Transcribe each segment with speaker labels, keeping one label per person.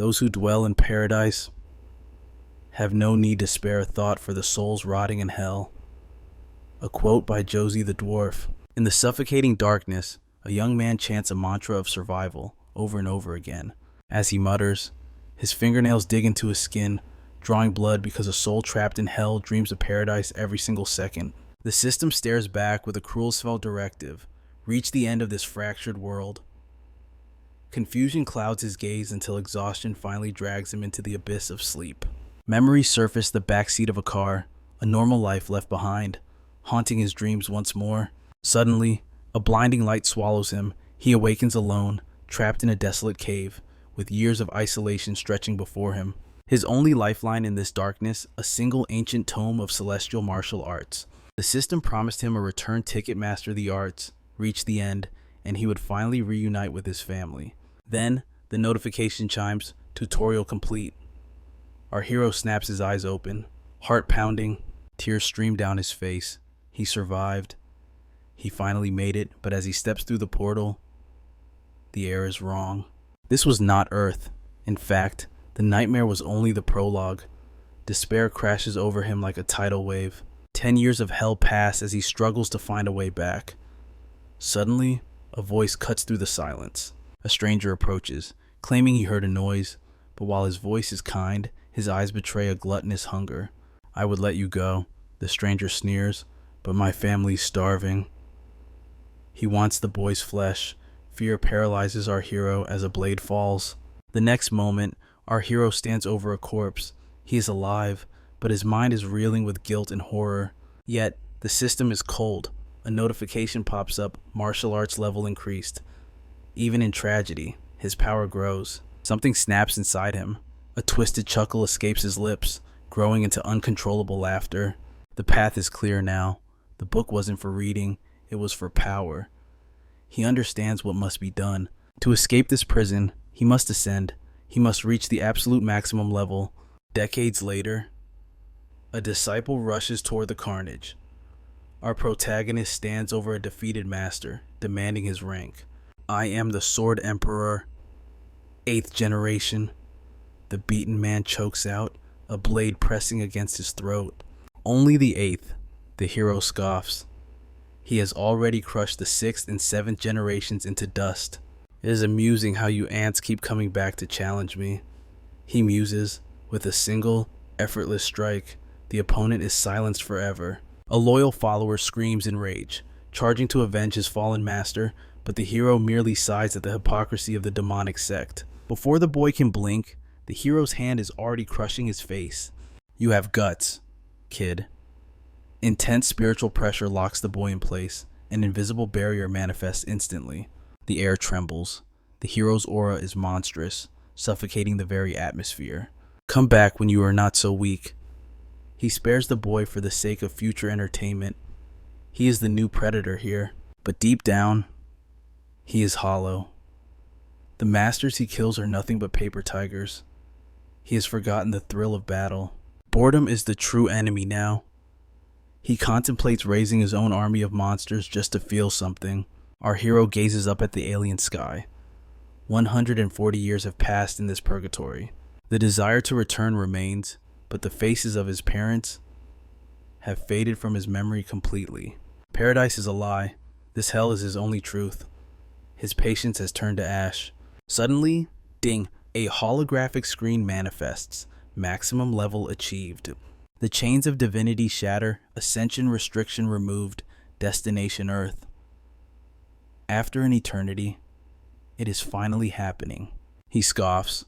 Speaker 1: Those who dwell in paradise have no need to spare a thought for the souls rotting in hell. A quote by Josie the Dwarf. In the suffocating darkness, a young man chants a mantra of survival over and over again. As he mutters, his fingernails dig into his skin, drawing blood because a soul trapped in hell dreams of paradise every single second. The system stares back with a cruel spell directive. Reach the end of this fractured world. Confusion clouds his gaze until exhaustion finally drags him into the abyss of sleep. Memories surface the backseat of a car, a normal life left behind, haunting his dreams once more. Suddenly, a blinding light swallows him. He awakens alone, trapped in a desolate cave, with years of isolation stretching before him. His only lifeline in this darkness, a single ancient tome of celestial martial arts. The system promised him a return ticket master the arts, reach the end, and he would finally reunite with his family. Then, the notification chimes, tutorial complete. Our hero snaps his eyes open, heart pounding, tears stream down his face. He survived. He finally made it, but as he steps through the portal, the air is wrong. This was not Earth. In fact, the nightmare was only the prologue. Despair crashes over him like a tidal wave. 10 years of hell pass as he struggles to find a way back. Suddenly, a voice cuts through the silence. A stranger approaches, claiming he heard a noise, but while his voice is kind, his eyes betray a gluttonous hunger. I would let you go, the stranger sneers, but my family's starving. He wants the boy's flesh. Fear paralyzes our hero as a blade falls. The next moment, our hero stands over a corpse. He is alive, but his mind is reeling with guilt and horror. Yet, the system is cold. A notification pops up, martial arts level increased. Even in tragedy, his power grows. Something snaps inside him. A twisted chuckle escapes his lips, growing into uncontrollable laughter. The path is clear now. The book wasn't for reading, it was for power. He understands what must be done. To escape this prison, he must ascend. He must reach the absolute maximum level. Decades later, a disciple rushes toward the carnage. Our protagonist stands over a defeated master, demanding his rank. I am the Sword Emperor, 8th generation. The beaten man chokes out, a blade pressing against his throat. Only the 8th, the hero scoffs. He has already crushed the 6th and 7th generations into dust. It is amusing how you ants keep coming back to challenge me. He muses. With a single, effortless strike, the opponent is silenced forever. A loyal follower screams in rage, charging to avenge his fallen master, but the hero merely sighs at the hypocrisy of the demonic sect. Before the boy can blink, the hero's hand is already crushing his face. You have guts, kid. Intense spiritual pressure locks the boy in place. An invisible barrier manifests instantly. The air trembles. The hero's aura is monstrous, suffocating the very atmosphere. Come back when you are not so weak. He spares the boy for the sake of future entertainment. He is the new predator here, but deep down, he is hollow. The masters he kills are nothing but paper tigers. He has forgotten the thrill of battle. Boredom is the true enemy now. He contemplates raising his own army of monsters just to feel something. Our hero gazes up at the alien sky. 140 years have passed in this purgatory. The desire to return remains, but the faces of his parents have faded from his memory completely. Paradise is a lie. This hell is his only truth. His patience has turned to ash. Suddenly, ding, a holographic screen manifests. Maximum level achieved. The chains of divinity shatter, ascension restriction removed, destination Earth. After an eternity, it is finally happening. He scoffs.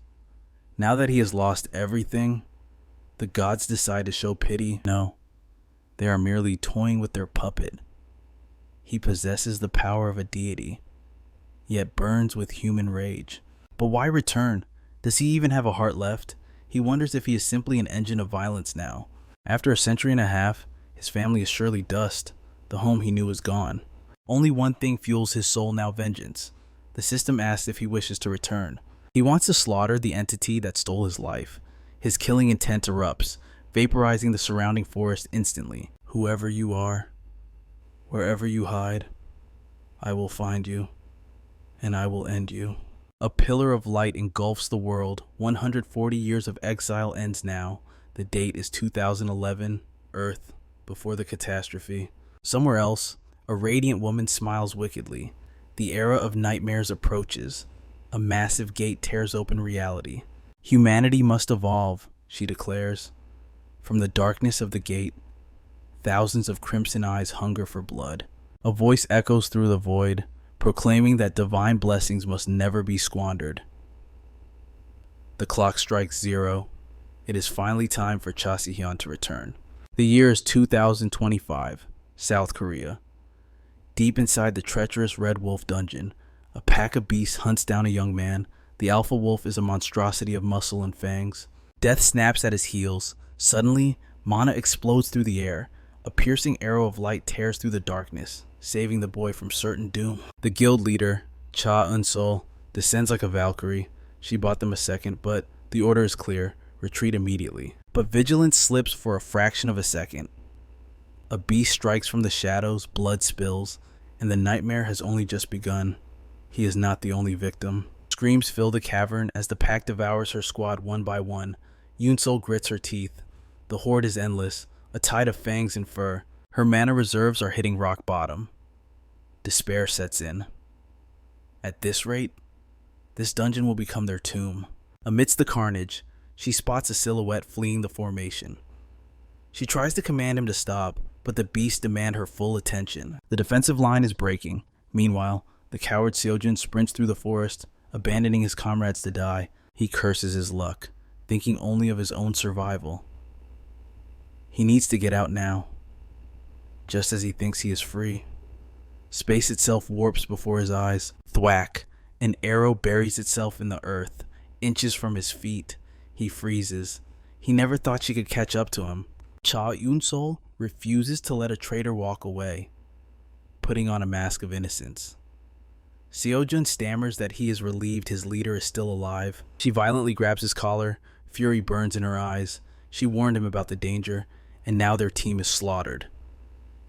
Speaker 1: Now that he has lost everything, the gods decide to show pity. No, they are merely toying with their puppet. He possesses the power of a deity, yet burns with human rage. But why return? Does he even have a heart left? He wonders if he is simply an engine of violence now. After a century and a half, his family is surely dust. The home he knew is gone. Only one thing fuels his soul now: vengeance. The system asks if he wishes to return. He wants to slaughter the entity that stole his life. His killing intent erupts, vaporizing the surrounding forest instantly. Whoever you are, wherever you hide, I will find you, and I will end you. A pillar of light engulfs the world. 140 years of exile ends now. The date is 2011, Earth, before the catastrophe. Somewhere else, a radiant woman smiles wickedly. The era of nightmares approaches. A massive gate tears open reality. Humanity must evolve, she declares. From the darkness of the gate, thousands of crimson eyes hunger for blood. A voice echoes through the void, proclaiming that divine blessings must never be squandered. The clock strikes 0. It is finally time for Cha Si-hyun to return. The year is 2025, South Korea. Deep inside the treacherous Red Wolf dungeon, a pack of beasts hunts down a young man. The alpha wolf is a monstrosity of muscle and fangs. Death snaps at his heels. Suddenly, mana explodes through the air. A piercing arrow of light tears through the darkness, saving the boy from certain doom. The guild leader, Cha Eun-sol, descends like a Valkyrie. She bought them a second, but the order is clear. Retreat immediately. But vigilance slips for a fraction of a second. A beast strikes from the shadows, blood spills, and the nightmare has only just begun. He is not the only victim. Screams fill the cavern as the pack devours her squad one by one. Yoon-sol grits her teeth. The horde is endless, a tide of fangs and fur. Her mana reserves are hitting rock bottom. Despair sets in. At this rate, this dungeon will become their tomb. Amidst the carnage, she spots a silhouette fleeing the formation. She tries to command him to stop, but the beasts demand her full attention. The defensive line is breaking. Meanwhile, the coward Seojun sprints through the forest, abandoning his comrades to die. He curses his luck, thinking only of his own survival. He needs to get out now, just as he thinks he is free. Space itself warps before his eyes. Thwack! An arrow buries itself in the earth, inches from his feet. He freezes. He never thought she could catch up to him. Cha Eun-sol refuses to let a traitor walk away, putting on a mask of innocence. Seojun stammers that he is relieved his leader is still alive. She violently grabs his collar. Fury burns in her eyes. She warned him about the danger, and now their team is slaughtered.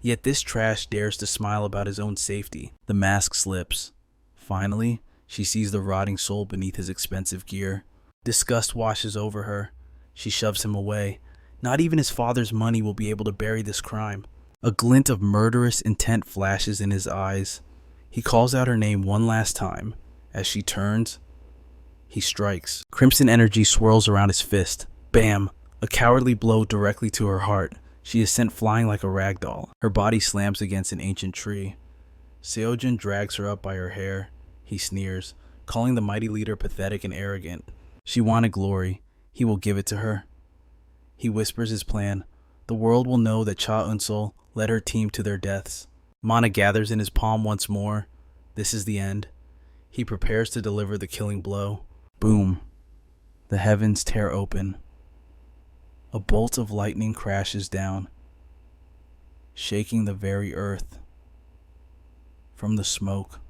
Speaker 1: Yet this trash dares to smile about his own safety. The mask slips. Finally, she sees the rotting soul beneath his expensive gear. Disgust washes over her. She shoves him away. Not even his father's money will be able to bury this crime. A glint of murderous intent flashes in his eyes. He calls out her name one last time. As she turns, he strikes. Crimson energy swirls around his fist. Bam! A cowardly blow directly to her heart. She is sent flying like a rag doll. Her body slams against an ancient tree. Seojun drags her up by her hair. He sneers, calling the mighty leader pathetic and arrogant. She wanted glory. He will give it to her. He whispers his plan. The world will know that Cha Eun-sol led her team to their deaths. Mana gathers in his palm once more. This is the end. He prepares to deliver the killing blow. Boom. The heavens tear open. A bolt of lightning crashes down, shaking the very earth. From the smoke,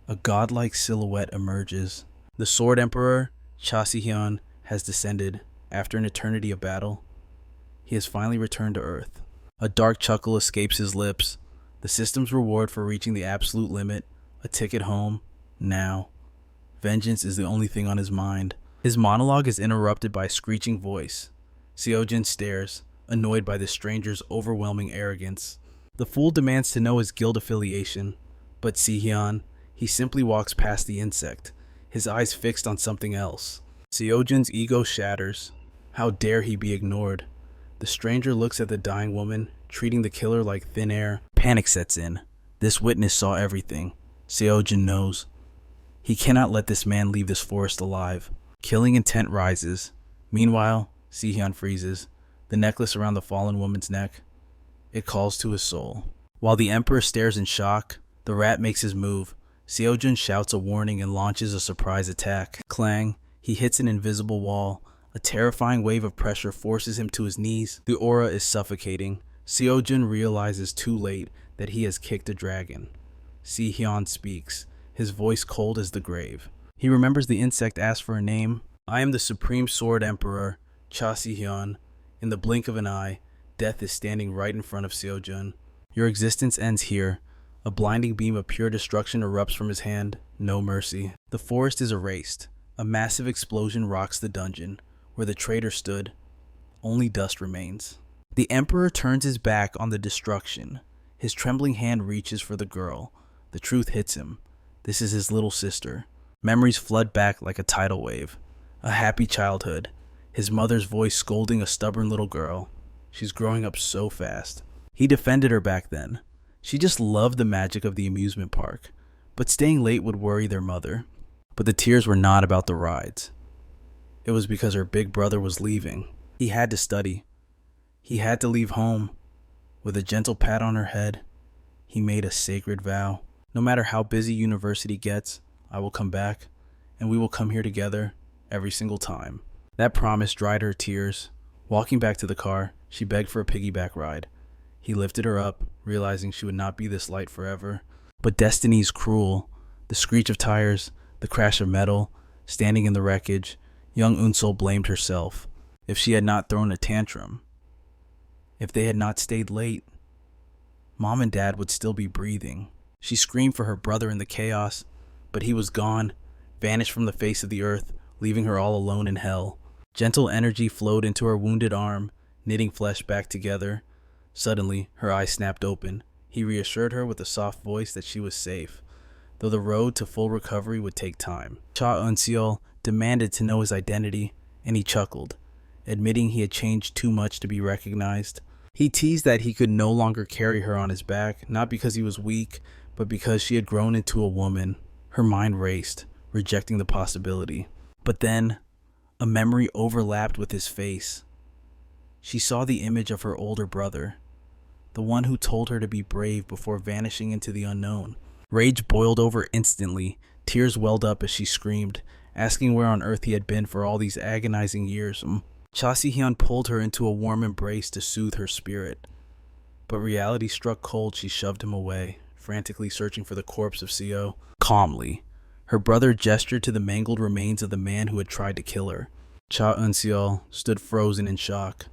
Speaker 1: a godlike silhouette emerges. The Sword Emperor, Cha Si-hyun, has descended. After an eternity of battle, he has finally returned to Earth. A dark chuckle escapes his lips. The system's reward for reaching the absolute limit, a ticket home, now. Vengeance is the only thing on his mind. His monologue is interrupted by a screeching voice. Seojun stares, annoyed by the stranger's overwhelming arrogance. The fool demands to know his guild affiliation, but Si-hyun, he simply walks past the insect, his eyes fixed on something else. Seojun's ego shatters. How dare he be ignored? The stranger looks at the dying woman, treating the killer like thin air. Panic sets in. This witness saw everything. Seojun knows. He cannot let this man leave this forest alive. Killing intent rises. Meanwhile, Si-hyun freezes, the necklace around the fallen woman's neck. It calls to his soul. While the emperor stares in shock, the rat makes his move. Seojun shouts a warning and launches a surprise attack. Clang, he hits an invisible wall. A terrifying wave of pressure forces him to his knees. The aura is suffocating. Seojun realizes too late that he has kicked a dragon. Si-hyun speaks, his voice cold as the grave. He remembers the insect asked for a name. I am the Supreme Sword Emperor, Cha Si-hyun. In the blink of an eye, death is standing right in front of Seojun. Your existence ends here. A blinding beam of pure destruction erupts from his hand. no mercy. The forest is erased. A massive explosion rocks the dungeon. Where the traitor stood, only dust remains. The Emperor turns his back on the destruction. His trembling hand reaches for the girl. The truth hits him. This is his little sister. Memories flood back like a tidal wave. A happy childhood. His mother's voice scolding a stubborn little girl. She's growing up so fast. He defended her back then. She just loved the magic of the amusement park. But staying late would worry their mother. But the tears were not about the rides. It was because her big brother was leaving. He had to study. He had to leave home. With a gentle pat on her head, he made a sacred vow. No matter how busy university gets, I will come back, and we will come here together every single time. That promise dried her tears. Walking back to the car, she begged for a piggyback ride. He lifted her up, realizing she would not be this light forever. But destiny is cruel. The screech of tires, the crash of metal, standing in the wreckage, young Unsol blamed herself. If she had not thrown a tantrum, if they had not stayed late, Mom and Dad would still be breathing. She screamed for her brother in the chaos, but he was gone, vanished from the face of the earth, leaving her all alone in hell. Gentle energy flowed into her wounded arm, knitting flesh back together. Suddenly, her eyes snapped open. He reassured her with a soft voice that she was safe, though the road to full recovery would take time. Cha Eun-seol demanded to know his identity, and he chuckled, admitting he had changed too much to be recognized. He teased that he could no longer carry her on his back, not because he was weak, but because she had grown into a woman. Her mind raced, rejecting the possibility. But then, a memory overlapped with his face. She saw the image of her older brother, the one who told her to be brave before vanishing into the unknown. Rage boiled over instantly. Tears welled up as she screamed, asking where on earth he had been for all these agonizing years. Cha Si-hyun pulled her into a warm embrace to soothe her spirit. But reality struck cold. She shoved him away, frantically searching for the corpse of Seo. Calmly, her brother gestured to the mangled remains of the man who had tried to kill her. Cha Eun-seol stood frozen in shock.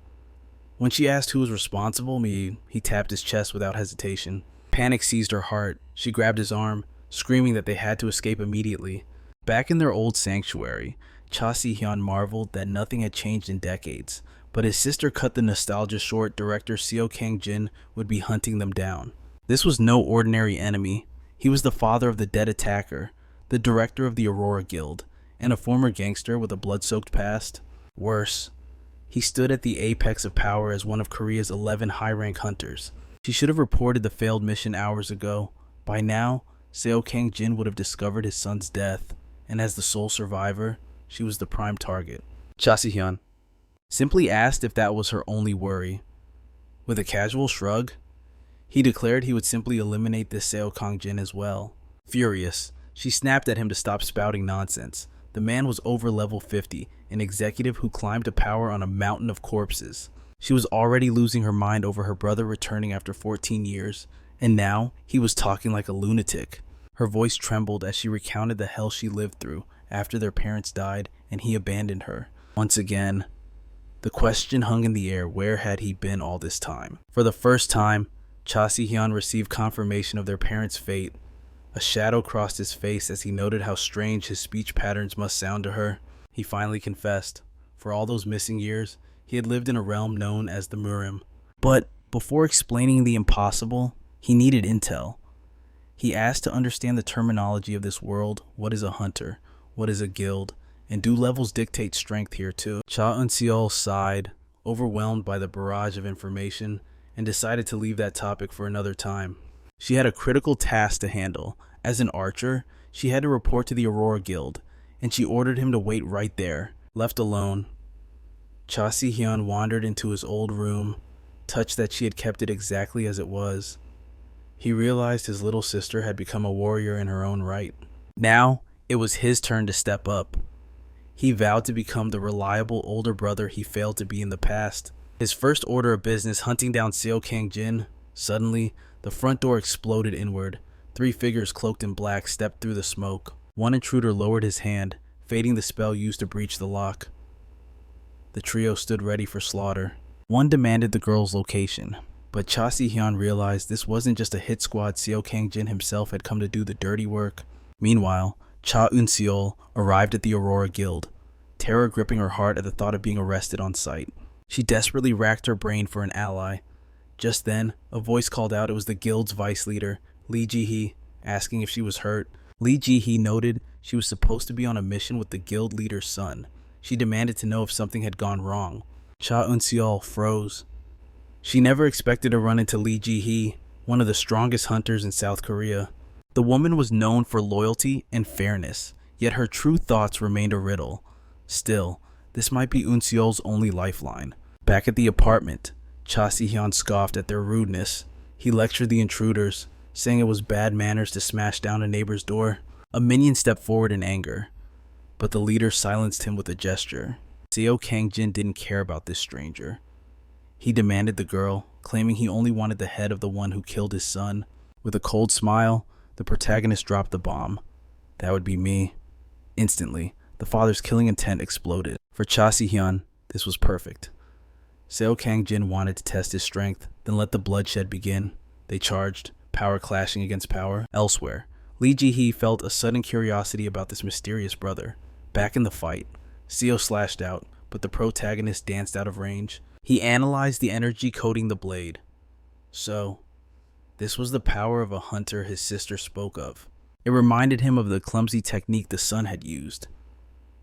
Speaker 1: When she asked who was responsible, he tapped his chest without hesitation. Panic seized her heart. She grabbed his arm, screaming that they had to escape immediately. Back in their old sanctuary, Cha Si-hyun marveled that nothing had changed in decades, but his sister cut the nostalgia short. Director Seo Kang-jin would be hunting them down. This was no ordinary enemy. He was the father of the dead attacker, the director of the Aurora Guild, and a former gangster with a blood-soaked past. Worse, he stood at the apex of power as one of Korea's 11 high-rank hunters. She should have reported the failed mission hours ago. By now, Seo Kang-jin would have discovered his son's death, and as the sole survivor, she was the prime target. Cha Si-hyun simply asked if that was her only worry. With a casual shrug, he declared he would simply eliminate this Seo Kang-jin as well. Furious, she snapped at him to stop spouting nonsense. The man was over level 50, an executive who climbed to power on a mountain of corpses. She was already losing her mind over her brother returning after 14 years, and now he was talking like a lunatic. Her voice trembled as she recounted the hell she lived through after their parents died and he abandoned her. Once again, the question hung in the air: where had he been all this time? For the first time, Cha Si-hyun received confirmation of their parents' fate. A shadow crossed his face as he noted how strange his speech patterns must sound to her. He finally confessed. For all those missing years, he had lived in a realm known as the Murim. But before explaining the impossible, he needed intel. He asked to understand the terminology of this world. What is a hunter? What is a guild? And do levels dictate strength here too? Cha Eun-seol sighed, overwhelmed by the barrage of information, and decided to leave that topic for another time. She had a critical task to handle. As an archer, she had to report to the Aurora Guild, and she ordered him to wait right there. Left alone, Cha Si-hyun wandered into his old room, touched that she had kept it exactly as it was. He realized his little sister had become a warrior in her own right. Now, it was his turn to step up. He vowed to become the reliable older brother he failed to be in the past. His first order of business, hunting down Seo Kang-jin. Suddenly, the front door exploded inward. 3 figures cloaked in black stepped through the smoke. One intruder lowered his hand, fading the spell used to breach the lock. The trio stood ready for slaughter. One demanded the girl's location, but Cha Si-hyun realized this wasn't just a hit squad. Seo Kang-jin himself had come to do the dirty work. Meanwhile, Cha Eun-seol arrived at the Aurora Guild, terror gripping her heart at the thought of being arrested on sight. She desperately racked her brain for an ally. Just then, a voice called out it was the guild's vice leader, Lee Ji-hye, asking if she was hurt. Lee Ji-hye noted she was supposed to be on a mission with the guild leader's son. She demanded to know if something had gone wrong. Cha Eun-seol froze. She never expected to run into Lee Ji-hye, one of the strongest hunters in South Korea. The woman was known for loyalty and fairness, yet her true thoughts remained a riddle. Still, this might be Eun-seol's only lifeline. Back at the apartment, Cha Si-hyun scoffed at their rudeness. He lectured the intruders, saying it was bad manners to smash down a neighbor's door. A minion stepped forward in anger, but the leader silenced him with a gesture. Seo Kang-jin didn't care about this stranger. He demanded the girl, claiming he only wanted the head of the one who killed his son. With a cold smile, the protagonist dropped the bomb. That would be me. Instantly, the father's killing intent exploded. For Cha Si-hyun, this was perfect. Seo Kang-jin wanted to test his strength, then let the bloodshed begin. They charged, power clashing against power. Elsewhere, Lee Ji-hye felt a sudden curiosity about this mysterious brother. Back in the fight, Seo slashed out, but the protagonist danced out of range. He analyzed the energy coating the blade. So, this was the power of a hunter his sister spoke of. It reminded him of the clumsy technique the son had used.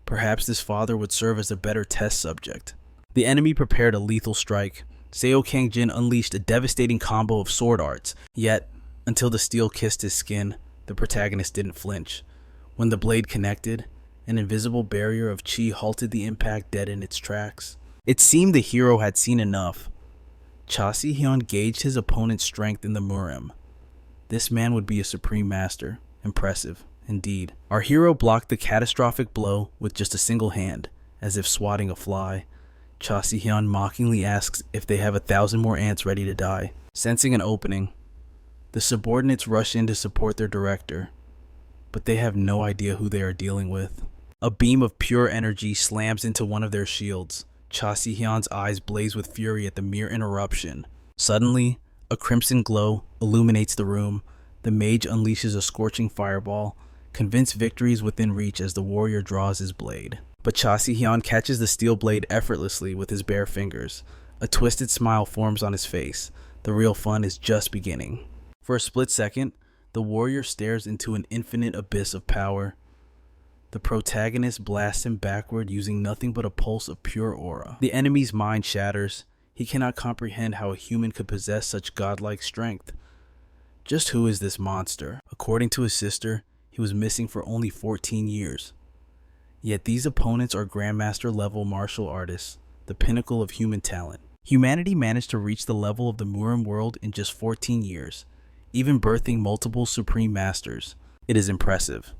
Speaker 1: Perhaps this father would serve as a better test subject. The enemy prepared a lethal strike. Seo Kang-jin unleashed a devastating combo of sword arts, yet, until the steel kissed his skin, the protagonist didn't flinch. When the blade connected, an invisible barrier of chi halted the impact dead in its tracks. It seemed the hero had seen enough. Cha Si-hyun gauged his opponent's strength in the murim. This man would be a supreme master. Impressive, indeed. Our hero blocked the catastrophic blow with just a single hand, as if swatting a fly. Cha Si-hyun mockingly asks if they have 1,000 more ants ready to die. Sensing an opening, the subordinates rush in to support their director, but they have no idea who they are dealing with. A beam of pure energy slams into one of their shields. Cha Si-hyun's eyes blaze with fury at the mere interruption. Suddenly, a crimson glow illuminates the room. The mage unleashes a scorching fireball, convinced victory is within reach as the warrior draws his blade. But Cha Si-hyun catches the steel blade effortlessly with his bare fingers. A twisted smile forms on his face. The real fun is just beginning. For a split second, the warrior stares into an infinite abyss of power. The protagonist blasts him backward using nothing but a pulse of pure aura. The enemy's mind shatters. He cannot comprehend how a human could possess such godlike strength. Just who is this monster? According to his sister, he was missing for only 14 years. Yet these opponents are Grandmaster level martial artists, the pinnacle of human talent. Humanity managed to reach the level of the Murim world in just 14 years, even birthing multiple supreme masters. It is impressive.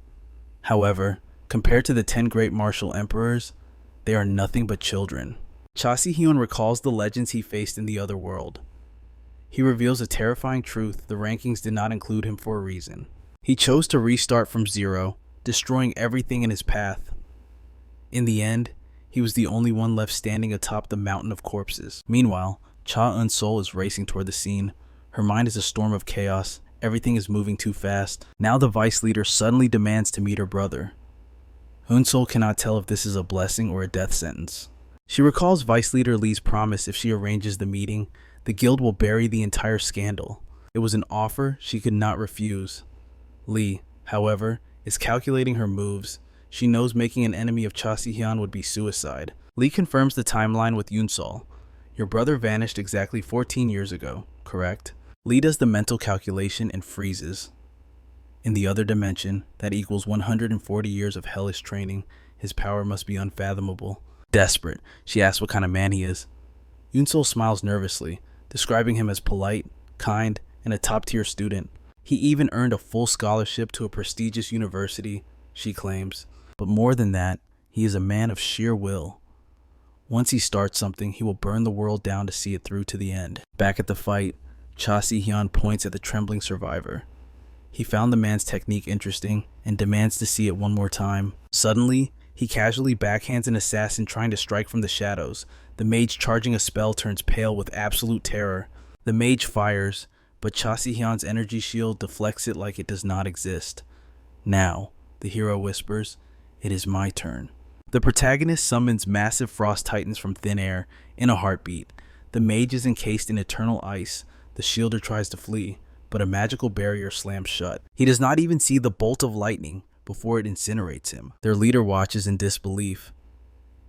Speaker 1: However, compared to the 10 great martial emperors, they are nothing but children. Cha Si-hyun recalls the legends he faced in the other world. He reveals a terrifying truth: the rankings did not include him for a reason. He chose to restart from zero, destroying everything in his path. In the end, he was the only one left standing atop the mountain of corpses. Meanwhile, Cha Eun-seol is racing toward the scene. Her mind is a storm of chaos. Everything is moving too fast. Now the vice leader suddenly demands to meet her brother. Eun-seol cannot tell if this is a blessing or a death sentence. She recalls Vice Leader Lee's promise: if she arranges the meeting, the guild will bury the entire scandal. It was an offer she could not refuse. Lee, however, is calculating her moves. She knows making an enemy of Cha Si-hyun would be suicide. Lee confirms the timeline with Eun-seol. Your brother vanished exactly 14 years ago, correct? Lee does the mental calculation and freezes. In the other dimension, that equals 140 years of hellish training. His power must be unfathomable. Desperate, she asks what kind of man he is. Eun-seol smiles nervously, describing him as polite, kind, and a top-tier student. He even earned a full scholarship to a prestigious university, she claims. But more than that, he is a man of sheer will. Once he starts something, he will burn the world down to see it through to the end. Back at the fight, Cha Si-hyun points at the trembling survivor. He found the man's technique interesting and demands to see it one more time. Suddenly, he casually backhands an assassin trying to strike from the shadows. The mage charging a spell turns pale with absolute terror. The mage fires, but Cha Si-hyun's energy shield deflects it like it does not exist. Now, the hero whispers, "It is my turn." The protagonist summons massive frost titans from thin air in a heartbeat. The mage is encased in eternal ice. The shielder tries to flee, but a magical barrier slams shut. He does not even see the bolt of lightning before it incinerates him. Their leader watches in disbelief.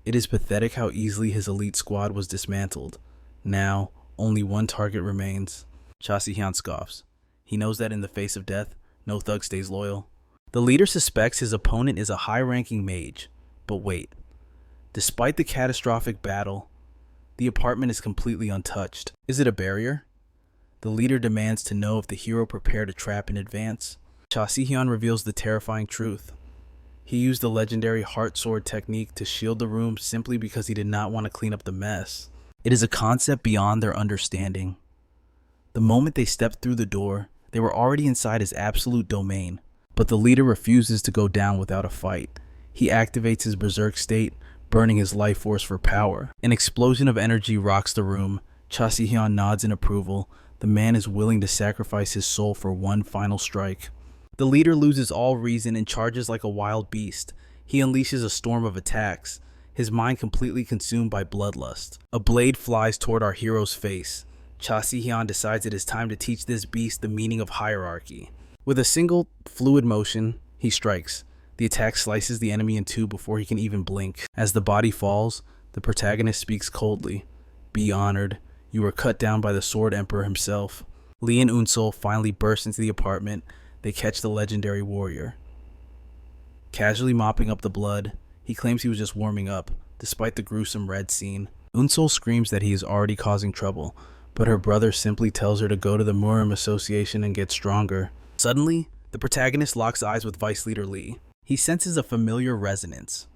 Speaker 1: It is pathetic how easily his elite squad was dismantled. Now, only one target remains. Cha Si-hyun scoffs. He knows that in the face of death, no thug stays loyal. The leader suspects his opponent is a high-ranking mage. But wait. Despite the catastrophic battle, the apartment is completely untouched. Is it a barrier? The leader demands to know if the hero prepared a trap in advance. Cha Si-hyun reveals the terrifying truth. He used the legendary heart sword technique to shield the room simply because he did not want to clean up the mess. It is a concept beyond their understanding. The moment they stepped through the door, they were already inside his absolute domain. But the leader refuses to go down without a fight. He activates his berserk state, burning his life force for power. An explosion of energy rocks the room. Cha Si-hyun nods in approval. The man is willing to sacrifice his soul for one final strike. The leader loses all reason and charges like a wild beast. He unleashes a storm of attacks, his mind completely consumed by bloodlust. A blade flies toward our hero's face. Cha Si-hyun decides it is time to teach this beast the meaning of hierarchy. With a single, fluid motion, he strikes. The attack slices the enemy in two before he can even blink. As the body falls, the protagonist speaks coldly. "Be honored. You were cut down by the Sword Emperor himself." Lee and Unsol finally burst into the apartment. They catch the legendary warrior. Casually mopping up the blood, he claims he was just warming up, despite the gruesome red scene. Unsol screams that he is already causing trouble, but her brother simply tells her to go to the Murim Association and get stronger. Suddenly, the protagonist locks eyes with Vice Leader Lee. He senses a familiar resonance.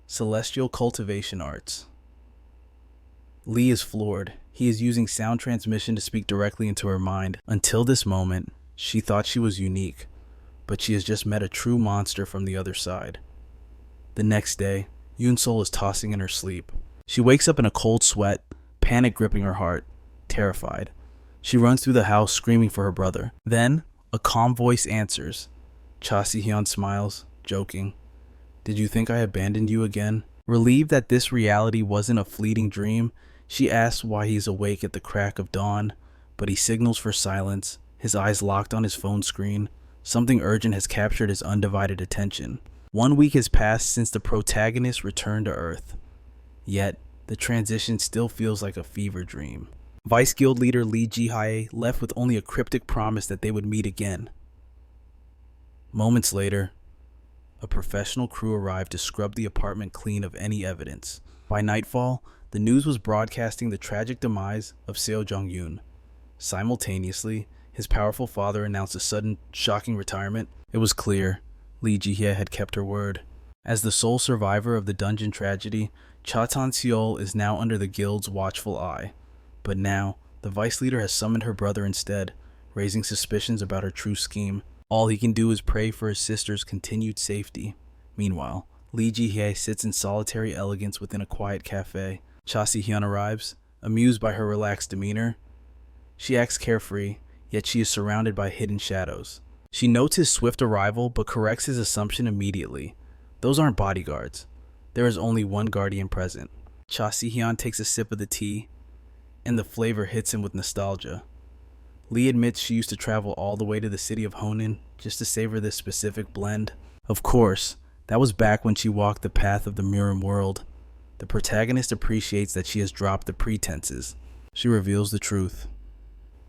Speaker 1: Celestial cultivation arts. Lee is floored. He is using sound transmission to speak directly into her mind. Until this moment, she thought she was unique, but she has just met a true monster from the other side. The next day, Unsol is tossing in her sleep. She wakes up in a cold sweat, panic gripping her heart, terrified. She runs through the house screaming for her brother. Then, a calm voice answers. Cha Si-hyun smiles, joking. "Did you think I abandoned you again?" Relieved that this reality wasn't a fleeting dream, she asks why he's awake at the crack of dawn, but he signals for silence, his eyes locked on his phone screen. Something urgent has captured his undivided attention. 1 week has passed since the protagonist returned to Earth. Yet, the transition still feels like a fever dream. Vice Guild leader Lee Ji-hye left with only a cryptic promise that they would meet again. Moments later, a professional crew arrived to scrub the apartment clean of any evidence. By nightfall, the news was broadcasting the tragic demise of Seo Jong-yoon. Simultaneously, his powerful father announced a sudden, shocking retirement. It was clear Lee Ji-hye had kept her word. As the sole survivor of the dungeon tragedy, Cha Tan-seol is now under the guild's watchful eye. But now, the vice leader has summoned her brother instead, raising suspicions about her true scheme. All he can do is pray for his sister's continued safety. Meanwhile, Lee Ji-hye sits in solitary elegance within a quiet cafe. Cha Si-hyun arrives, amused by her relaxed demeanor. She acts carefree, yet she is surrounded by hidden shadows. She notes his swift arrival, but corrects his assumption immediately. Those aren't bodyguards. There is only one guardian present. Cha Si-hyun takes a sip of the tea, and the flavor hits him with nostalgia. Lee admits she used to travel all the way to the city of Honan just to savor this specific blend. Of course, that was back when she walked the path of the murim world. The protagonist appreciates that she has dropped the pretenses. She reveals the truth.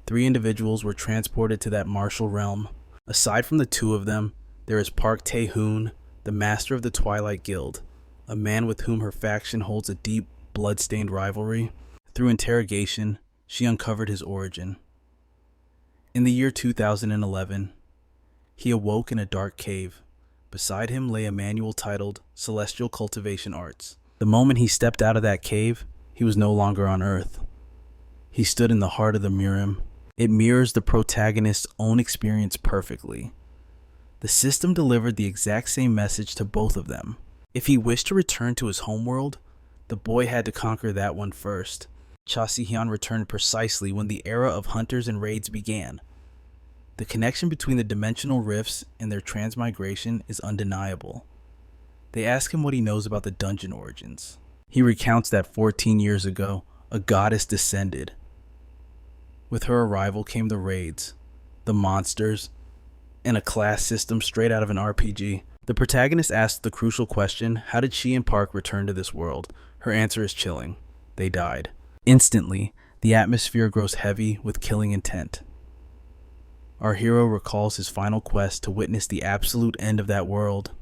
Speaker 1: 3 individuals were transported to that martial realm. Aside from the 2 of them, there is Park Tae-hoon, the master of the Twilight Guild, a man with whom her faction holds a deep, blood-stained rivalry. Through interrogation, she uncovered his origin. In the year 2011, he awoke in a dark cave. Beside him lay a manual titled Celestial Cultivation Arts. The moment he stepped out of that cave, he was no longer on Earth. He stood in the heart of the murim. It mirrors the protagonist's own experience perfectly. The system delivered the exact same message to both of them. If he wished to return to his homeworld, the boy had to conquer that one first. Cha Si-hyun returned precisely when the era of hunters and raids began. The connection between the dimensional rifts and their transmigration is undeniable. They ask him what he knows about the dungeon origins. He recounts that 14 years ago, a goddess descended. With her arrival came the raids, the monsters, and a class system straight out of an RPG. The protagonist asks the crucial question, how did she and Park return to this world? Her answer is chilling. They died. Instantly, the atmosphere grows heavy with killing intent. Our hero recalls his final quest to witness the absolute end of that world.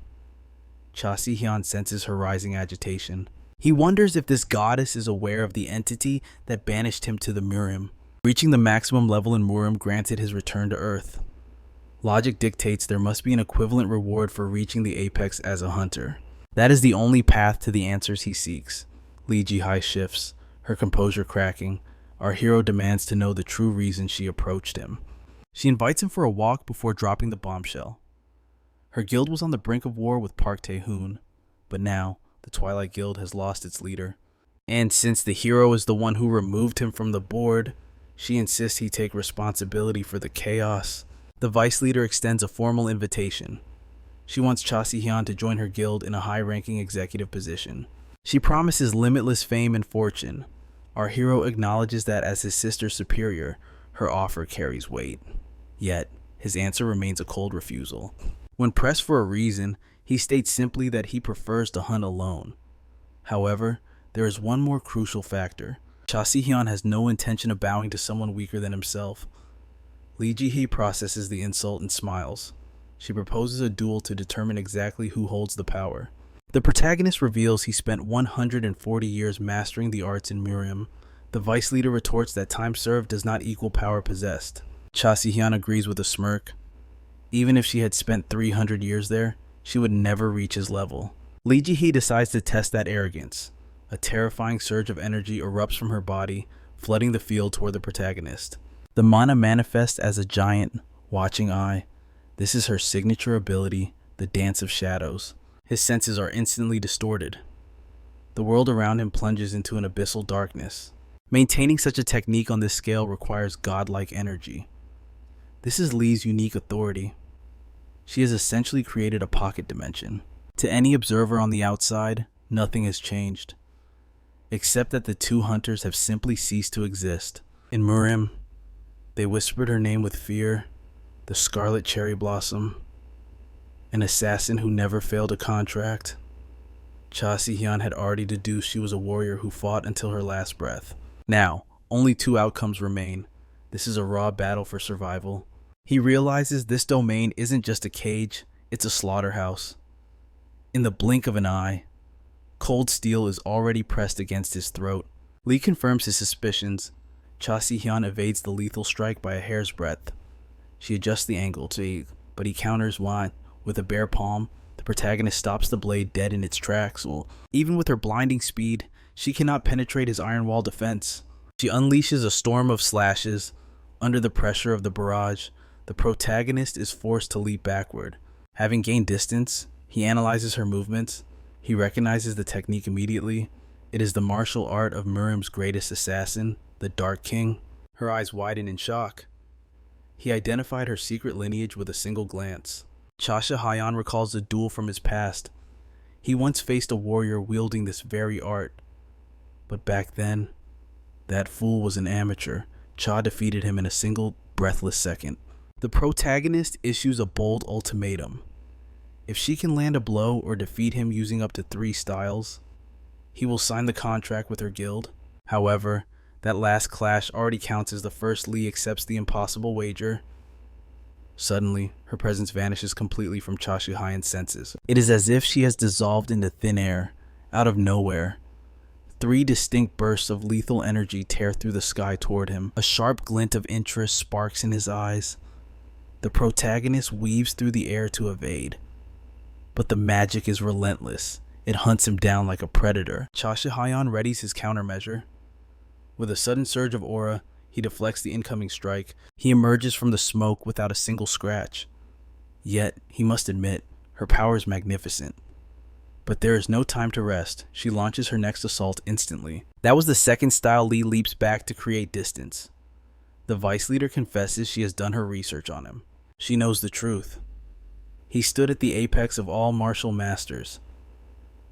Speaker 1: Cha Si-hyun senses her rising agitation. He wonders if this goddess is aware of the entity that banished him to the murim. Reaching the maximum level in murim granted his return to Earth. Logic dictates there must be an equivalent reward for reaching the apex as a hunter. That is the only path to the answers he seeks. Lee Ji-hye shifts, her composure cracking. Our hero demands to know the true reason she approached him. She invites him for a walk before dropping the bombshell. Her guild was on the brink of war with Park Tae-hoon, but now the Twilight Guild has lost its leader. And since the hero is the one who removed him from the board, she insists he take responsibility for the chaos. The vice leader extends a formal invitation. She wants Cha Si-hyun to join her guild in a high-ranking executive position. She promises limitless fame and fortune. Our hero acknowledges that as his sister's superior, her offer carries weight. Yet, his answer remains a cold refusal. When pressed for a reason, he states simply that he prefers to hunt alone. However, there is one more crucial factor. Cha Si-hyun has no intention of bowing to someone weaker than himself. Lee Ji-hye processes the insult and smiles. She proposes a duel to determine exactly who holds the power. The protagonist reveals he spent 140 years mastering the arts in murim. The vice leader retorts that time served does not equal power possessed. Cha Si-hyun agrees with a smirk. Even if she had spent 300 years there, she would never reach his level. Lee Ji-hye decides to test that arrogance. A terrifying surge of energy erupts from her body, flooding the field toward the protagonist. The mana manifests as a giant, watching eye. This is her signature ability, the Dance of Shadows. His senses are instantly distorted. The world around him plunges into an abyssal darkness. Maintaining such a technique on this scale requires godlike energy. This is Lee's unique authority. She has essentially created a pocket dimension. To any observer on the outside, nothing has changed, except that the two hunters have simply ceased to exist. In murim, they whispered her name with fear, the Scarlet Cherry Blossom, an assassin who never failed a contract. Cha Si-hyun had already deduced she was a warrior who fought until her last breath. Now, only two outcomes remain. This is a raw battle for survival. He realizes this domain isn't just a cage, it's a slaughterhouse. In the blink of an eye, cold steel is already pressed against his throat. Lee confirms his suspicions. Cha Si-hyun evades the lethal strike by a hair's breadth. She adjusts the angle, but he counters with a bare palm. The protagonist stops the blade dead in its tracks. Even with her blinding speed, she cannot penetrate his iron wall defense. She unleashes a storm of slashes. Under the pressure of the barrage, the protagonist is forced to leap backward. Having gained distance, he analyzes her movements. He recognizes the technique immediately. It is the martial art of murim's greatest assassin, the Dark King. Her eyes widen in shock. He identified her secret lineage with a single glance. Cha Si-hyun recalls a duel from his past. He once faced a warrior wielding this very art. But back then, that fool was an amateur. Cha defeated him in a single, breathless second. The protagonist issues a bold ultimatum. If she can land a blow or defeat him using up to 3 styles, he will sign the contract with her guild. However, that last clash already counts as the first Lee accepts the impossible wager. Suddenly, her presence vanishes completely from Cha Si-hyun's senses. It is as if she has dissolved into thin air, out of nowhere. 3 distinct bursts of lethal energy tear through the sky toward him. A sharp glint of interest sparks in his eyes. The protagonist weaves through the air to evade. But the magic is relentless. It hunts him down like a predator. Cha Si-hyun readies his countermeasure. With a sudden surge of aura, he deflects the incoming strike. He emerges from the smoke without a single scratch. Yet, he must admit, her power is magnificent. But there is no time to rest. She launches her next assault instantly. That was the second style Lee leaps back to create distance. The vice leader confesses she has done her research on him. She knows the truth. He stood at the apex of all martial masters.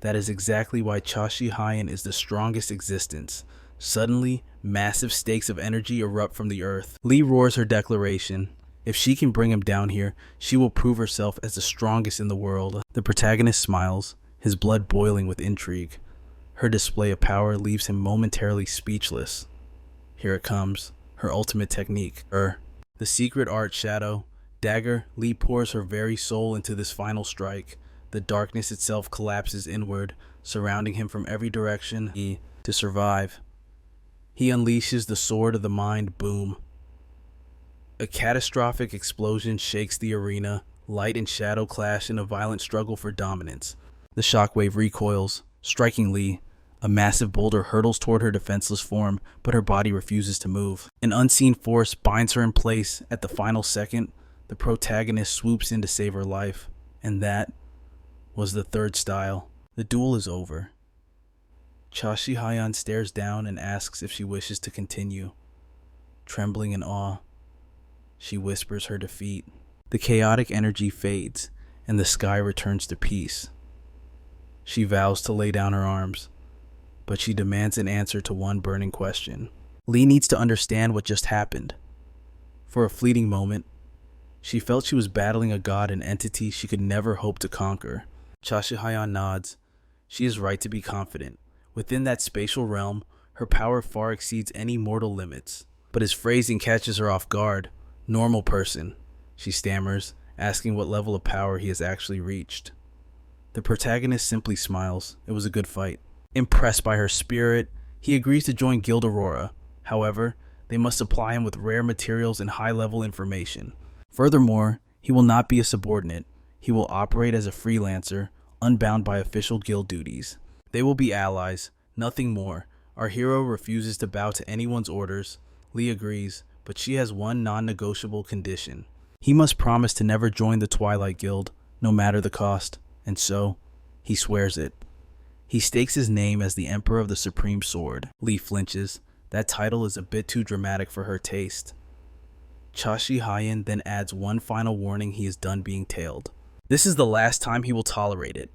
Speaker 1: That is exactly why Cha Shi-hyen is the strongest existence. Suddenly, massive stakes of energy erupt from the earth. Lee roars her declaration. If she can bring him down here, she will prove herself as the strongest in the world. The protagonist smiles, his blood boiling with intrigue. Her display of power leaves him momentarily speechless. Here it comes, her ultimate technique. The secret art shadow. Dagger, Lee pours her very soul into this final strike. The darkness itself collapses inward, surrounding him from every direction. To survive. He unleashes the sword of the mind. Boom. A catastrophic explosion shakes the arena. Light and shadow clash in a violent struggle for dominance. The shockwave recoils, striking Lee. A massive boulder hurtles toward her defenseless form, but her body refuses to move. An unseen force binds her in place. At the final second, the protagonist swoops in to save her life. And that was the third style. The duel is over. Cha Shi-hyen stares down and asks if she wishes to continue. Trembling in awe, she whispers her defeat. The chaotic energy fades, and the sky returns to peace. She vows to lay down her arms, but she demands an answer to one burning question. Lee needs to understand what just happened. For a fleeting moment, she felt she was battling a god, an entity she could never hope to conquer. Cha Shi-hyen nods. She is right to be confident. Within that spatial realm, her power far exceeds any mortal limits. But his phrasing catches her off guard. Normal person, she stammers, asking what level of power he has actually reached. The protagonist simply smiles. It was a good fight. Impressed by her spirit, he agrees to join Guild Aurora. However, they must supply him with rare materials and high-level information. Furthermore, he will not be a subordinate. He will operate as a freelancer, unbound by official guild duties. They will be allies, nothing more. Our hero refuses to bow to anyone's orders. Lee agrees, but she has one non-negotiable condition. He must promise to never join the Twilight Guild, no matter the cost. And so, he swears it. He stakes his name as the Emperor of the Supreme Sword. Lee flinches. That title is a bit too dramatic for her taste. Cha Shi-hyen then adds one final warning: he is done being tailed. This is the last time he will tolerate it.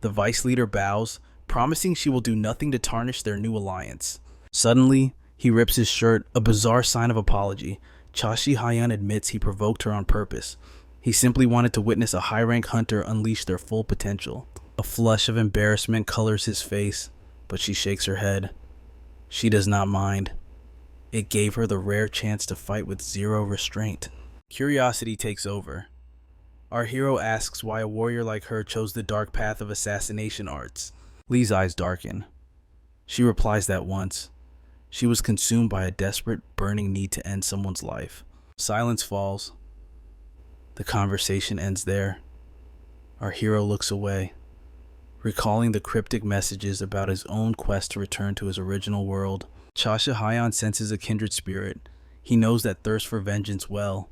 Speaker 1: The vice leader bows, promising she will do nothing to tarnish their new alliance. Suddenly, he rips his shirt, a bizarre sign of apology. Cha Shi-hyen admits he provoked her on purpose. He simply wanted to witness a high-rank hunter unleash their full potential. A flush of embarrassment colors his face, but she shakes her head. She does not mind. It gave her the rare chance to fight with zero restraint. Curiosity takes over. Our hero asks why a warrior like her chose the dark path of assassination arts. Lee's eyes darken. She replies that once, she was consumed by a desperate, burning need to end someone's life. Silence falls. The conversation ends there. Our hero looks away, recalling the cryptic messages about his own quest to return to his original world. Cha Shi-hyen senses a kindred spirit. He knows that thirst for vengeance well.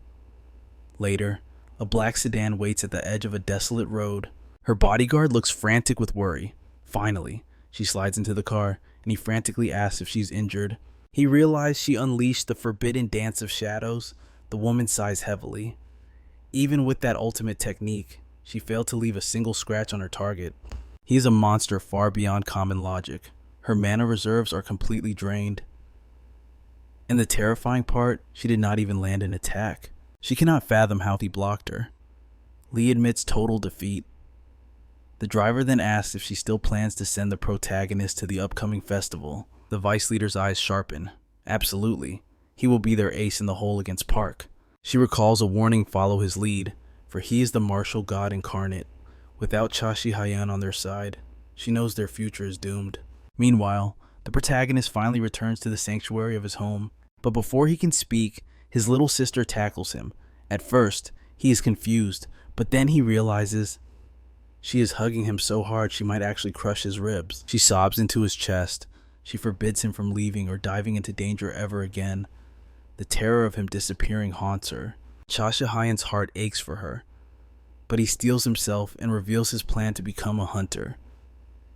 Speaker 1: Later, a black sedan waits at the edge of a desolate road. Her bodyguard looks frantic with worry. Finally, she slides into the car, and he frantically asks if she's injured. He realizes she unleashed the forbidden dance of shadows. The woman sighs heavily. Even with that ultimate technique, she failed to leave a single scratch on her target. He is a monster far beyond common logic. Her mana reserves are completely drained. And the terrifying part, she did not even land an attack. She cannot fathom how he blocked her. Lee admits total defeat. The driver then asks if she still plans to send the protagonist to the upcoming festival. The vice leader's eyes sharpen. Absolutely. He will be their ace in the hole against Park. She recalls a warning follow his lead, for he is the martial god incarnate. Without Cha Shi-hyen on their side, she knows their future is doomed. Meanwhile, the protagonist finally returns to the sanctuary of his home, but before he can speak, his little sister tackles him. At first, he is confused, but then he realizes she is hugging him so hard she might actually crush his ribs. She sobs into his chest. She forbids him from leaving or diving into danger ever again. The terror of him disappearing haunts her. Cha Shi-hyen's heart aches for her, but he steels himself and reveals his plan to become a hunter.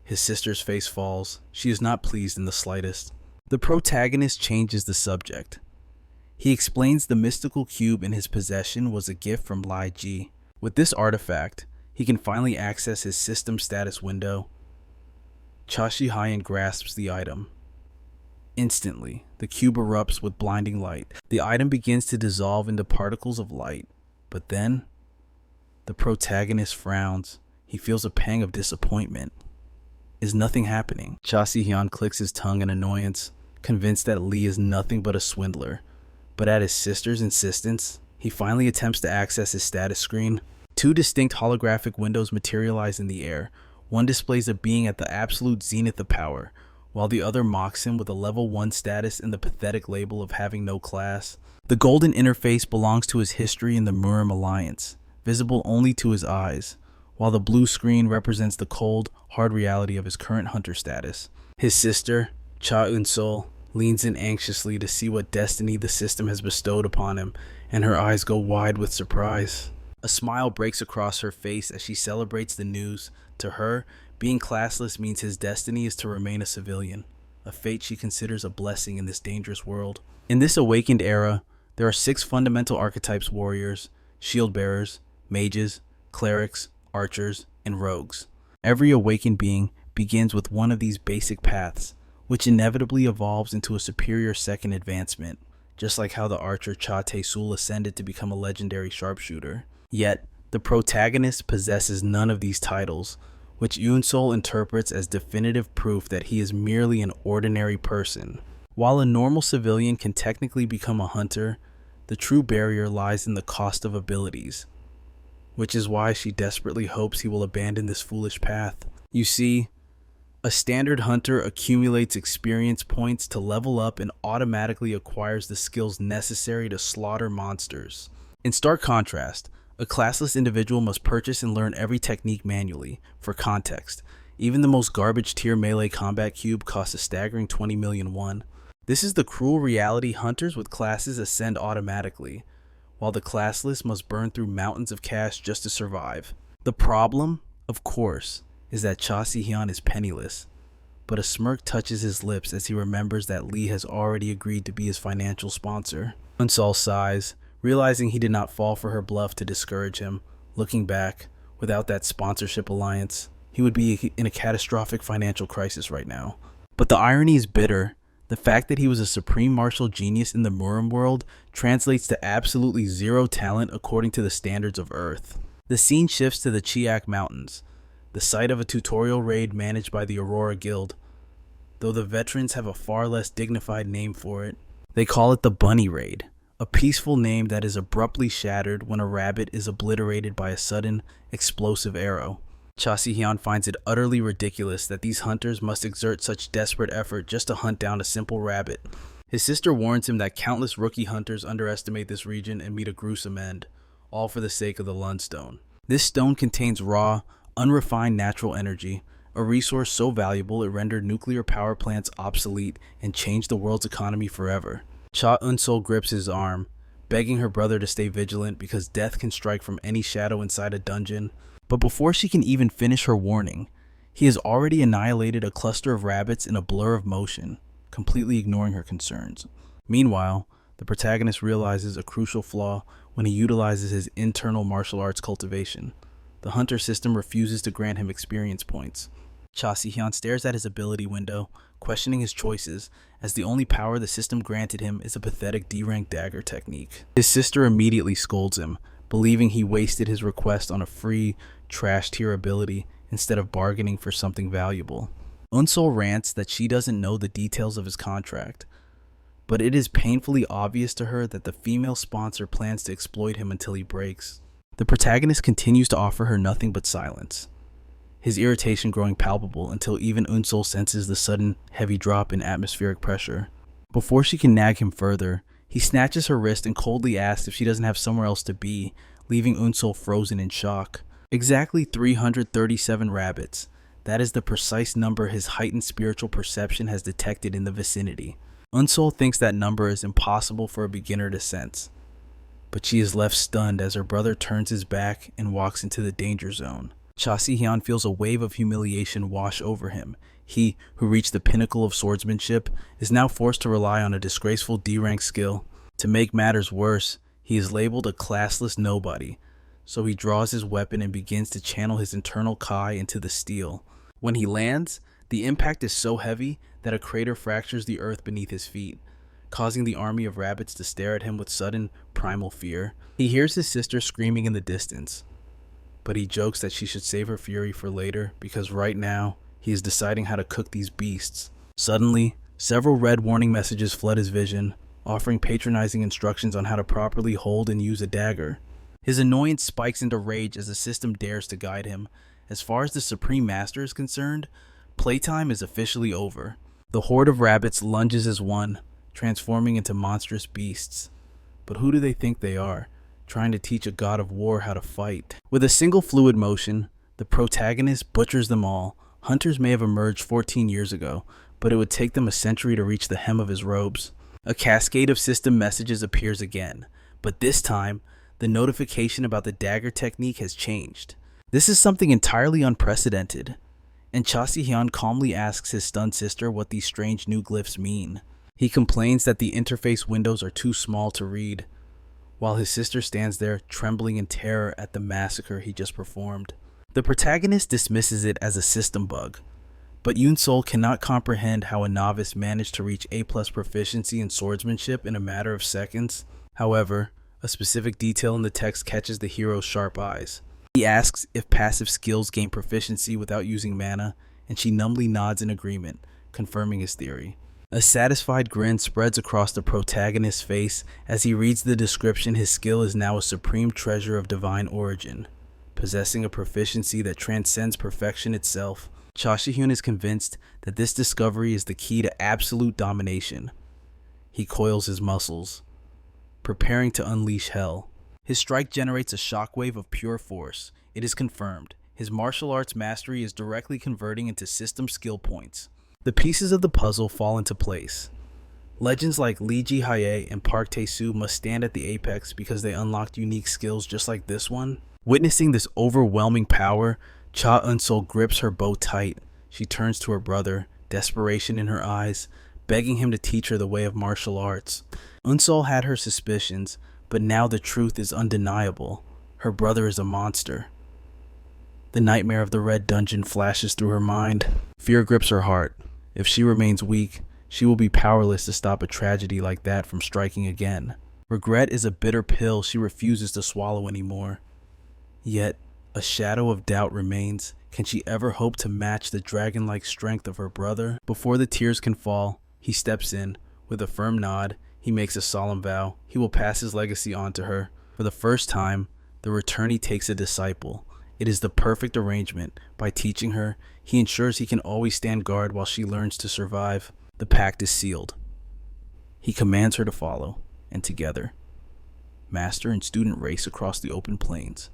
Speaker 1: His sister's face falls. She is not pleased in the slightest. The protagonist changes the subject. He explains the mystical cube in his possession was a gift from Lee Ji. With this artifact, he can finally access his system status window. Cha Si-hyun grasps the item. Instantly, the cube erupts with blinding light. The item begins to dissolve into particles of light, but then the protagonist frowns. He feels a pang of disappointment. Is nothing happening? Cha Si-hyun clicks his tongue in annoyance, convinced that Lee is nothing but a swindler. But at his sister's insistence, he finally attempts to access his status screen. Two distinct holographic windows materialize in the air. One displays a being at the absolute zenith of power, while the other mocks him with a level 1 status and the pathetic label of having no class. The golden interface belongs to his history in the Murim alliance, visible only to his eyes, while the blue screen represents the cold, hard reality of his current hunter status. His sister, Cha Eun-sol, leans in anxiously to see what destiny the system has bestowed upon him, and her eyes go wide with surprise. A smile breaks across her face as she celebrates the news. To her, being classless means his destiny is to remain a civilian, a fate she considers a blessing in this dangerous world. In this awakened era, there are 6 fundamental archetypes: warriors, shield bearers, mages, clerics, archers, and rogues. Every awakened being begins with one of these basic paths, which inevitably evolves into a superior second advancement, just like how the archer Cha Tae-sul ascended to become a legendary sharpshooter. Yet, the protagonist possesses none of these titles, which Eun-sol interprets as definitive proof that he is merely an ordinary person. While a normal civilian can technically become a hunter, the true barrier lies in the cost of abilities, which is why she desperately hopes he will abandon this foolish path. You see, a standard hunter accumulates experience points to level up and automatically acquires the skills necessary to slaughter monsters. In stark contrast, a classless individual must purchase and learn every technique manually. For context, even the most garbage tier melee combat cube costs a staggering 20 million won. This is the cruel reality. Hunters with classes ascend automatically, while the classless must burn through mountains of cash just to survive. The problem, of course, is that Cha Si-hyun is penniless, but a smirk touches his lips as he remembers that Lee has already agreed to be his financial sponsor. Eun-sol sighs, realizing he did not fall for her bluff to discourage him. Looking back, without that sponsorship alliance, he would be in a catastrophic financial crisis right now. But the irony is bitter. The fact that he was a supreme martial genius in the Murim world translates to absolutely zero talent according to the standards of Earth. The scene shifts to the Chiak Mountains, the site of a tutorial raid managed by the Aurora Guild, though the veterans have a far less dignified name for it. They call it the Bunny Raid, a peaceful name that is abruptly shattered when a rabbit is obliterated by a sudden, explosive arrow. Cha Si-hyun finds it utterly ridiculous that these hunters must exert such desperate effort just to hunt down a simple rabbit. His sister warns him that countless rookie hunters underestimate this region and meet a gruesome end, all for the sake of the Lundstone. This stone contains raw, unrefined natural energy, a resource so valuable it rendered nuclear power plants obsolete and changed the world's economy forever. Cha Eun-sol grips his arm, begging her brother to stay vigilant because death can strike from any shadow inside a dungeon. But before she can even finish her warning, he has already annihilated a cluster of rabbits in a blur of motion, completely ignoring her concerns. Meanwhile, the protagonist realizes a crucial flaw when he utilizes his internal martial arts cultivation. The hunter system refuses to grant him experience points. Cha Si-hyun stares at his ability window, questioning his choices, as the only power the system granted him is a pathetic D-rank dagger technique. His sister immediately scolds him, believing he wasted his request on a free, trash tier ability instead of bargaining for something valuable. Eun-sol rants that she doesn't know the details of his contract, but it is painfully obvious to her that the female sponsor plans to exploit him until he breaks. The protagonist continues to offer her nothing but silence, his irritation growing palpable until even Eun-sol senses the sudden, heavy drop in atmospheric pressure. Before she can nag him further, he snatches her wrist and coldly asks if she doesn't have somewhere else to be, leaving Eun-sol frozen in shock. Exactly 337 rabbits. That is the precise number his heightened spiritual perception has detected in the vicinity. Eun-sol thinks that number is impossible for a beginner to sense, but she is left stunned as her brother turns his back and walks into the danger zone. Cha Si-hyun feels a wave of humiliation wash over him. He, who reached the pinnacle of swordsmanship, is now forced to rely on a disgraceful D-rank skill. To make matters worse, he is labeled a classless nobody, so he draws his weapon and begins to channel his internal Kai into the steel. When he lands, the impact is so heavy that a crater fractures the earth beneath his feet, causing the army of rabbits to stare at him with sudden, primal fear. He hears his sister screaming in the distance, but he jokes that she should save her fury for later because right now, he is deciding how to cook these beasts. Suddenly, several red warning messages flood his vision, offering patronizing instructions on how to properly hold and use a dagger. His annoyance spikes into rage as the system dares to guide him. As far as the Supreme Master is concerned, playtime is officially over. The horde of rabbits lunges as one, transforming into monstrous beasts. But who do they think they are, trying to teach a god of war how to fight? With a single fluid motion, the protagonist butchers them all. Hunters may have emerged 14 years ago, but it would take them a century to reach the hem of his robes. A cascade of system messages appears again, but this time, the notification about the dagger technique has changed. This is something entirely unprecedented, and Cha Si-hyun calmly asks his stunned sister what these strange new glyphs mean. He complains that the interface windows are too small to read, while his sister stands there trembling in terror at the massacre he just performed. The protagonist dismisses it as a system bug, but Yoon-sol cannot comprehend how a novice managed to reach A+ proficiency in swordsmanship in a matter of seconds. However, a specific detail in the text catches the hero's sharp eyes. He asks if passive skills gain proficiency without using mana, and she numbly nods in agreement, confirming his theory. A satisfied grin spreads across the protagonist's face as he reads the description. His skill is now a supreme treasure of divine origin, possessing a proficiency that transcends perfection itself. Cha Si-hyun is convinced that this discovery is the key to absolute domination. He coils his muscles, preparing to unleash hell. His strike generates a shockwave of pure force. It is confirmed. His martial arts mastery is directly converting into system skill points. The pieces of the puzzle fall into place. Legends like Lee Ji-hye and Park Tae-soo must stand at the apex because they unlocked unique skills just like this one. Witnessing this overwhelming power, Cha Eun-sol grips her bow tight. She turns to her brother, desperation in her eyes, begging him to teach her the way of martial arts. Eun-sol had her suspicions, but now the truth is undeniable. Her brother is a monster. The nightmare of the Red Dungeon flashes through her mind. Fear grips her heart. If she remains weak, she will be powerless to stop a tragedy like that from striking again. Regret is a bitter pill she refuses to swallow anymore. Yet, a shadow of doubt remains. Can she ever hope to match the dragon-like strength of her brother? Before the tears can fall, he steps in. With a firm nod, he makes a solemn vow. He will pass his legacy on to her. For the first time, the returnee takes a disciple. It is the perfect arrangement. By teaching her, he ensures he can always stand guard while she learns to survive. The pact is sealed. He commands her to follow, and together, master and student race across the open plains,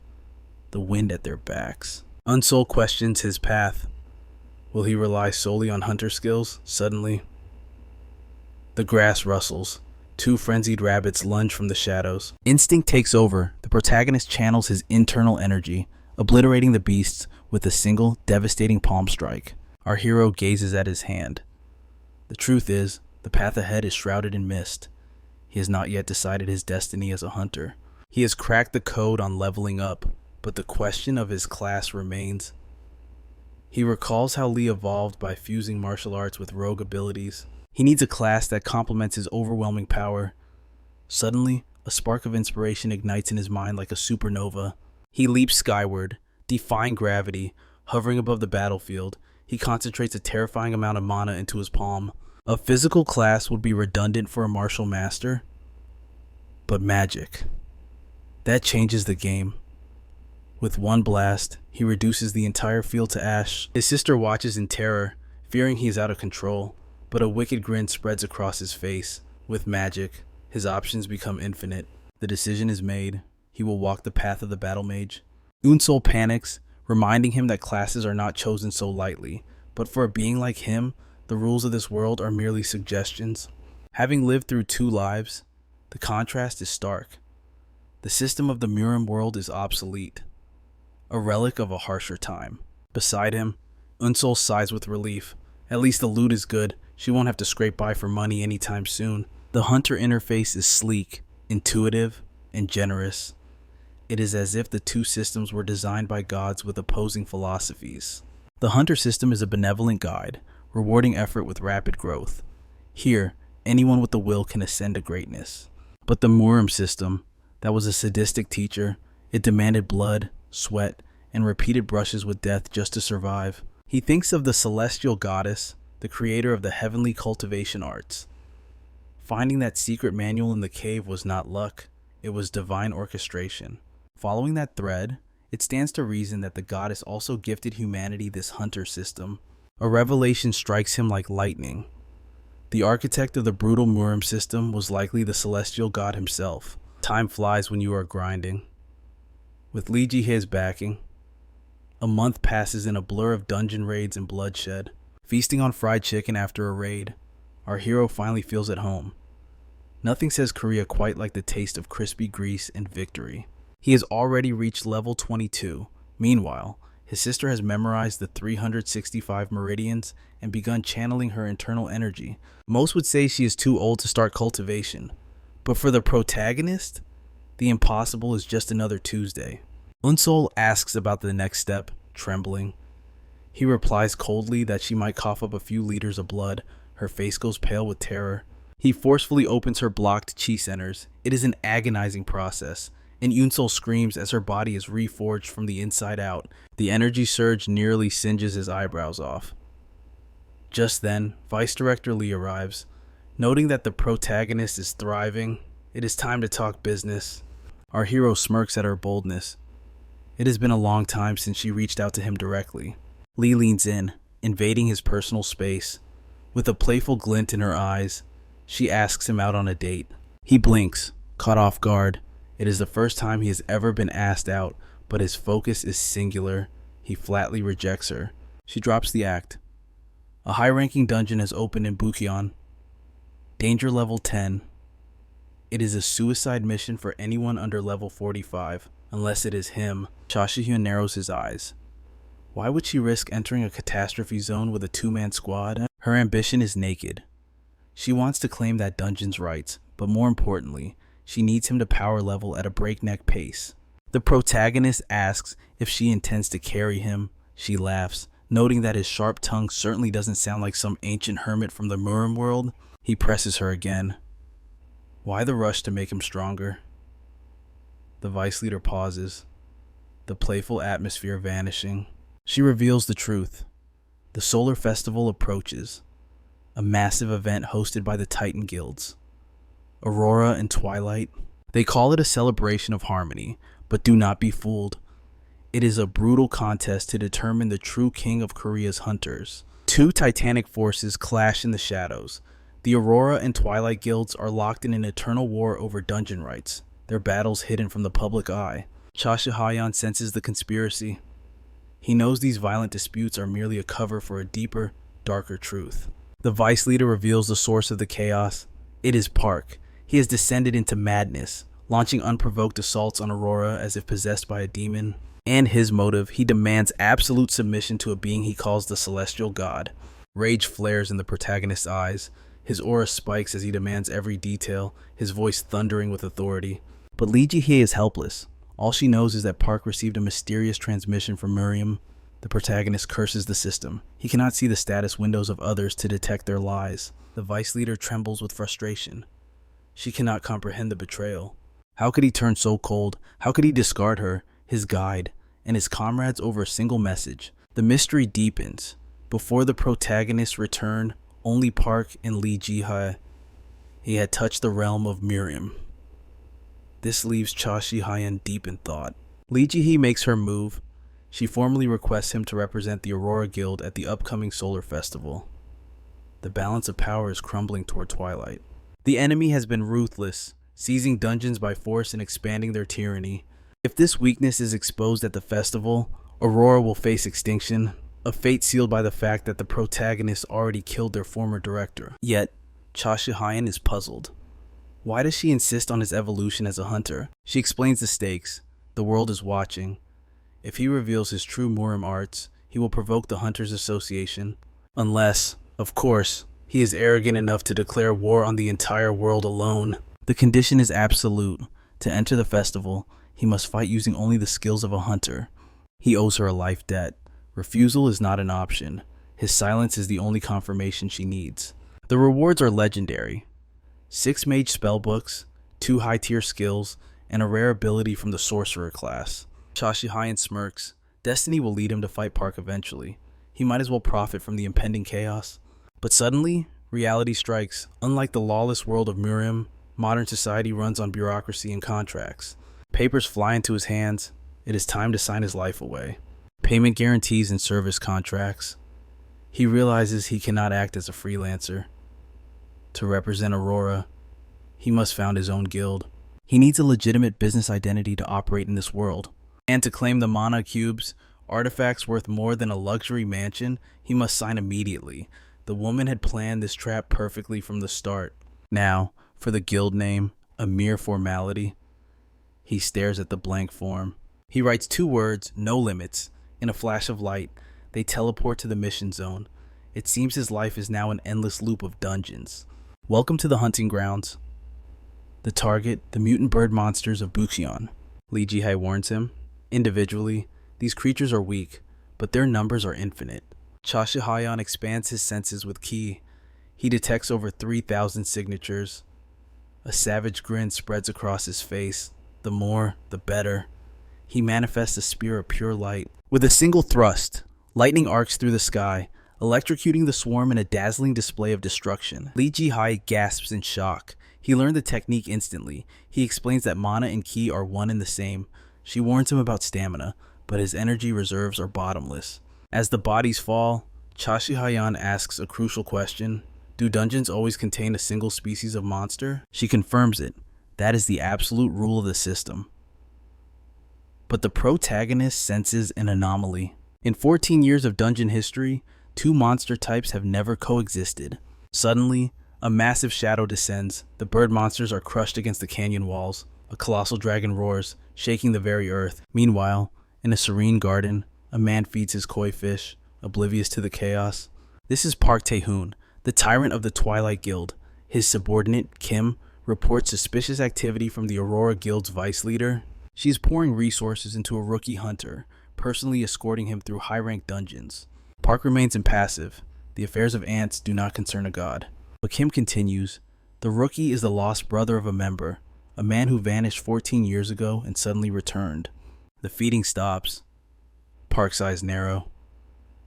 Speaker 1: the wind at their backs. Eun-sol questions his path. Will he rely solely on hunter skills? Suddenly, the grass rustles. Two frenzied rabbits lunge from the shadows. Instinct takes over. The protagonist channels his internal energy, obliterating the beasts with a single devastating palm strike. Our hero gazes at his hand. The truth is, the path ahead is shrouded in mist. He has not yet decided his destiny as a hunter. He has cracked the code on leveling up, but the question of his class remains. He recalls how Lee evolved by fusing martial arts with rogue abilities. He needs a class that complements his overwhelming power. Suddenly, a spark of inspiration ignites in his mind like a supernova. He leaps skyward, defying gravity. Hovering above the battlefield, he concentrates a terrifying amount of mana into his palm. A physical class would be redundant for a martial master, but magic, that changes the game. With one blast, he reduces the entire field to ash. His sister watches in terror, fearing he is out of control, but a wicked grin spreads across his face. With magic, his options become infinite. The decision is made. He will walk the path of the battle mage. Eun-sol panics, reminding him that classes are not chosen so lightly. But for a being like him, the rules of this world are merely suggestions. Having lived through 2 lives, the contrast is stark. The system of the murim world is obsolete, a relic of a harsher time. Beside him, Eun-sol sighs with relief. At least the loot is good. She won't have to scrape by for money anytime soon. The hunter interface is sleek, intuitive, and generous. It is as if the two systems were designed by gods with opposing philosophies. The hunter system is a benevolent guide, rewarding effort with rapid growth. Here, anyone with the will can ascend to greatness. But the murim system, that was a sadistic teacher, it demanded blood, sweat, and repeated brushes with death just to survive. He thinks of the celestial goddess, the creator of the heavenly cultivation arts. Finding that secret manual in the cave was not luck, it was divine orchestration. Following that thread, it stands to reason that the goddess also gifted humanity this hunter system. A revelation strikes him like lightning. The architect of the brutal murim system was likely the celestial god himself. Time flies when you are grinding. With Lee Ji-hye's backing, a month passes in a blur of dungeon raids and bloodshed. Feasting on fried chicken after a raid, our hero finally feels at home. Nothing says Korea quite like the taste of crispy grease and victory. He has already reached level 22. Meanwhile, his sister has memorized the 365 meridians and begun channeling her internal energy. Most would say she is too old to start cultivation, but for the protagonist, the impossible is just another Tuesday. Unsol asks about the next step, trembling. He replies coldly that she might cough up a few liters of blood. Her face goes pale with terror. He forcefully opens her blocked chi centers. It is an agonizing process, and Unsol screams as her body is reforged from the inside out. The energy surge nearly singes his eyebrows off. Just then, Vice Director Lee arrives. Noting that the protagonist is thriving, it is time to talk business. Our hero smirks at her boldness. It has been a long time since she reached out to him directly. Lee leans in, invading his personal space. With a playful glint in her eyes, she asks him out on a date. He blinks, caught off guard. It is the first time he has ever been asked out, but his focus is singular. He flatly rejects her. She drops the act. A high-ranking dungeon has opened in Bukyeon. Danger level 10. It is a suicide mission for anyone under level 45, unless it is him. Cha Si-hyun narrows his eyes. Why would she risk entering a catastrophe zone with a two-man squad? Her ambition is naked. She wants to claim that dungeon's rights, but more importantly, she needs him to power level at a breakneck pace. The protagonist asks if she intends to carry him. She laughs, noting that his sharp tongue certainly doesn't sound like some ancient hermit from the murim world. He presses her again. Why the rush to make him stronger? The vice leader pauses, the playful atmosphere vanishing. She reveals the truth. The solar festival approaches, a massive event hosted by the Titan guilds. Aurora and Twilight. They call it a celebration of harmony, but do not be fooled. It is a brutal contest to determine the true king of Korea's hunters. Two titanic forces clash in the shadows. The Aurora and Twilight guilds are locked in an eternal war over dungeon rights, their battles hidden from the public eye. Cha Si-hyun senses the conspiracy. He knows these violent disputes are merely a cover for a deeper, darker truth. The vice leader reveals the source of the chaos. It is Park. He has descended into madness, launching unprovoked assaults on Aurora as if possessed by a demon. And his motive, he demands absolute submission to a being he calls the celestial god. Rage flares in the protagonist's eyes. His aura spikes as he demands every detail, his voice thundering with authority. But Lee Ji-hye is helpless. All she knows is that Park received a mysterious transmission from Murim. The protagonist curses the system. He cannot see the status windows of others to detect their lies. The vice leader trembles with frustration. She cannot comprehend the betrayal. How could he turn so cold? How could he discard her, his guide, and his comrades over a single message? The mystery deepens. Before the protagonist's return, only Park and Lee Ji-hye. He had touched the realm of Murim. This leaves Cha Si-hyun deep in thought. Lee Ji-hye makes her move. She formally requests him to represent the Aurora Guild at the upcoming Solar Festival. The balance of power is crumbling toward Twilight. The enemy has been ruthless, seizing dungeons by force and expanding their tyranny. If this weakness is exposed at the festival, Aurora will face extinction, a fate sealed by the fact that the protagonist already killed their former director. Yet, Cha Si-hyun is puzzled. Why does she insist on his evolution as a hunter? She explains the stakes. The world is watching. If he reveals his true murim arts, he will provoke the Hunters Association. Unless, of course, He is arrogant enough to declare war on the entire world alone. The condition is absolute. To enter the festival, he must fight using only the skills of a hunter. He owes her a life debt. Refusal is not an option. His silence is the only confirmation she needs. The rewards are legendary. 6 mage spellbooks, 2 high-tier skills, and a rare ability from the sorcerer class. Chashihyan smirks. Destiny will lead him to fight Park eventually. He might as well profit from the impending chaos. But suddenly, reality strikes. Unlike the lawless world of Murim, modern society runs on bureaucracy and contracts. Papers fly into his hands. It is time to sign his life away. Payment guarantees and service contracts. He realizes he cannot act as a freelancer. To represent Aurora, he must found his own guild. He needs a legitimate business identity to operate in this world. And to claim the mana cubes, artifacts worth more than a luxury mansion, he must sign immediately. The woman had planned this trap perfectly from the start. Now, for the guild name, a mere formality. He stares at the blank form. He writes 2 words, no limits. In a flash of light, they teleport to the mission zone. It seems his life is now an endless loop of dungeons. Welcome to the hunting grounds. The target, the mutant bird monsters of Buxian. Lee Ji-hye warns him. Individually, these creatures are weak, but their numbers are infinite. Chashihyan expands his senses with ki. He detects over 3,000 signatures. A savage grin spreads across his face. The more, the better. He manifests a spear of pure light. With a single thrust, lightning arcs through the sky, electrocuting the swarm in a dazzling display of destruction. Lee Ji-hye gasps in shock. He learned the technique instantly. He explains that mana and ki are one and the same. She warns him about stamina, but his energy reserves are bottomless. As the bodies fall, Chashihyan asks a crucial question. Do dungeons always contain a single species of monster? She confirms it. That is the absolute rule of the system. But the protagonist senses an anomaly. In 14 years of dungeon history, 2 monster types have never coexisted. Suddenly, a massive shadow descends. The bird monsters are crushed against the canyon walls. A colossal dragon roars, shaking the very earth. Meanwhile, in a serene garden, a man feeds his koi fish, oblivious to the chaos. This is Park Tae-hoon, the tyrant of the Twilight Guild. His subordinate, Kim, reports suspicious activity from the Aurora Guild's vice leader. She is pouring resources into a rookie hunter, personally escorting him through high-ranked dungeons. Park remains impassive. The affairs of ants do not concern a god. But Kim continues. The rookie is the lost brother of a member, a man who vanished 14 years ago and suddenly returned. The feeding stops. Park's eyes narrow.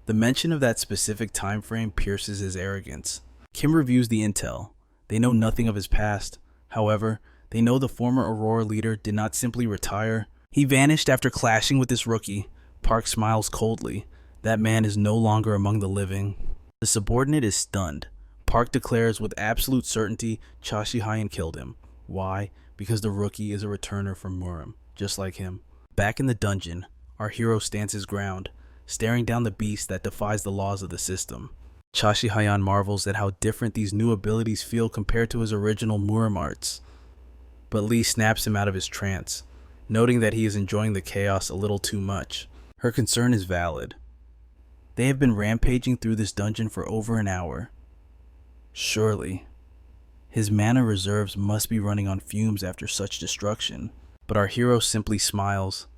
Speaker 1: The mention of that specific time frame pierces his arrogance. Kim reviews the intel. They know nothing of his past. However, they know the former Aurora leader did not simply retire. He vanished after clashing with this rookie. Park smiles coldly. That man is no longer among the living. The subordinate is stunned. Park declares with absolute certainty Chashihyan killed him. Why? Because the rookie is a returner from Murim, just like him. Back in the dungeon, our hero stands his ground, staring down the beast that defies the laws of the system. Chashihyan marvels at how different these new abilities feel compared to his original Murim arts. But Lee snaps him out of his trance, noting that he is enjoying the chaos a little too much. Her concern is valid. They have been rampaging through this dungeon for over an hour. Surely, his mana reserves must be running on fumes after such destruction. But our hero simply smiles.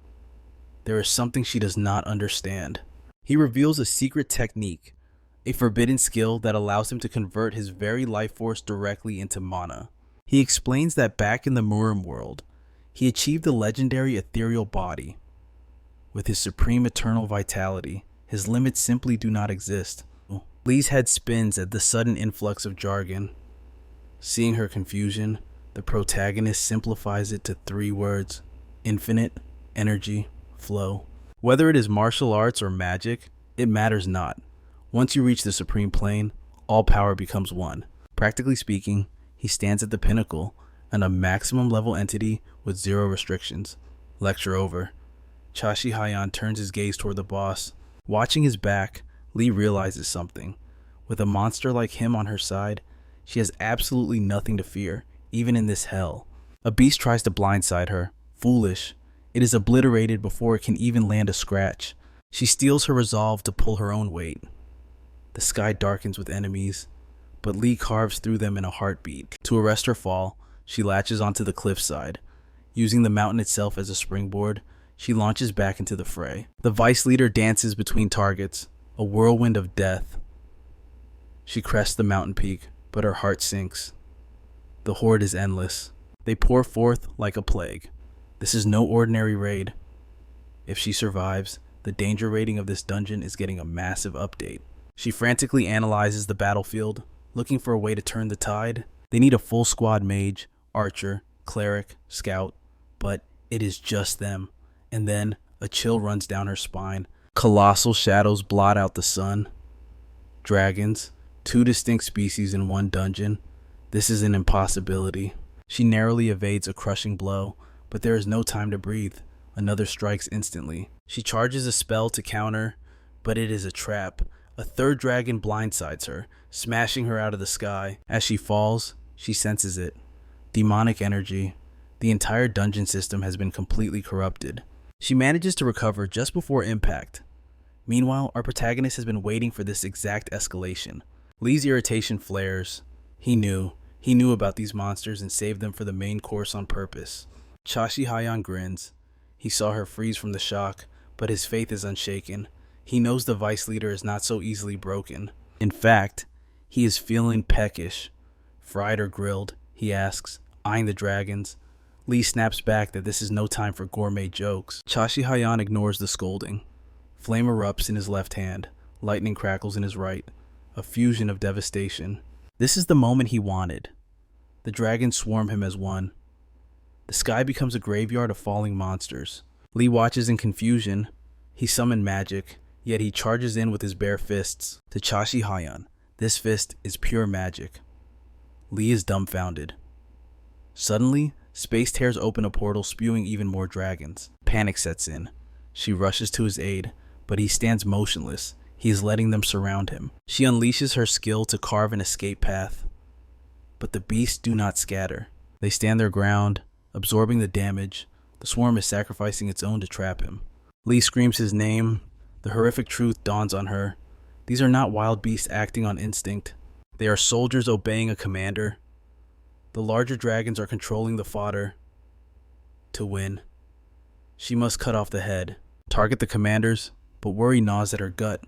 Speaker 1: There is something she does not understand. He reveals a secret technique, a forbidden skill that allows him to convert his very life force directly into mana. He explains that back in the Murim world, he achieved the legendary ethereal body. With his supreme eternal vitality, his limits simply do not exist. Lee's head spins at the sudden influx of jargon. Seeing her confusion, the protagonist simplifies it to 3 words: infinite, energy, flow. Whether it is martial arts or magic, it matters not. Once you reach the supreme plane, all power becomes one. Practically speaking, he stands at the pinnacle, and a maximum level entity with 0 restrictions. Lecture over. Chashihyan turns his gaze toward the boss. Watching his back, Lee realizes something. With a monster like him on her side, she has absolutely nothing to fear, even in this hell. A beast tries to blindside her. Foolish. It is obliterated before it can even land a scratch. She steels her resolve to pull her own weight. The sky darkens with enemies. but Lee carves through them in a heartbeat. To arrest her fall, she latches onto the cliffside. Using the mountain itself as a springboard, she launches back into the fray. The Vice Leader dances between targets, a whirlwind of death. She crests the mountain peak, but her heart sinks. The horde is endless. They pour forth like a plague. This is no ordinary raid. If she survives, the danger rating of this dungeon is getting a massive update. She frantically analyzes the battlefield, looking for a way to turn the tide. They need a full squad mage, archer, cleric, scout, but it is just them. And then a chill runs down her spine. Colossal shadows blot out the sun. Dragons, 2 distinct species in one dungeon. This is an impossibility. She narrowly evades a crushing blow, but there is no time to breathe. Another strikes instantly. She charges a spell to counter, but it is a trap. A third dragon blindsides her, smashing her out of the sky. As she falls, she senses it. Demonic energy. The entire dungeon system has been completely corrupted. She manages to recover just before impact. Meanwhile, our protagonist has been waiting for this exact escalation. Lee's irritation flares. He knew about these monsters and saved them for the main course on purpose. Chashi-hye grins. He saw her freeze from the shock, but his faith is unshaken. He knows the Vice Leader is not so easily broken. In fact, he is feeling peckish. Fried or grilled, he asks, eyeing the dragons. Lee snaps back that this is no time for gourmet jokes. Chashi-hye ignores the scolding. Flame erupts in his left hand. Lightning crackles in his right. A fusion of devastation. This is the moment he wanted. The dragons swarm him as one. The sky becomes a graveyard of falling monsters. Lee watches in confusion. He summoned magic, yet he charges in with his bare fists. To Chashi-hye, this fist is pure magic. Lee is dumbfounded. Suddenly, space tears open a portal, spewing even more dragons. Panic sets in. She rushes to his aid, but he stands motionless. He is letting them surround him. She unleashes her skill to carve an escape path. But the beasts do not scatter. They stand their ground, absorbing the damage. The swarm is sacrificing its own to trap him. Lee screams his name. The horrific truth dawns on her. These are not wild beasts acting on instinct. They are soldiers obeying a commander. The larger dragons are controlling the fodder. To win, she must cut off the head, target the commanders, but worry gnaws at her gut.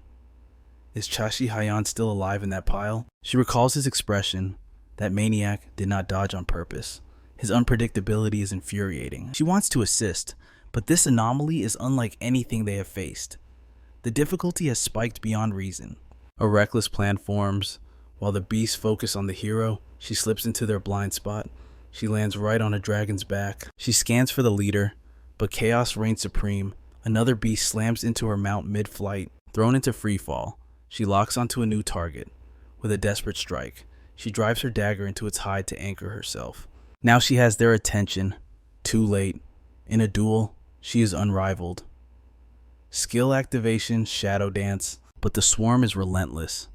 Speaker 1: Is Chashi-hye still alive in that pile? She recalls his expression. That maniac did not dodge on purpose. His unpredictability is infuriating. She wants to assist, but this anomaly is unlike anything they have faced. The difficulty has spiked beyond reason. A reckless plan forms. While the beasts focus on the hero, she slips into their blind spot. She lands right on a dragon's back. She scans for the leader, but chaos reigns supreme. Another beast slams into her mount mid-flight. Thrown into freefall, she locks onto a new target. With a desperate strike, she drives her dagger into its hide to anchor herself. Now she has their attention. Too late. In a duel, she is unrivaled. Skill activation, shadow dance, but the swarm is relentless.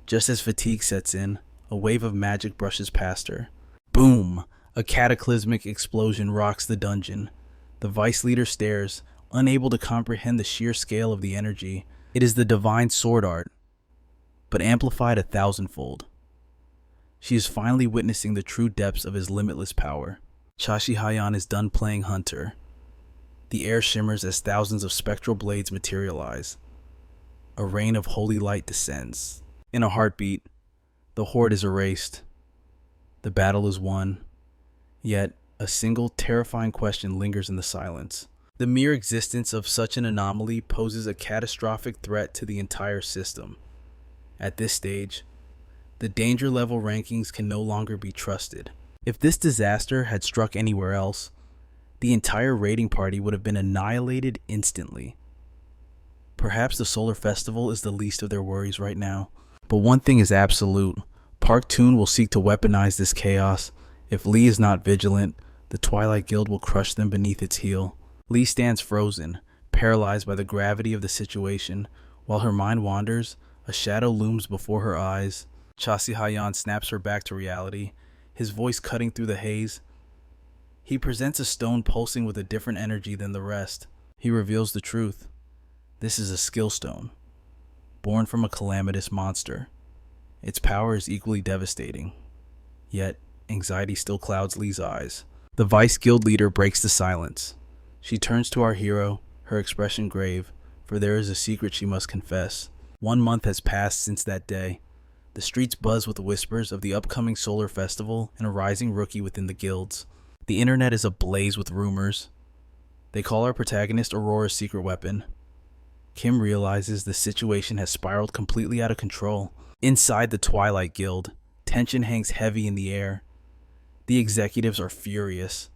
Speaker 1: Just as fatigue sets in, a wave of magic brushes past her. Boom! A cataclysmic explosion rocks the dungeon. The Vice Leader stares, unable to comprehend the sheer scale of the energy. It is the divine sword art, but amplified 1,000-fold. She is finally witnessing the true depths of his limitless power. Chashi-hye is done playing hunter. The air shimmers as thousands of spectral blades materialize. A rain of holy light descends. In a heartbeat, the horde is erased. The battle is won. Yet, a single terrifying question lingers in the silence. The mere existence of such an anomaly poses a catastrophic threat to the entire system. At this stage, the danger level rankings can no longer be trusted. If this disaster had struck anywhere else, the entire raiding party would have been annihilated instantly. Perhaps the Solar Festival is the least of their worries right now. But one thing is absolute. Park Toon will seek to weaponize this chaos. If Lee is not vigilant, the Twilight Guild will crush them beneath its heel. Lee stands frozen, paralyzed by the gravity of the situation. While her mind wanders, a shadow looms before her eyes. Chashi-hye snaps her back to reality, his voice cutting through the haze. He presents a stone pulsing with a different energy than the rest. He reveals the truth. This is a skill stone, born from a calamitous monster. Its power is equally devastating. Yet, anxiety still clouds Lee's eyes. The Vice Guild leader breaks the silence. She turns to our hero, her expression grave, for there is a secret she must confess. 1 month has passed since that day. The streets buzz with the whispers of the upcoming solar festival and a rising rookie within the guilds. The internet is ablaze with rumors. They call our protagonist Aurora's secret weapon. Kim realizes the situation has spiraled completely out of control. Inside the Twilight Guild, tension hangs heavy in the air. The executives are furious,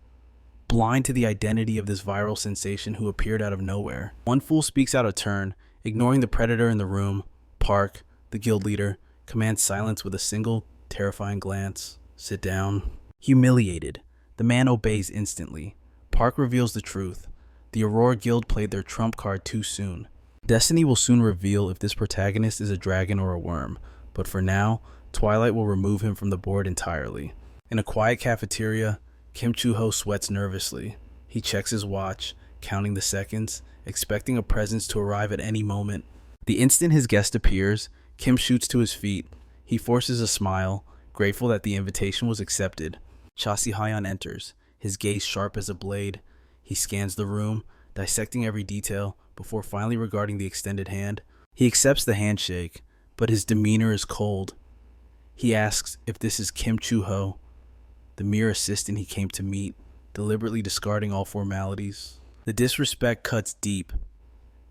Speaker 1: blind to the identity of this viral sensation who appeared out of nowhere. One fool speaks out of turn, ignoring the predator in the room. Park, the guild leader, commands silence with a single, terrifying glance. Sit down. Humiliated, the man obeys instantly. Park reveals the truth. The Aurora Guild played their trump card too soon. Destiny will soon reveal if this protagonist is a dragon or a worm, but for now, Twilight will remove him from the board entirely. In a quiet cafeteria, Kim Chu-ho sweats nervously. He checks his watch, counting the seconds, expecting a presence to arrive at any moment. The instant his guest appears, Kim shoots to his feet. He forces a smile, grateful that the invitation was accepted. Cha Si-hyeon enters, his gaze sharp as a blade. He scans the room, dissecting every detail, before finally regarding the extended hand. He accepts the handshake, but his demeanor is cold. He asks if this is Kim Chu-ho, the mere assistant he came to meet, deliberately discarding all formalities. The disrespect cuts deep.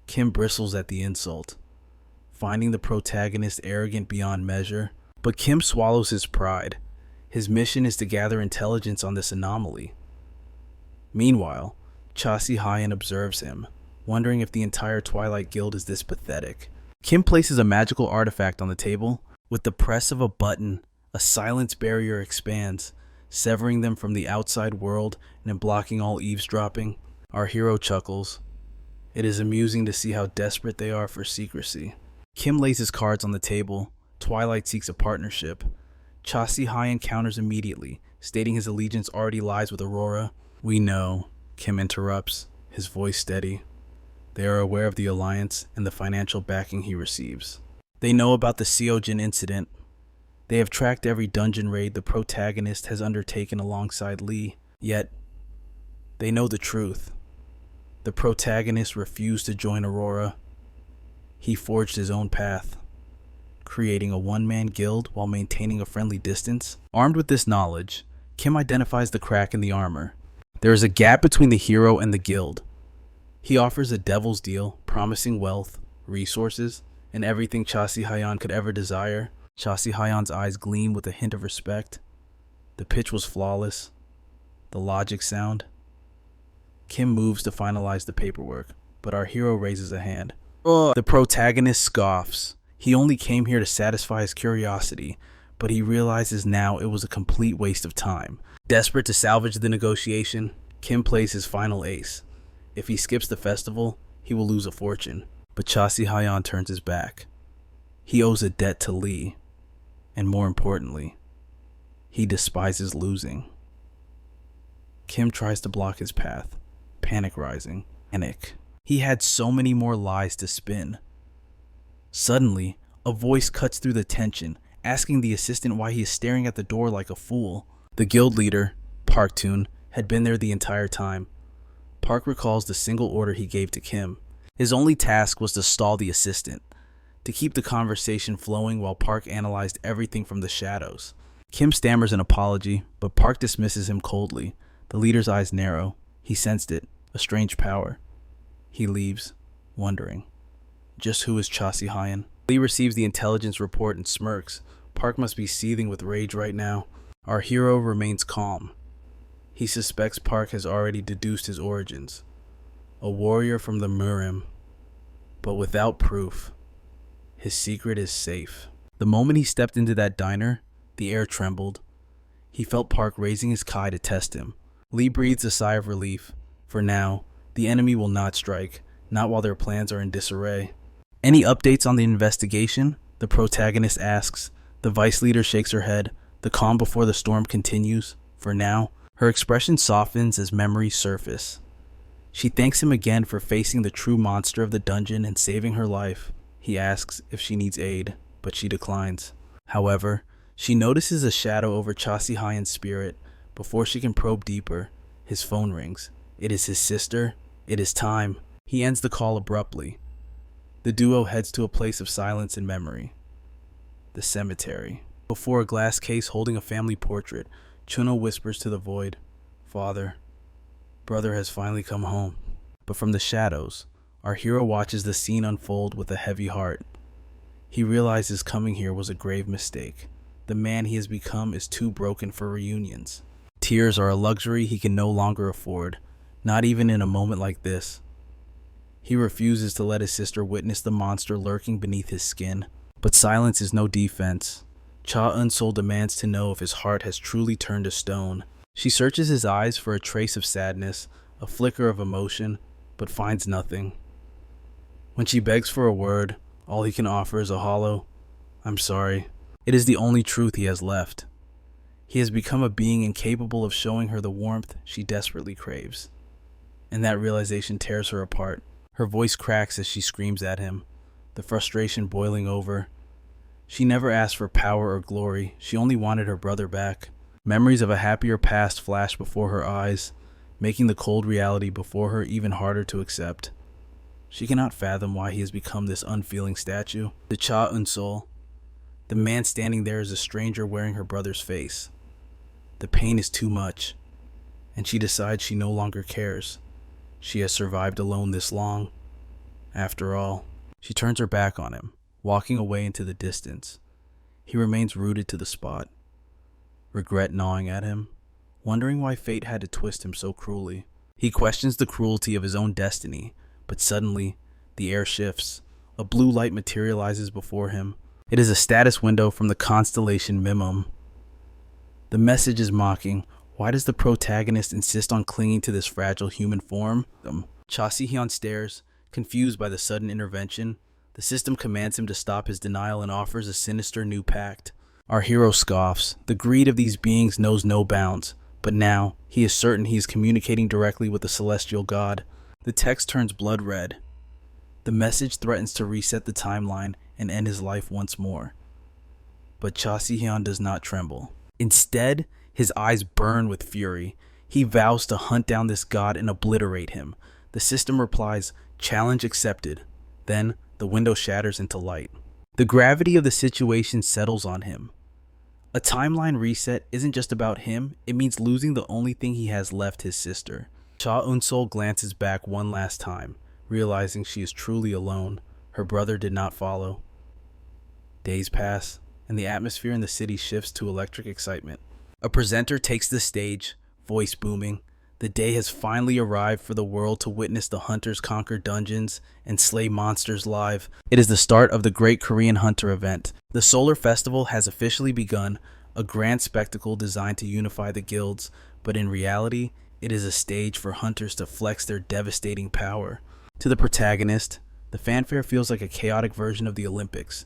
Speaker 1: Kim bristles at the insult, finding the protagonist arrogant beyond measure. But Kim swallows his pride. His mission is to gather intelligence on this anomaly. Meanwhile, Cha Si-hyeon observes him, wondering if the entire Twilight Guild is this pathetic. Kim places a magical artifact on the table. With the press of a button, a silence barrier expands, severing them from the outside world and blocking all eavesdropping. Our hero chuckles. It is amusing to see how desperate they are for secrecy. Kim lays his cards on the table. Twilight seeks a partnership. Cha Si-hyeon counters immediately, stating his allegiance already lies with Aurora. We know, Kim interrupts, his voice steady. They are aware of the alliance and the financial backing he receives. They know about the Seojin incident. They have tracked every dungeon raid the protagonist has undertaken alongside Lee. Yet, they know the truth. The protagonist refused to join Aurora. He forged his own path, creating a one-man guild while maintaining a friendly distance. Armed with this knowledge, Kim identifies the crack in the armor. There is a gap between the hero and the guild. He offers a devil's deal, promising wealth, resources, and everything Cha Si-hyeon could ever desire. Cha Si-hyeon's eyes gleam with a hint of respect. The pitch was flawless. The logic sound. Kim moves to finalize the paperwork, but our hero raises a hand. The protagonist scoffs. He only came here to satisfy his curiosity, but he realizes now it was a complete waste of time. Desperate to salvage the negotiation, Kim plays his final ace. If he skips the festival, he will lose a fortune. But Cha Si-hyeon turns his back. He owes a debt to Lee, and more importantly, he despises losing. Kim tries to block his path, panic rising. Panic. He had so many more lies to spin. Suddenly, a voice cuts through the tension, asking the assistant why he is staring at the door like a fool. The guild leader, Park Toon, had been there the entire time. Park recalls the single order he gave to Kim. His only task was to stall the assistant, to keep the conversation flowing while Park analyzed everything from the shadows. Kim stammers an apology, but Park dismisses him coldly. The leader's eyes narrow. He sensed it, a strange power. He leaves, wondering, just who is Cha Si-hyeon? Lee receives the intelligence report and smirks. Park must be seething with rage right now. Our hero remains calm. He suspects Park has already deduced his origins. A warrior from the murim, but without proof. His secret is safe. The moment he stepped into that diner, the air trembled. He felt Park raising his kai to test him. Lee breathes a sigh of relief. For now, the enemy will not strike, not while their plans are in disarray. Any updates on the investigation? The protagonist asks. The vice leader shakes her head. The calm before the storm continues. For now, her expression softens as memories surface. She thanks him again for facing the true monster of the dungeon and saving her life. He asks if she needs aid, but she declines. However, she notices a shadow over Cha Si-hye's spirit. Before she can probe deeper, his phone rings. It is his sister. It is time. He ends the call abruptly. The duo heads to a place of silence and memory. The cemetery. Before a glass case holding a family portrait, Chuno whispers to the void, "Father, brother has finally come home." But from the shadows, our hero watches the scene unfold with a heavy heart. He realizes coming here was a grave mistake. The man he has become is too broken for reunions. Tears are a luxury he can no longer afford, not even in a moment like this. He refuses to let his sister witness the monster lurking beneath his skin. But silence is no defense. Cha Eun-sol demands to know if his heart has truly turned to stone. She searches his eyes for a trace of sadness, a flicker of emotion, but finds nothing. When she begs for a word, all he can offer is a hollow, "I'm sorry." It is the only truth he has left. He has become a being incapable of showing her the warmth she desperately craves. And that realization tears her apart. Her voice cracks as she screams at him, the frustration boiling over. She never asked for power or glory. She only wanted her brother back. Memories of a happier past flash before her eyes, making the cold reality before her even harder to accept. She cannot fathom why he has become this unfeeling statue. To Cha Eun-sol, the man standing there is a stranger wearing her brother's face. The pain is too much, and she decides she no longer cares. She has survived alone this long. After all, she turns her back on him, walking away into the distance. He remains rooted to the spot, regret gnawing at him, wondering why fate had to twist him so cruelly. He questions the cruelty of his own destiny, but suddenly, the air shifts. A blue light materializes before him. It is a status window from the constellation Murim. The message is mocking. Why does the protagonist insist on clinging to this fragile human form? Cha Si-hye stares, confused by the sudden intervention. The system commands him to stop his denial and offers a sinister new pact. Our hero scoffs. The greed of these beings knows no bounds. But now, he is certain he is communicating directly with the celestial god. The text turns blood red. The message threatens to reset the timeline and end his life once more. But Cha Si-hye does not tremble. Instead, his eyes burn with fury. He vows to hunt down this god and obliterate him. The system replies, "Challenge accepted." Then, the window shatters into light. The gravity of the situation settles on him. A timeline reset isn't just about him, it means losing the only thing he has left, his sister. Cha Eun-sol glances back one last time, realizing she is truly alone. Her brother did not follow. Days pass, and the atmosphere in the city shifts to electric excitement. A presenter takes the stage, voice booming. The day has finally arrived for the world to witness the hunters conquer dungeons and slay monsters live. It is the start of the Great Korean Hunter event. The Solar Festival has officially begun, a grand spectacle designed to unify the guilds, but in reality, it is a stage for hunters to flex their devastating power. To the protagonist, the fanfare feels like a chaotic version of the Olympics,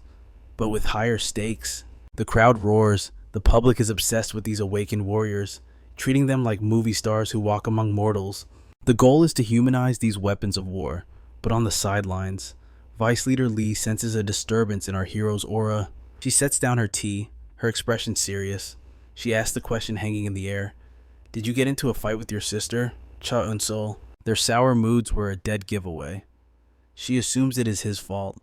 Speaker 1: but with higher stakes. The crowd roars. The public is obsessed with these awakened warriors, treating them like movie stars who walk among mortals. The goal is to humanize these weapons of war, but on the sidelines, Vice Leader Lee senses a disturbance in our hero's aura. She sets down her tea, her expression serious. She asks the question hanging in the air, "Did you get into a fight with your sister, Cha Eun-sol?" Their sour moods were a dead giveaway. She assumes it is his fault,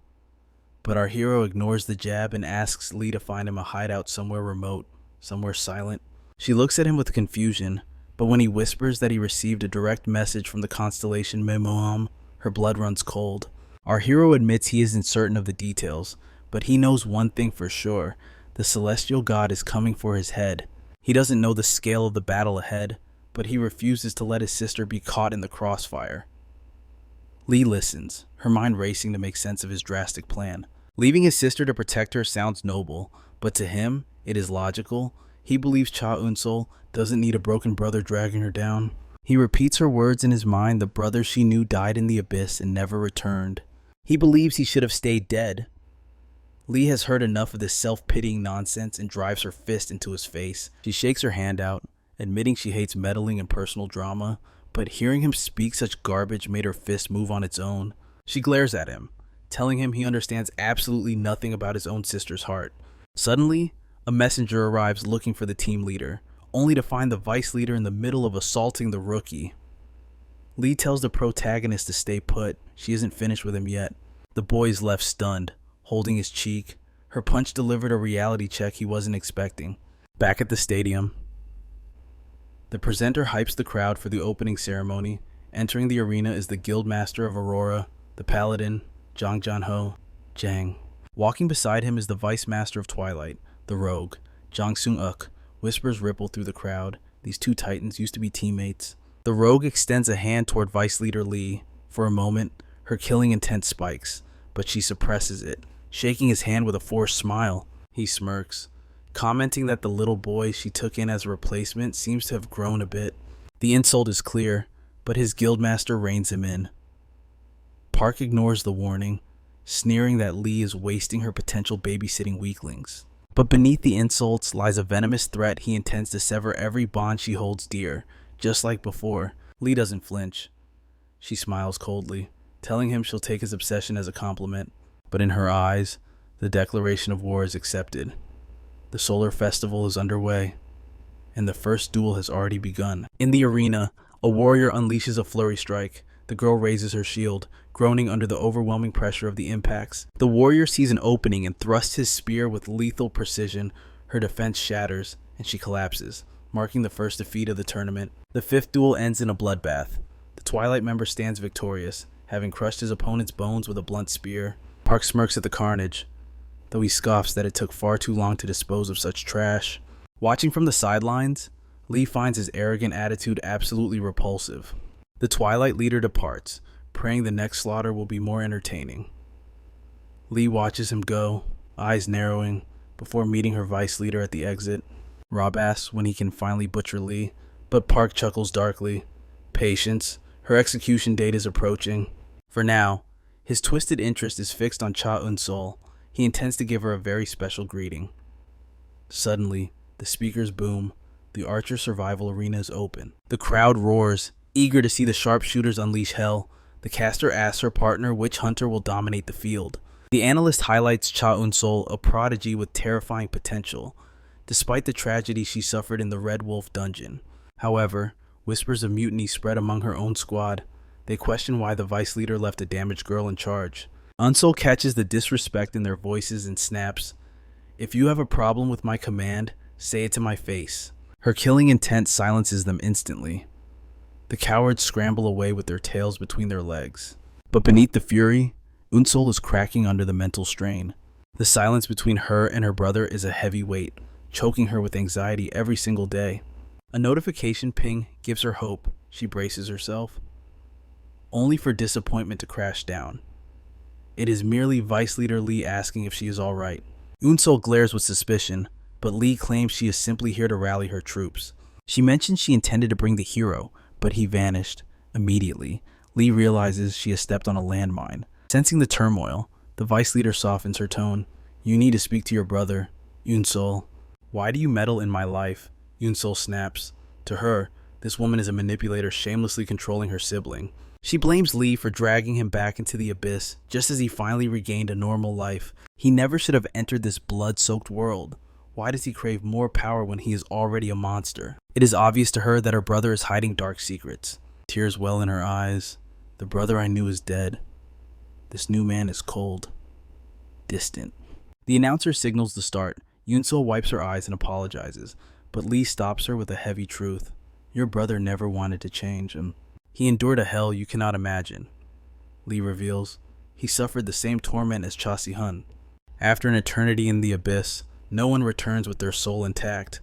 Speaker 1: but our hero ignores the jab and asks Lee to find him a hideout somewhere remote, somewhere silent. She looks at him with confusion, but when he whispers that he received a direct message from the constellation Murim, her blood runs cold. Our hero admits he isn't certain of the details, but he knows one thing for sure: the celestial god is coming for his head. He doesn't know the scale of the battle ahead, but he refuses to let his sister be caught in the crossfire. Lee listens, her mind racing to make sense of his drastic plan. Leaving his sister to protect her sounds noble, but to him, it is logical. He believes Cha Eun-sol doesn't need a broken brother dragging her down. He repeats her words in his mind: the brother she knew died in the abyss and never returned. He believes he should have stayed dead. Lee has heard enough of this self-pitying nonsense and drives her fist into his face. She shakes her hand out, admitting she hates meddling and personal drama, but hearing him speak such garbage made her fist move on its own. She glares at him, telling him he understands absolutely nothing about his own sister's heart. Suddenly, a messenger arrives looking for the team leader, only to find the vice leader in the middle of assaulting the rookie. Lee tells the protagonist to stay put. She isn't finished with him yet. The boy is left stunned, holding his cheek. Her punch delivered a reality check he wasn't expecting. Back at the stadium, the presenter hypes the crowd for the opening ceremony. Entering the arena is the Guildmaster of Aurora, the Paladin, Jang Janho, Jang. Walking beside him is the Vice Master of Twilight, the Rogue, Jang Sung-uk. Whispers ripple through the crowd. These two titans used to be teammates. The Rogue extends a hand toward Vice Leader Lee. For a moment, her killing intent spikes, but she suppresses it, shaking his hand with a forced smile. He smirks, commenting that the little boy she took in as a replacement seems to have grown a bit. The insult is clear, but his guildmaster reins him in. Park ignores the warning, sneering that Lee is wasting her potential babysitting weaklings. But beneath the insults lies a venomous threat. He intends to sever every bond she holds dear, just like before. Lee doesn't flinch. She smiles coldly, telling him she'll take his obsession as a compliment. But in her eyes, the declaration of war is accepted. The solar festival is underway, and the first duel has already begun. In the arena, a warrior unleashes a flurry strike. The girl raises her shield, groaning under the overwhelming pressure of the impacts. The warrior sees an opening and thrusts his spear with lethal precision. Her defense shatters, and she collapses, marking the first defeat of the tournament. The fifth duel ends in a bloodbath. The Twilight member stands victorious, having crushed his opponent's bones with a blunt spear. Park smirks at the carnage, though he scoffs that it took far too long to dispose of such trash. Watching from the sidelines, Lee finds his arrogant attitude absolutely repulsive. The Twilight leader departs, praying the next slaughter will be more entertaining. Lee watches him go, eyes narrowing, before meeting her vice leader at the exit. Rob asks when he can finally butcher Lee, but Park chuckles darkly. Patience, her execution date is approaching. For now, his twisted interest is fixed on Cha Eun-sol. He intends to give her a very special greeting. Suddenly, the speakers boom. The Archer Survival Arena is open. The crowd roars, eager to see the sharpshooters unleash hell. The caster asks her partner which hunter will dominate the field. The analyst highlights Cha Eun-sol, a prodigy with terrifying potential, despite the tragedy she suffered in the Red Wolf dungeon. However, whispers of mutiny spread among her own squad. They question why the vice leader left a damaged girl in charge. Eun-sol catches the disrespect in their voices and snaps, "If you have a problem with my command, say it to my face." Her killing intent silences them instantly. The cowards scramble away with their tails between their legs. But beneath the fury, Eun-sol is cracking under the mental strain. The silence between her and her brother is a heavy weight, choking her with anxiety every single day. A notification ping gives her hope. She braces herself, only for disappointment to crash down. It is merely Vice Leader Lee asking if she is alright. Eun-sol glares with suspicion, but Lee claims she is simply here to rally her troops. She mentions she intended to bring the hero, but he vanished. Immediately, Lee realizes she has stepped on a landmine. Sensing the turmoil, the Vice Leader softens her tone. "You need to speak to your brother, Eun-sol." "Why do you meddle in my life?" Eun-sol snaps. To her, this woman is a manipulator shamelessly controlling her sibling. She blames Lee for dragging him back into the abyss just as he finally regained a normal life. He never should have entered this blood-soaked world. Why does he crave more power when he is already a monster? It is obvious to her that her brother is hiding dark secrets. Tears well in her eyes. The brother I knew is dead. This new man is cold, distant. The announcer signals the start. Eun-sol wipes her eyes and apologizes, but Lee stops her with a heavy truth. Your brother never wanted to change him. He endured a hell you cannot imagine. Lee reveals, he suffered the same torment as Cha Si-hun. After an eternity in the abyss, no one returns with their soul intact.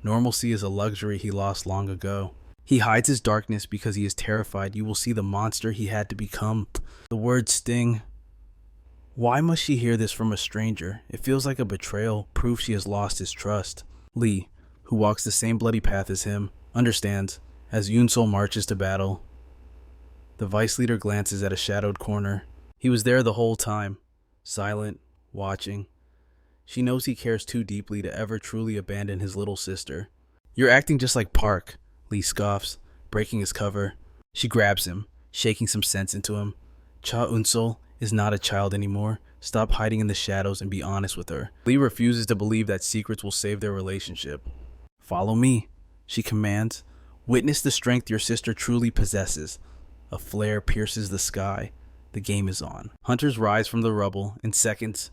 Speaker 1: Normalcy is a luxury he lost long ago. He hides his darkness because he is terrified you will see the monster he had to become. The words sting. Why must she hear this from a stranger? It feels like a betrayal, proof she has lost his trust. Lee, who walks the same bloody path as him, understands as Eun-sol marches to battle. The vice leader glances at a shadowed corner. He was there the whole time, silent, watching. She knows he cares too deeply to ever truly abandon his little sister. You're acting just like Park, Lee scoffs, breaking his cover. She grabs him, shaking some sense into him. Cha Eun-sol is not a child anymore. Stop hiding in the shadows and be honest with her. Lee refuses to believe that secrets will save their relationship. Follow me, she commands. Witness the strength your sister truly possesses. A flare pierces the sky. The game is on. Hunters rise from the rubble. In seconds,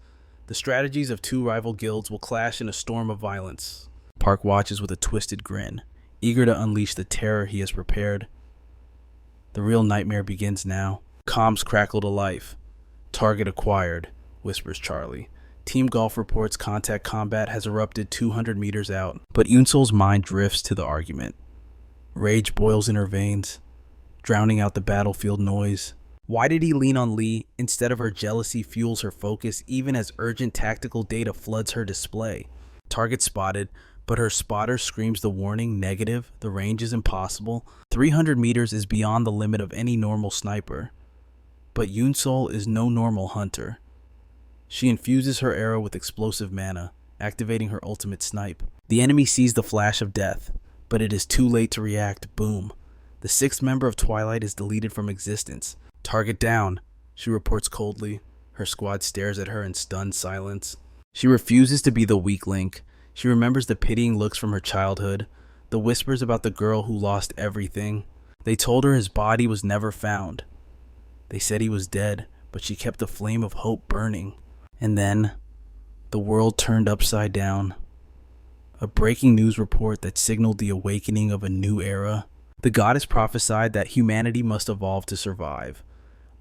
Speaker 1: the strategies of two rival guilds will clash in a storm of violence. Park watches with a twisted grin, eager to unleash the terror he has prepared. The real nightmare begins now. Comms crackle to life. Target acquired, whispers Charlie. Team Golf reports contact combat has erupted 200 meters out, but Yoonsol's mind drifts to the argument. Rage boils in her veins, drowning out the battlefield noise. Why did he lean on Lee instead of her jealousy fuels her focus even as urgent tactical data floods her display? Target spotted, but her spotter screams the warning negative, the range is impossible. 300 meters is beyond the limit of any normal sniper. But Yoonsol is no normal hunter. She infuses her arrow with explosive mana, activating her ultimate snipe. The enemy sees the flash of death, but it is too late to react. Boom. The sixth member of Twilight is deleted from existence. Target down, she reports coldly. Her squad stares at her in stunned silence. She refuses to be the weak link. She remembers the pitying looks from her childhood, the whispers about the girl who lost everything. They told her his body was never found. They said he was dead, but she kept the flame of hope burning. And then, the world turned upside down. A breaking news report that signaled the awakening of a new era. The goddess prophesied that humanity must evolve to survive.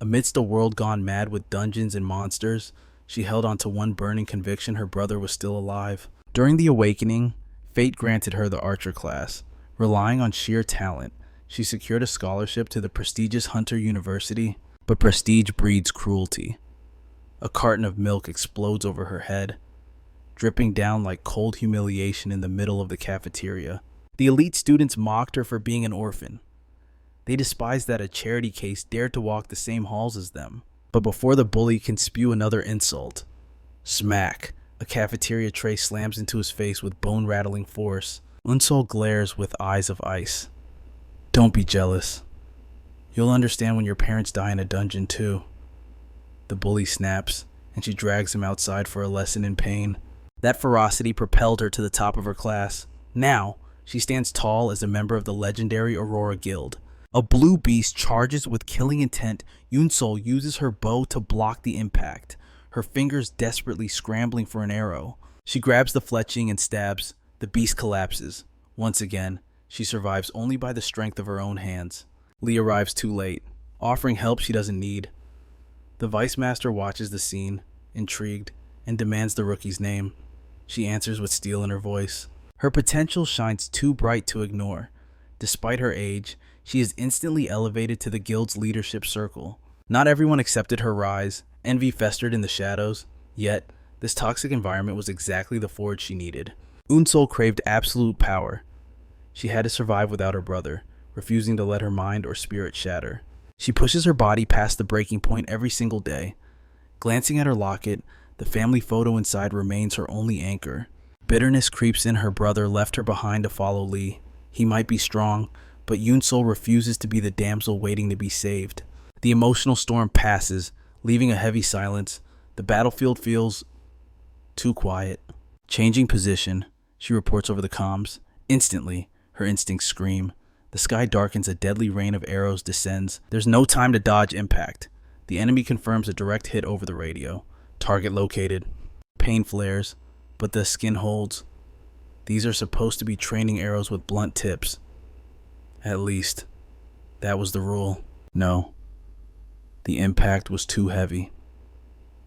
Speaker 1: Amidst a world gone mad with dungeons and monsters, she held on to one burning conviction: her brother was still alive. During the awakening, fate granted her the archer class. Relying on sheer talent, she secured a scholarship to the prestigious Hunter University, but prestige breeds cruelty. A carton of milk explodes over her head, dripping down like cold humiliation in the middle of the cafeteria. The elite students mocked her for being an orphan. They despised that a charity case dared to walk the same halls as them. But before the bully can spew another insult, smack, a cafeteria tray slams into his face with bone-rattling force. Unsol glares with eyes of ice. Don't be jealous. You'll understand when your parents die in a dungeon too. The bully snaps, and she drags him outside for a lesson in pain. That ferocity propelled her to the top of her class. Now, she stands tall as a member of the legendary Aurora Guild. A blue beast charges with killing intent. Yoonsol uses her bow to block the impact, her fingers desperately scrambling for an arrow. She grabs the fletching and stabs. The beast collapses. Once again, she survives only by the strength of her own hands. Lee arrives too late, offering help she doesn't need. The Vice Master watches the scene, intrigued, and demands the rookie's name. She answers with steel in her voice. Her potential shines too bright to ignore. Despite her age, she is instantly elevated to the guild's leadership circle. Not everyone accepted her rise. Envy festered in the shadows. Yet, this toxic environment was exactly the forge she needed. Unsol craved absolute power. She had to survive without her brother, refusing to let her mind or spirit shatter. She pushes her body past the breaking point every single day. Glancing at her locket, the family photo inside remains her only anchor. Bitterness creeps in. Her brother left her behind to follow Lee. He might be strong, but Yoonsol refuses to be the damsel waiting to be saved. The emotional storm passes, leaving a heavy silence. The battlefield feels too quiet. Changing position, she reports over the comms. Instantly, her instincts scream. The sky darkens, a deadly rain of arrows descends. There's no time to dodge impact. The enemy confirms a direct hit over the radio. Target located. Pain flares, but the skin holds. These are supposed to be training arrows with blunt tips. At least, that was the rule. No. The impact was too heavy.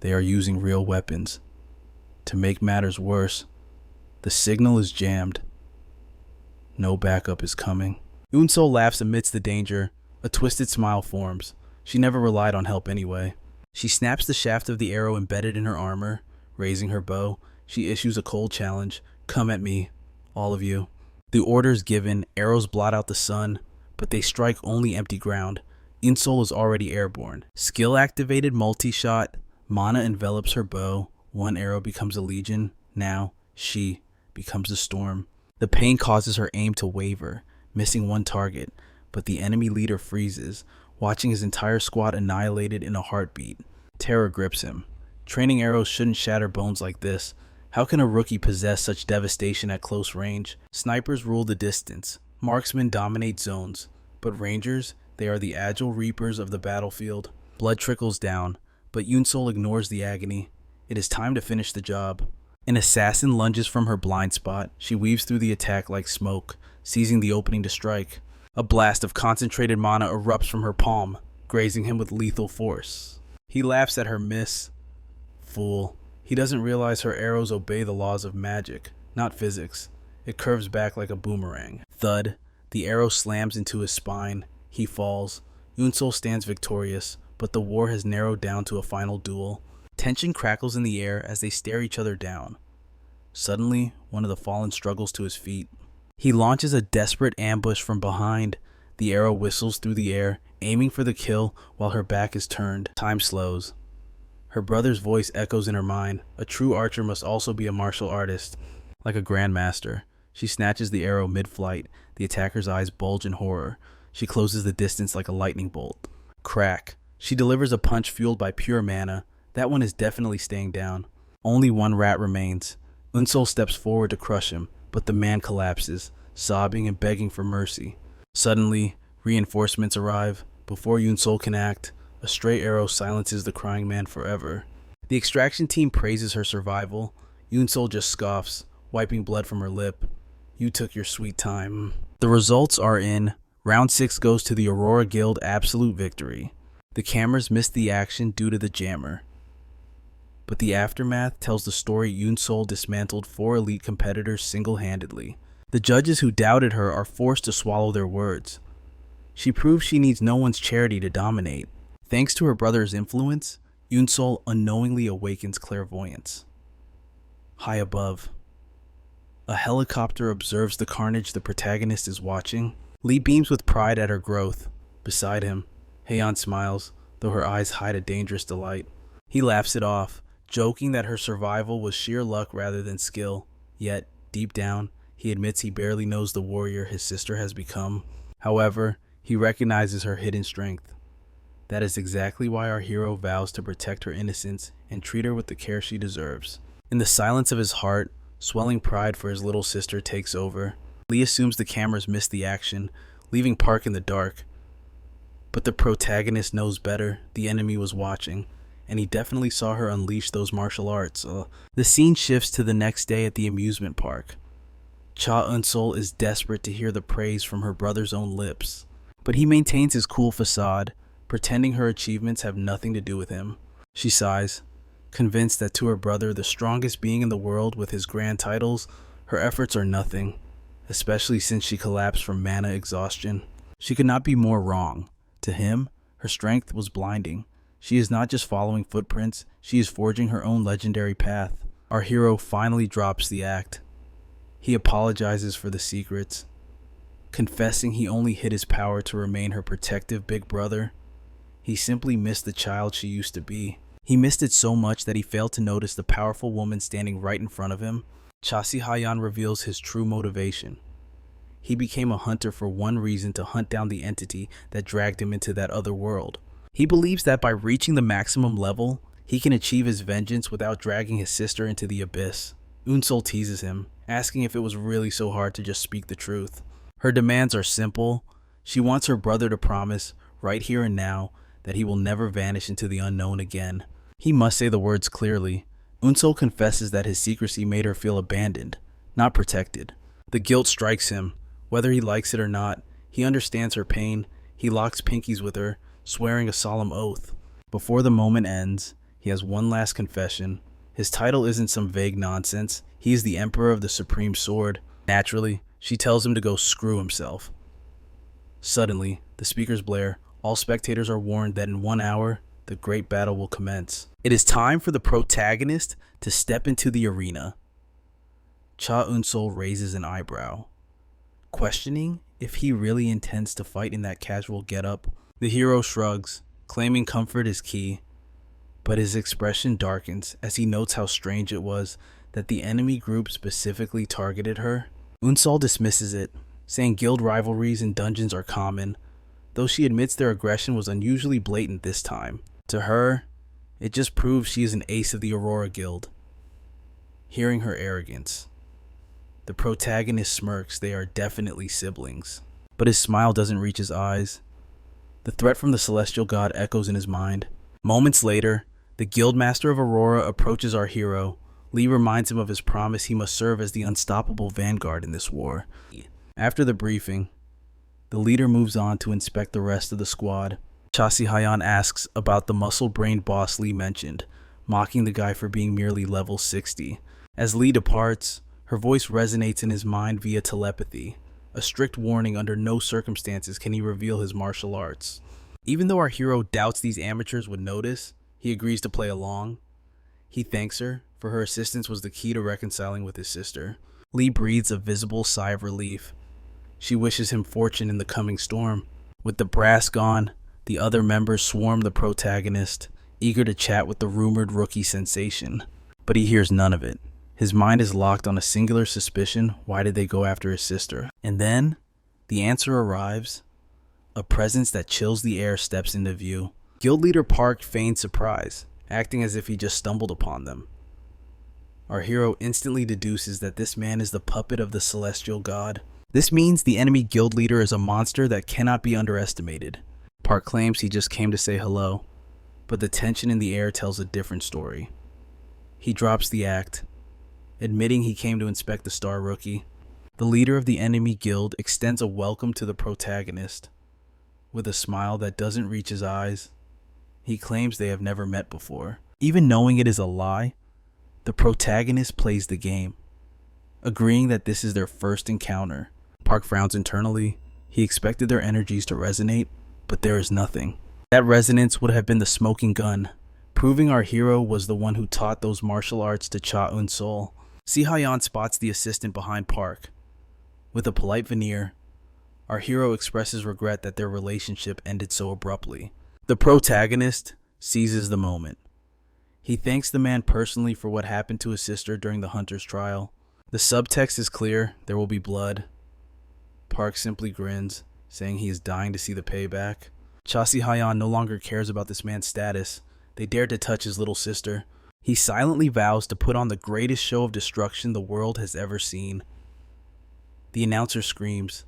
Speaker 1: They are using real weapons. To make matters worse, the signal is jammed. No backup is coming. Unsol laughs amidst the danger. A twisted smile forms. She never relied on help anyway. She snaps the shaft of the arrow embedded in her armor. Raising her bow, she issues a cold challenge. Come at me, all of you. The order is given. Arrows blot out the sun, but they strike only empty ground. Unsol is already airborne. Skill-activated multi-shot. Mana envelops her bow. One arrow becomes a legion. Now, she becomes a storm. The pain causes her aim to waver, missing one target, but the enemy leader freezes, watching his entire squad annihilated in a heartbeat. Terror grips him. Training arrows shouldn't shatter bones like this. How can a rookie possess such devastation at close range? Snipers rule the distance. Marksmen dominate zones. But rangers, they are the agile reapers of the battlefield. Blood trickles down, but Yoon-sol ignores the agony. It is time to finish the job. An assassin lunges from her blind spot. She weaves through the attack like smoke, seizing the opening to strike. A blast of concentrated mana erupts from her palm, grazing him with lethal force. He laughs at her miss. Fool. He doesn't realize her arrows obey the laws of magic, not physics. It curves back like a boomerang. Thud. The arrow slams into his spine. He falls. Yoon-sol stands victorious, but the war has narrowed down to a final duel. Tension crackles in the air as they stare each other down. Suddenly, one of the fallen struggles to his feet. He launches a desperate ambush from behind. The arrow whistles through the air, aiming for the kill while her back is turned. Time slows. Her brother's voice echoes in her mind. A true archer must also be a martial artist. Like a grandmaster, she snatches the arrow mid-flight. The attacker's eyes bulge in horror. She closes the distance like a lightning bolt. Crack. She delivers a punch fueled by pure mana. That one is definitely staying down. Only one rat remains. Yoon-sol steps forward to crush him, but the man collapses, sobbing and begging for mercy. Suddenly, reinforcements arrive. Before Yoon-sol can act, a stray arrow silences the crying man forever. The extraction team praises her survival. Yoon-sol just scoffs, wiping blood from her lip. You took your sweet time. The results are in. Round 6 goes to the Aurora Guild absolute victory. The cameras missed the action due to the jammer. But the aftermath tells the story Yoon-sol dismantled 4 elite competitors single-handedly. The judges who doubted her are forced to swallow their words. She proves she needs no one's charity to dominate. Thanks to her brother's influence, Yoon-sol unknowingly awakens clairvoyance. High above, a helicopter observes the carnage the protagonist is watching. Lee beams with pride at her growth. Beside him, Haeyeon smiles, though her eyes hide a dangerous delight. He laughs it off, joking that her survival was sheer luck rather than skill. Yet, deep down, he admits he barely knows the warrior his sister has become. However, he recognizes her hidden strength. That is exactly why our hero vows to protect her innocence and treat her with the care she deserves. In the silence of his heart, swelling pride for his little sister takes over. Lee assumes the cameras missed the action, leaving Park in the dark. But the protagonist knows better. The enemy was watching, and he definitely saw her unleash those martial arts. The scene shifts to the next day at the amusement park. Cha Eun-sol is desperate to hear the praise from her brother's own lips, but he maintains his cool facade, pretending her achievements have nothing to do with him. She sighs, convinced that to her brother, the strongest being in the world with his grand titles, her efforts are nothing, especially since she collapsed from mana exhaustion. She could not be more wrong. To him, her strength was blinding. She is not just following footprints, she is forging her own legendary path. Our hero finally drops the act. He apologizes for the secrets, confessing he only hid his power to remain her protective big brother. He simply missed the child she used to be. He missed it so much that he failed to notice the powerful woman standing right in front of him. Cha Si-hayan reveals his true motivation. He became a hunter for one reason: to hunt down the entity that dragged him into that other world. He believes that by reaching the maximum level, he can achieve his vengeance without dragging his sister into the abyss. Yoon-sol teases him, asking if it was really so hard to just speak the truth. Her demands are simple. She wants her brother to promise, right here and now, that he will never vanish into the unknown again. He must say the words clearly. Yoon-sol confesses that his secrecy made her feel abandoned, not protected. The guilt strikes him. Whether he likes it or not, he understands her pain. He locks pinkies with her, swearing a solemn oath. Before the moment ends, he has one last confession. His title isn't some vague nonsense. He is the Emperor of the Supreme Sword. Naturally, she tells him to go screw himself. Suddenly, the speakers blare. All spectators are warned that in 1 hour, the great battle will commence. It is time for the protagonist to step into the arena. Cha Eun-sol raises an eyebrow, questioning if he really intends to fight in that casual getup. The hero shrugs, claiming comfort is key, but his expression darkens as he notes how strange it was that the enemy group specifically targeted her. Eun-sol dismisses it, saying guild rivalries in dungeons are common, though she admits their aggression was unusually blatant this time. To her, It just proves she is an ace of the Aurora Guild. Hearing her arrogance, the protagonist smirks. They are definitely siblings. But his smile doesn't reach his eyes. The threat from the celestial god echoes in his mind. Moments later, the Guildmaster of Aurora approaches our hero. Lee reminds him of his promise he must serve as the unstoppable vanguard in this war. After the briefing, the leader moves on to inspect the rest of the squad. Cha Si-hyeon asks about the muscle-brained boss Lee mentioned, mocking the guy for being merely level 60. As Lee departs, her voice resonates in his mind via telepathy, a strict warning under no circumstances can he reveal his martial arts. Even though our hero doubts these amateurs would notice, he agrees to play along. He thanks her, for her assistance was the key to reconciling with his sister. Lee breathes a visible sigh of relief. She wishes him fortune in the coming storm. With the brass gone, the other members swarm the protagonist, eager to chat with the rumored rookie sensation. But he hears none of it. His mind is locked on a singular suspicion: why did they go after his sister? And then, the answer arrives. A presence that chills the air steps into view. Guild leader Park feigns surprise, acting as if he just stumbled upon them. Our hero instantly deduces that this man is the puppet of the celestial god. This means the enemy guild leader is a monster that cannot be underestimated. Park claims he just came to say hello, but the tension in the air tells a different story. He drops the act, admitting he came to inspect the star rookie. The leader of the enemy guild extends a welcome to the protagonist. With a smile that doesn't reach his eyes, he claims they have never met before. Even knowing it is a lie, the protagonist plays the game, agreeing that this is their first encounter. Park frowns internally. He expected their energies to resonate, but there is nothing. That resonance would have been the smoking gun, proving our hero was the one who taught those martial arts to Cha Eun-sol. Si-hyeon spots the assistant behind Park. With a polite veneer, our hero expresses regret that their relationship ended so abruptly. The protagonist seizes the moment. He thanks the man personally for what happened to his sister during the hunter's trial. The subtext is clear: there will be blood. Park simply grins, saying he is dying to see the payback. Cha Si-hyeon no longer cares about this man's status. They dared to touch his little sister. He silently vows to put on the greatest show of destruction the world has ever seen. The announcer screams,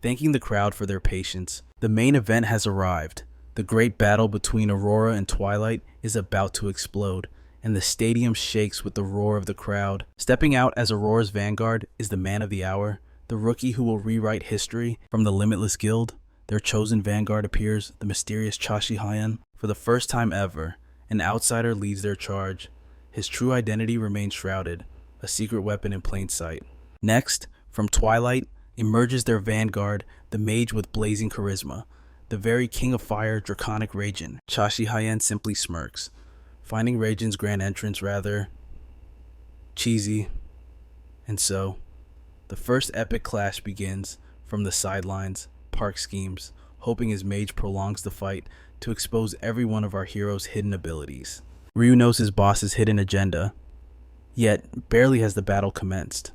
Speaker 1: thanking the crowd for their patience. The main event has arrived. The great battle between Aurora and Twilight is about to explode, and the stadium shakes with the roar of the crowd. Stepping out as Aurora's vanguard is the man of the hour, the rookie who will rewrite history. From the Limitless Guild, their chosen vanguard appears, the mysterious Cha Si-hyeon. For the first time ever, an outsider leads their charge. His true identity remains shrouded, a secret weapon in plain sight. Next, from Twilight, emerges their vanguard, the mage with blazing charisma, the very king of fire, draconic Raijin. Cha Si-hyeon simply smirks, finding Raijin's grand entrance rather cheesy. And so, the first epic clash begins. From the sidelines, Park schemes, hoping his mage prolongs the fight to expose every one of our hero's hidden abilities. Ryu knows his boss's hidden agenda, yet barely has the battle commenced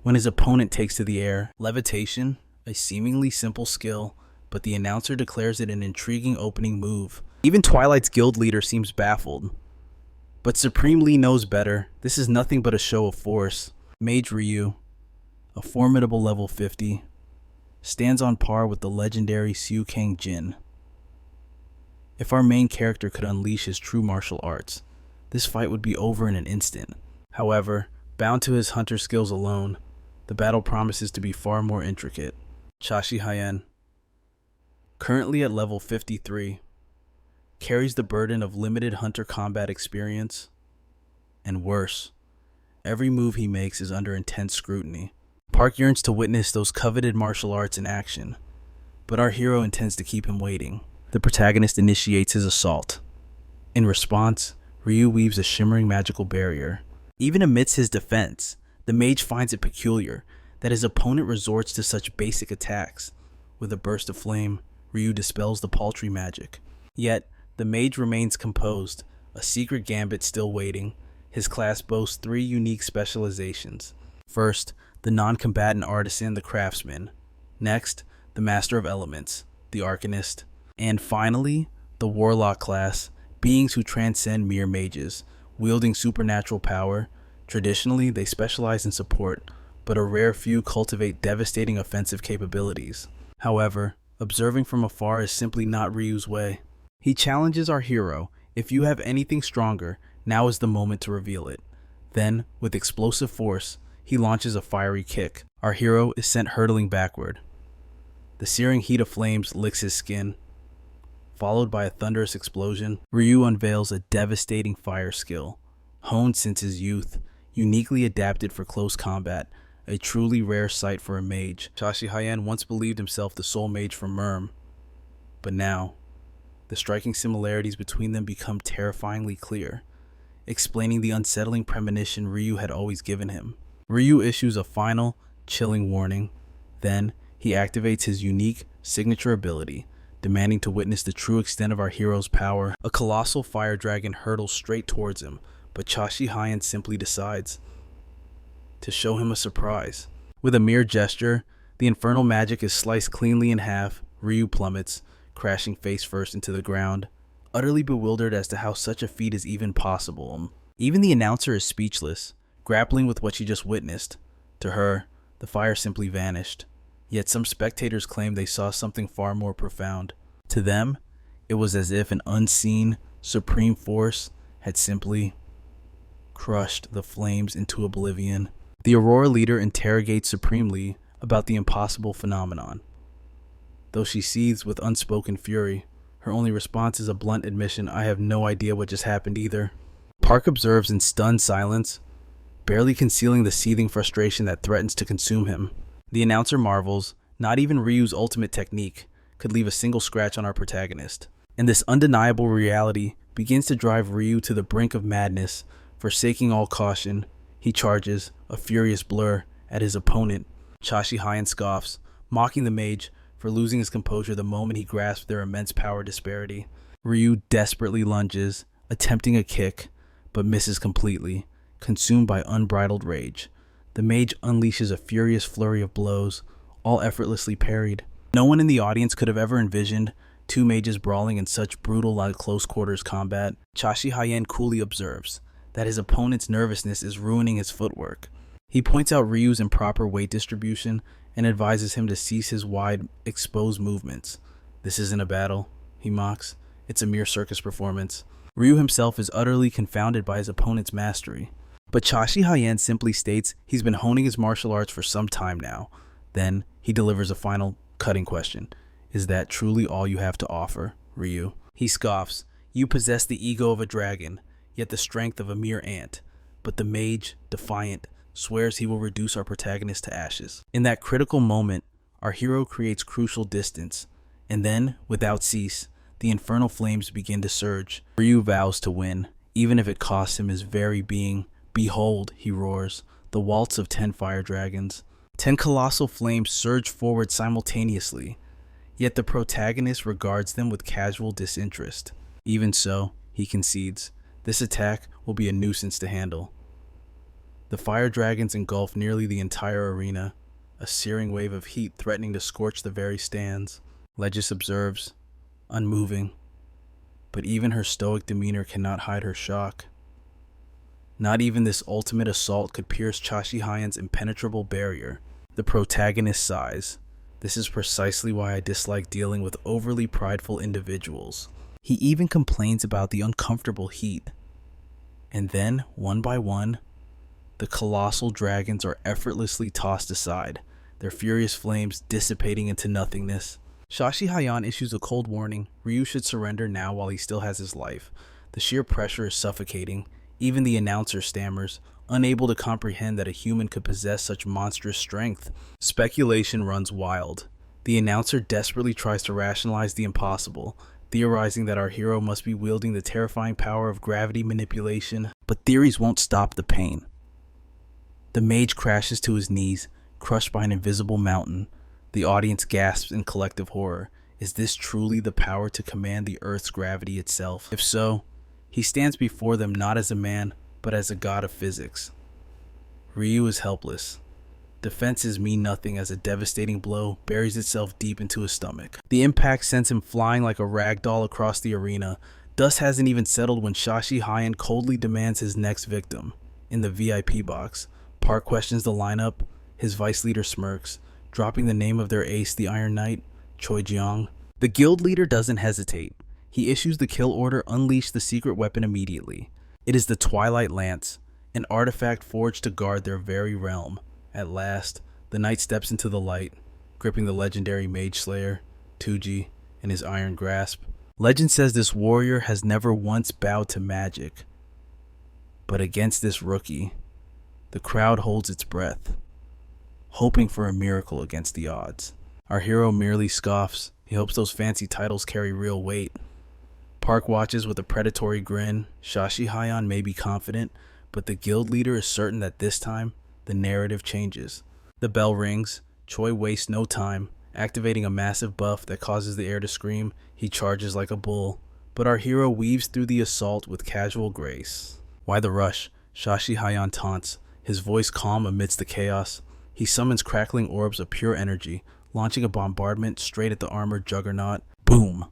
Speaker 1: when his opponent takes to the air. Levitation, a seemingly simple skill, but the announcer declares it an intriguing opening move. Even Twilight's guild leader seems baffled, but Supreme Lee knows better. This is nothing but a show of force. Mage Ryu, a formidable level 50, stands on par with the legendary Siu Kang Jin. If our main character could unleash his true martial arts, this fight would be over in an instant. However, bound to his hunter skills alone, the battle promises to be far more intricate. Cha Si-hyeon, currently at level 53, carries the burden of limited hunter combat experience, and worse, every move he makes is under intense scrutiny. Park yearns to witness those coveted martial arts in action, but our hero intends to keep him waiting. The protagonist initiates his assault. In response, Ryu weaves a shimmering magical barrier. Even amidst his defense, the mage finds it peculiar that his opponent resorts to such basic attacks. With a burst of flame, Ryu dispels the paltry magic. Yet, the mage remains composed, a secret gambit still waiting. His class boasts 3 unique specializations. First, the non-combatant artisan, the craftsman. Next, the master of elements, the arcanist. And finally, the warlock class, beings who transcend mere mages, wielding supernatural power. Traditionally, they specialize in support, but a rare few cultivate devastating offensive capabilities. However, observing from afar is simply not Ryu's way. He challenges our hero, if you have anything stronger, now is the moment to reveal it. Then, with explosive force, he launches a fiery kick. Our hero is sent hurtling backward. The searing heat of flames licks his skin. Followed by a thunderous explosion, Ryu unveils a devastating fire skill, honed since his youth, uniquely adapted for close combat, a truly rare sight for a mage. Ji-hye once believed himself the sole mage for murim, but now, the striking similarities between them become terrifyingly clear, explaining the unsettling premonition Ryu had always given him. Ryu issues a final, chilling warning. Then, he activates his unique, signature ability, demanding to witness the true extent of our hero's power. A colossal fire dragon hurtles straight towards him, but Ji-hye simply decides to show him a surprise. With a mere gesture, the infernal magic is sliced cleanly in half. Ryu plummets, crashing face first into the ground, utterly bewildered as to how such a feat is even possible. Even the announcer is speechless, grappling with what she just witnessed. To her, the fire simply vanished. Yet some spectators claim they saw something far more profound. To them, it was as if an unseen, supreme force had simply crushed the flames into oblivion. The Aurora leader interrogates supremely about the impossible phenomenon. Though she seethes with unspoken fury, her only response is a blunt admission, "I have no idea what just happened either." Park observes in stunned silence, barely concealing the seething frustration that threatens to consume him. The announcer marvels, not even Ryu's ultimate technique could leave a single scratch on our protagonist. And this undeniable reality begins to drive Ryu to the brink of madness. Forsaking all caution, he charges, a furious blur, at his opponent. Ji-hye scoffs, mocking the mage for losing his composure the moment he grasps their immense power disparity. Ryu desperately lunges, attempting a kick, but misses completely, consumed by unbridled rage. The mage unleashes a furious flurry of blows, all effortlessly parried. No one in the audience could have ever envisioned two mages brawling in such brutal, close-quarters combat. Ji-hye coolly observes that his opponent's nervousness is ruining his footwork. He points out Ryu's improper weight distribution and advises him to cease his wide, exposed movements. "This isn't a battle," he mocks. "It's a mere circus performance." Ryu himself is utterly confounded by his opponent's mastery. But Ji-hye simply states he's been honing his martial arts for some time now. Then, he delivers a final, cutting question. "Is that truly all you have to offer, Ryu?" He scoffs. "You possess the ego of a dragon, yet the strength of a mere ant." But the mage, defiant, swears he will reduce our protagonist to ashes. In that critical moment, our hero creates crucial distance, and then, without cease, the infernal flames begin to surge. Ryu vows to win, even if it costs him his very being. "Behold," he roars, "the waltz of 10 fire dragons." 10 colossal flames surge forward simultaneously, yet the protagonist regards them with casual disinterest. Even so, he concedes, this attack will be a nuisance to handle. The fire dragons engulf nearly the entire arena, a searing wave of heat threatening to scorch the very stands. Legis observes, unmoving, but even her stoic demeanor cannot hide her shock. Not even this ultimate assault could pierce Ji-hye's impenetrable barrier. The protagonist sighs. "This is precisely why I dislike dealing with overly prideful individuals." He even complains about the uncomfortable heat. And then, one by one, the colossal dragons are effortlessly tossed aside, their furious flames dissipating into nothingness. Ji-hye issues a cold warning. Ryu should surrender now while he still has his life. The sheer pressure is suffocating. Even the announcer stammers, unable to comprehend that a human could possess such monstrous strength. Speculation runs wild. The announcer desperately tries to rationalize the impossible, theorizing that our hero must be wielding the terrifying power of gravity manipulation. But theories won't stop the pain. The mage crashes to his knees, crushed by an invisible mountain. The audience gasps in collective horror. Is this truly the power to command the Earth's gravity itself? If so, he stands before them not as a man, but as a god of physics. Ryu is helpless. Defenses mean nothing as a devastating blow buries itself deep into his stomach. The impact sends him flying like a rag doll across the arena, Dust hasn't even settled when Shashi Hyen coldly demands his next victim. In the VIP box, Park questions the lineup. His vice leader smirks, dropping the name of their ace, the Iron Knight, Choi Jeong. The guild leader doesn't hesitate. He issues the kill order, unleash the secret weapon immediately. It is the Twilight Lance, an artifact forged to guard their very realm. At last, the knight steps into the light, gripping the legendary Mage Slayer, Tuji, in his iron grasp. Legend says this warrior has never once bowed to magic. But against this rookie, the crowd holds its breath, hoping for a miracle against the odds. Our hero merely scoffs. He hopes those fancy titles carry real weight. Park watches with a predatory grin. Shashi Hyen may be confident, but the guild leader is certain that this time, the narrative changes. The bell rings. Choi wastes no time. Activating a massive buff that causes the air to scream, he charges like a bull. But our hero weaves through the assault with casual grace. Why the rush? Shashi Hyen taunts, his voice calm amidst the chaos. He summons crackling orbs of pure energy, launching a bombardment straight at the armored juggernaut. Boom!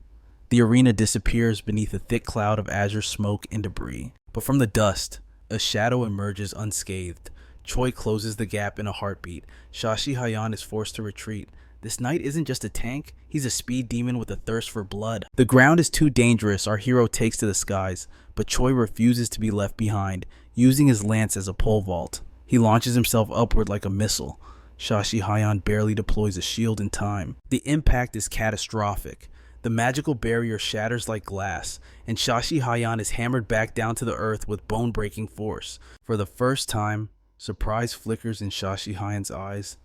Speaker 1: The arena disappears beneath a thick cloud of azure smoke and debris. But from the dust, a shadow emerges unscathed. Choi closes the gap in a heartbeat. Shashi Hyen is forced to retreat. This knight isn't just a tank, he's a speed demon with a thirst for blood. The ground is too dangerous, our hero takes to the skies, but Choi refuses to be left behind, using his lance as a pole vault. He launches himself upward like a missile. Shashi Hyen barely deploys a shield in time. The impact is catastrophic. The magical barrier shatters like glass, and Shashi Hyen is hammered back down to the earth with bone-breaking force. For the first time, surprise flickers in Shashi Hyen's eyes.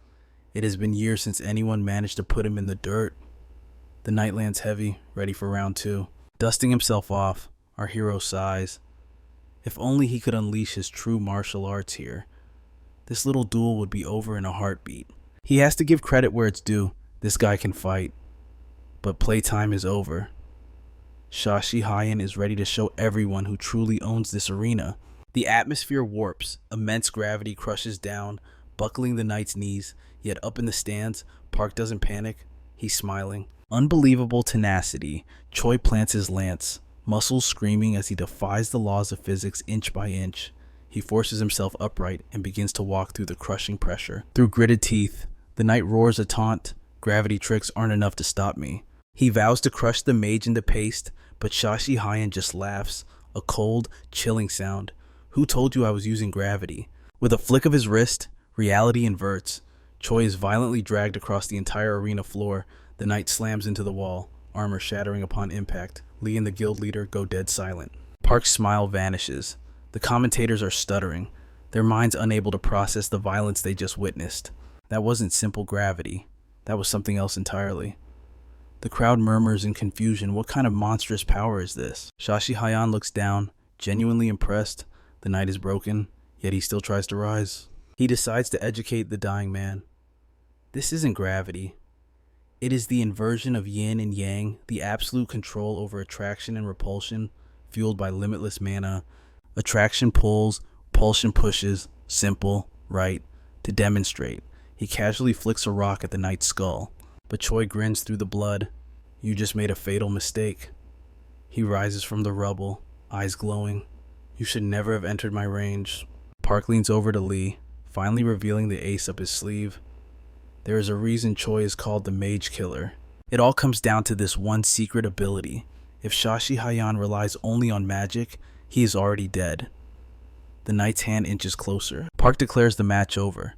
Speaker 1: It has been years since anyone managed to put him in the dirt. The knight lands heavy, ready for round 2. Dusting himself off, our hero sighs. If only he could unleash his true martial arts here. This little duel would be over in a heartbeat. He has to give credit where it's due. This guy can fight. But playtime is over. Shashi Hyen is ready to show everyone who truly owns this arena. The atmosphere warps. Immense gravity crushes down, buckling the knight's knees. Yet up in the stands, Park doesn't panic. He's smiling. Unbelievable tenacity. Choi plants his lance, muscles screaming as he defies the laws of physics inch by inch. He forces himself upright and begins to walk through the crushing pressure. Through gritted teeth, the knight roars a taunt. Gravity tricks aren't enough to stop me. He vows to crush the mage into paste, but Shashi Hyen just laughs. A cold, chilling sound. Who told you I was using gravity? With a flick of his wrist, reality inverts. Choi is violently dragged across the entire arena floor. The knight slams into the wall, armor shattering upon impact. Lee and the guild leader go dead silent. Park's smile vanishes. The commentators are stuttering, their minds unable to process the violence they just witnessed. That wasn't simple gravity. That was something else entirely. The crowd murmurs in confusion. What kind of monstrous power is this? Shashi Hyen looks down, genuinely impressed. The knight is broken, yet he still tries to rise. He decides to educate the dying man. This isn't gravity. It is the inversion of yin and yang, the absolute control over attraction and repulsion, fueled by limitless mana. Attraction pulls, repulsion pushes. Simple, right? To demonstrate, he casually flicks a rock at the knight's skull. But Choi grins through the blood. You just made a fatal mistake. He rises from the rubble, eyes glowing. You should never have entered my range. Park leans over to Lee, finally revealing the ace up his sleeve. There is a reason Choi is called the Mage Killer. It all comes down to this one secret ability. If Shashi Hyen relies only on magic, he is already dead. The knight's hand inches closer. Park declares the match over.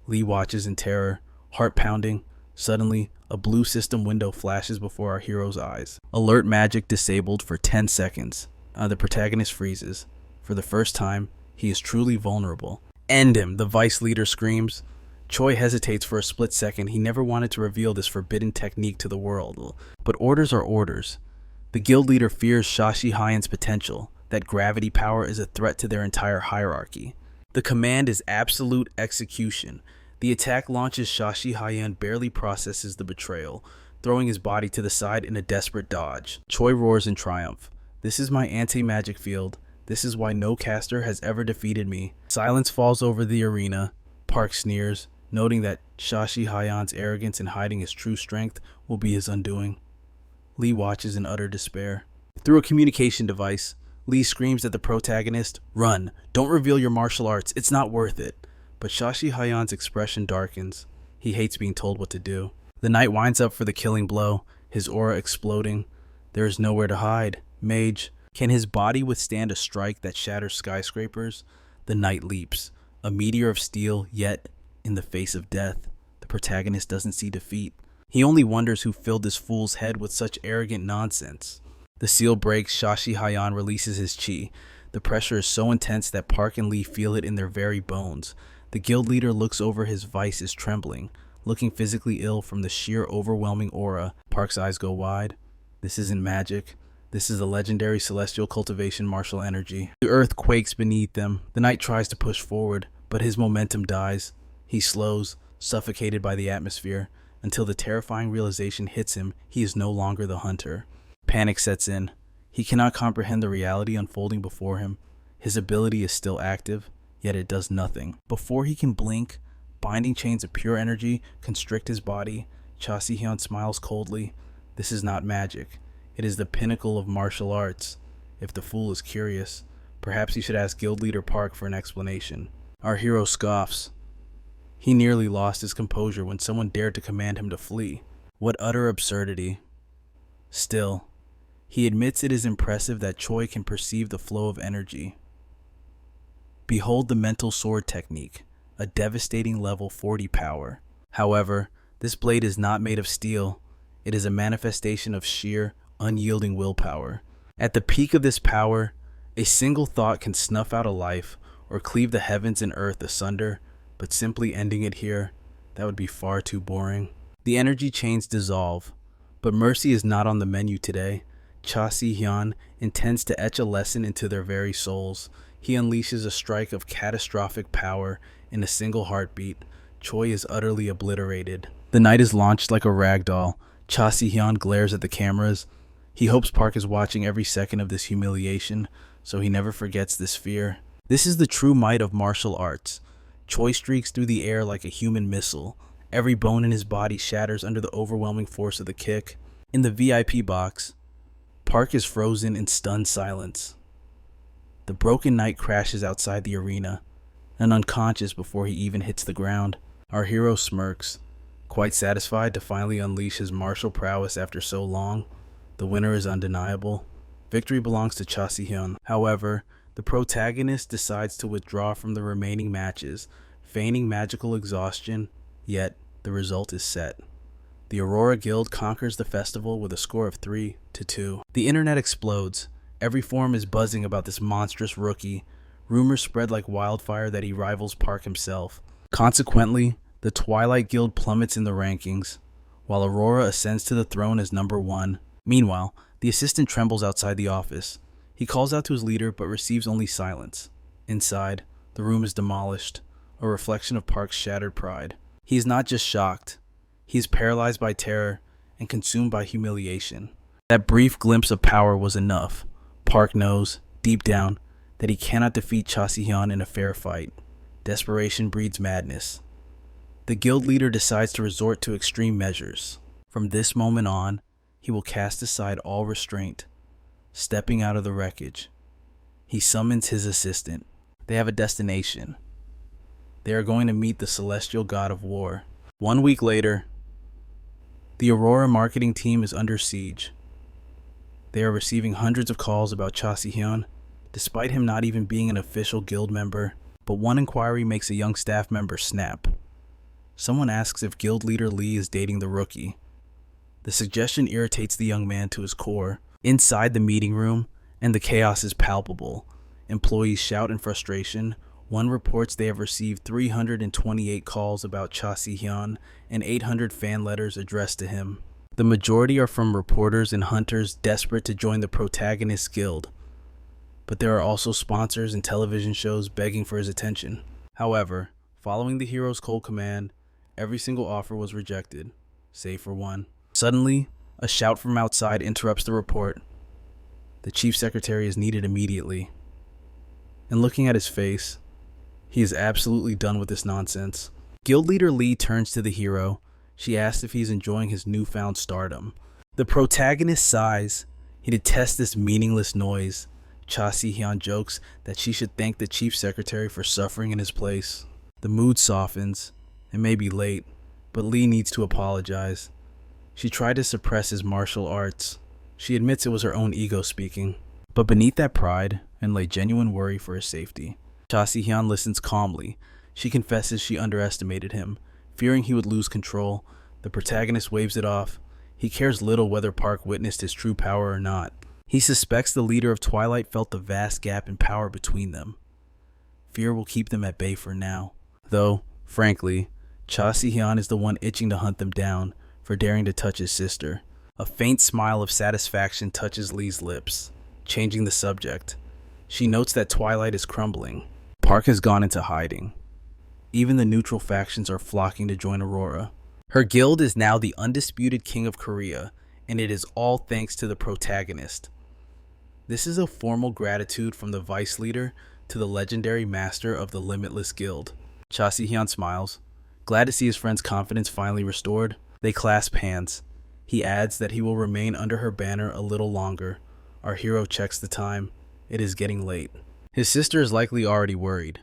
Speaker 1: Lee watches in terror, heart pounding. Suddenly, a blue system window flashes before our hero's eyes. Alert magic disabled for 10 seconds. The protagonist freezes. For the first time, he is truly vulnerable. End him, the vice leader screams. Choi hesitates for a split second. He never wanted to reveal this forbidden technique to the world. But orders are orders. The guild leader fears Shashi Hyen's potential, that gravity power is a threat to their entire hierarchy. The command is absolute execution. The attack launches. Shashi Hyen barely processes the betrayal, throwing his body to the side in a desperate dodge. Choi roars in triumph. This is my anti-magic field. This is why no caster has ever defeated me. Silence falls over the arena. Park sneers, noting that Shashi Hyen's arrogance in hiding his true strength will be his undoing. Lee watches in utter despair. Through a communication device, Lee screams at the protagonist, "Run! Don't reveal your martial arts, it's not worth it." But Shashi Hyeon's expression darkens. He hates being told what to do. The knight winds up for the killing blow, his aura exploding. There is nowhere to hide. Mage, can his body withstand a strike that shatters skyscrapers? The knight leaps, a meteor of steel, yet, in the face of death, the protagonist doesn't see defeat. He only wonders who filled this fool's head with such arrogant nonsense. The seal breaks, Shashi Hyeon releases his chi. The pressure is so intense that Park and Lee feel it in their very bones. The guild leader looks over, his vice is trembling. Looking physically ill from the sheer overwhelming aura, Park's eyes go wide. This isn't magic. This is the legendary celestial cultivation martial energy. The earth quakes beneath them. The knight tries to push forward, but his momentum dies. He slows, suffocated by the atmosphere, until the terrifying realization hits him he is no longer the hunter. Panic sets in. He cannot comprehend the reality unfolding before him. His ability is still active, yet it does nothing. Before he can blink, binding chains of pure energy constrict his body. Cha Si-hyun smiles coldly. This is not magic. It is the pinnacle of martial arts. If the fool is curious, perhaps he should ask Guild Leader Park for an explanation. Our hero scoffs. He nearly lost his composure when someone dared to command him to flee. What utter absurdity. Still, he admits it is impressive that Choi can perceive the flow of energy. Behold the mental sword technique, a devastating level 40 power. However, this blade is not made of steel. It is a manifestation of sheer, unyielding willpower. At the peak of this power, a single thought can snuff out a life or cleave the heavens and earth asunder, but simply ending it here, that would be far too boring. The energy chains dissolve, but mercy is not on the menu today. Cha Si-hyun intends to etch a lesson into their very souls. He unleashes a strike of catastrophic power in a single heartbeat. Choi is utterly obliterated. The knight is launched like a rag doll. Cha Si-hyun glares at the cameras. He hopes Park is watching every second of this humiliation, so he never forgets this fear. This is the true might of martial arts. Choi streaks through the air like a human missile. Every bone in his body shatters under the overwhelming force of the kick. In the VIP box, Park is frozen in stunned silence. The broken knight crashes outside the arena, and unconscious before he even hits the ground. Our hero smirks, quite satisfied to finally unleash his martial prowess after so long. The winner is undeniable. Victory belongs to Cha Si-hyun. However, the protagonist decides to withdraw from the remaining matches, feigning magical exhaustion, yet the result is set. The Aurora Guild conquers the festival with a score of 3-2. The internet explodes. Every forum is buzzing about this monstrous rookie. Rumors spread like wildfire that he rivals Park himself. Consequently, the Twilight Guild plummets in the rankings, while Aurora ascends to the throne as number 1. Meanwhile, the assistant trembles outside the office. He calls out to his leader but receives only silence. Inside, the room is demolished, a reflection of Park's shattered pride. He is not just shocked. He is paralyzed by terror and consumed by humiliation. That brief glimpse of power was enough. Park knows, deep down, that he cannot defeat Cha Si-hyun in a fair fight. Desperation breeds madness. The guild leader decides to resort to extreme measures. From this moment on, he will cast aside all restraint. Stepping out of the wreckage, he summons his assistant. They have a destination. They are going to meet the celestial god of war. 1 week later, the Aurora marketing team is under siege. They are receiving hundreds of calls about Cha Si-hyun, despite him not even being an official guild member. But one inquiry makes a young staff member snap. Someone asks if guild leader Lee is dating the rookie. The suggestion irritates the young man to his core. Inside the meeting room, and the chaos is palpable. Employees shout in frustration. One reports they have received 328 calls about Cha Si-hyun and 800 fan letters addressed to him. The majority are from reporters and hunters desperate to join the protagonist's guild. But there are also sponsors and television shows begging for his attention. However, following the hero's cold command, every single offer was rejected, save for one. Suddenly, a shout from outside interrupts the report. The chief secretary is needed immediately. And looking at his face, he is absolutely done with this nonsense. Guild leader Lee turns to the hero. She asks if he's enjoying his newfound stardom. The protagonist sighs. He detests this meaningless noise. Cha Si-hyun jokes that she should thank the chief secretary for suffering in his place. The mood softens. It may be late, but Lee needs to apologize. She tried to suppress his martial arts. She admits it was her own ego speaking. But beneath that pride and lay genuine worry for his safety. Cha Si-hyun listens calmly. She confesses she underestimated him. Fearing he would lose control, the protagonist waves it off. He cares little whether Park witnessed his true power or not. He suspects the leader of Twilight felt the vast gap in power between them. Fear will keep them at bay for now. Though, frankly, Cha Si-hyun is the one itching to hunt them down for daring to touch his sister. A faint smile of satisfaction touches Lee's lips, changing the subject. She notes that Twilight is crumbling. Park has gone into hiding. Even the neutral factions are flocking to join Aurora. Her guild is now the undisputed king of Korea, and it is all thanks to the protagonist. This is a formal gratitude from the vice leader to the legendary master of the Limitless Guild. Cha Si-hyun smiles, glad to see his friend's confidence finally restored. They clasp hands. He adds that he will remain under her banner a little longer. Our hero checks the time. It is getting late. His sister is likely already worried.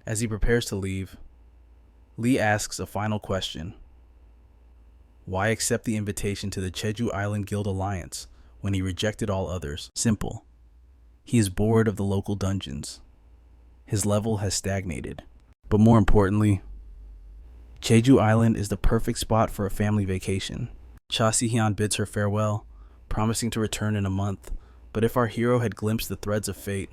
Speaker 1: As he prepares to leave, Lee asks a final question. Why accept the invitation to the Jeju Island Guild Alliance when he rejected all others? Simple. He is bored of the local dungeons. His level has stagnated. But more importantly, Jeju Island is the perfect spot for a family vacation. Cha Si-hyun bids her farewell, promising to return in a month. But if our hero had glimpsed the threads of fate,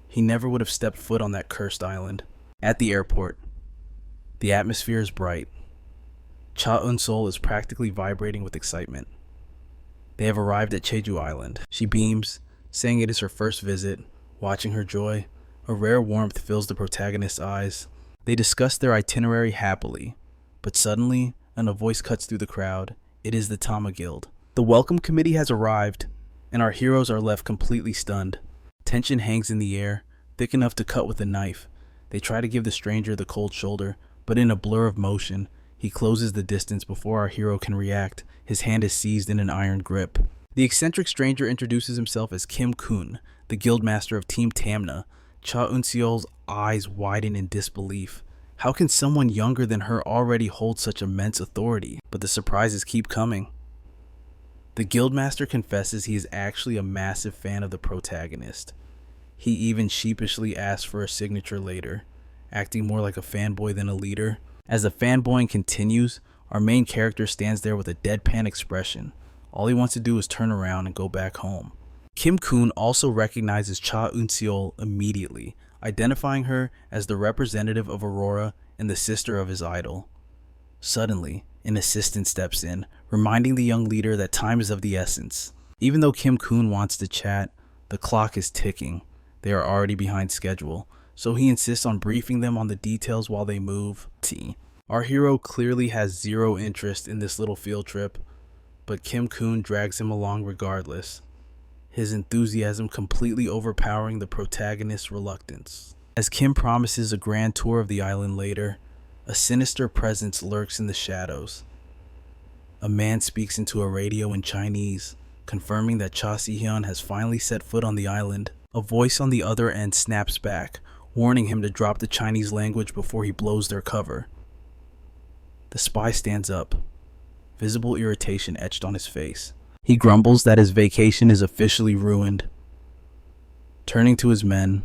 Speaker 1: he never would have stepped foot on that cursed island. At the airport, the atmosphere is bright. Cha Eun-sol is practically vibrating with excitement. They have arrived at Jeju Island. She beams, saying it is her first visit. Watching her joy, a rare warmth fills the protagonist's eyes. They discuss their itinerary happily, but suddenly, a voice cuts through the crowd. It is the Tama Guild. The welcome committee has arrived, and our heroes are left completely stunned. Tension hangs in the air, thick enough to cut with a knife. They try to give the stranger the cold shoulder, but in a blur of motion, he closes the distance before our hero can react. His hand is seized in an iron grip. The eccentric stranger introduces himself as Kim Kun, the guildmaster of Team Tamna. Cha Eun-seol's eyes widen in disbelief. How can someone younger than her already hold such immense authority? But the surprises keep coming. The guildmaster confesses he is actually a massive fan of the protagonist. He even sheepishly asks for a signature later, acting more like a fanboy than a leader. As the fanboying continues, our main character stands there with a deadpan expression. All he wants to do is turn around and go back home. Kim Kun also recognizes Cha Eun-seol immediately, identifying her as the representative of Aurora and the sister of his idol. Suddenly, an assistant steps in, reminding the young leader that time is of the essence. Even though Kim Kun wants to chat, the clock is ticking. They are already behind schedule, so he insists on briefing them on the details while they move. Our hero clearly has zero interest in this little field trip, but Kim Kun drags him along regardless, his enthusiasm completely overpowering the protagonist's reluctance. As Kim promises a grand tour of the island later, a sinister presence lurks in the shadows. A man speaks into a radio in Chinese, confirming that Cha Si-hyun has finally set foot on the island. A voice on the other end snaps back, warning him to drop the Chinese language before he blows their cover. The spy stands up, visible irritation etched on his face. He grumbles that his vacation is officially ruined. Turning to his men,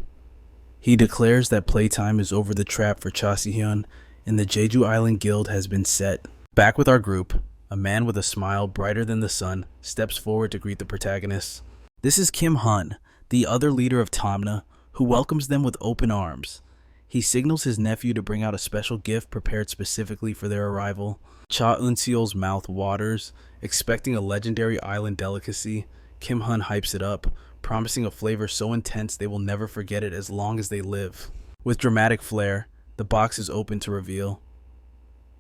Speaker 1: he declares that playtime is over. The trap for Cha Si-hyun and the Jeju Island Guild has been set. Back with our group, a man with a smile brighter than the sun steps forward to greet the protagonists. This is Kim Hun, the other leader of Tamna, who welcomes them with open arms. He signals his nephew to bring out a special gift prepared specifically for their arrival. Cha Eun-seol's mouth waters, expecting a legendary island delicacy. Kim Hun hypes it up, promising a flavor so intense they will never forget it as long as they live. With dramatic flair, the box is opened to reveal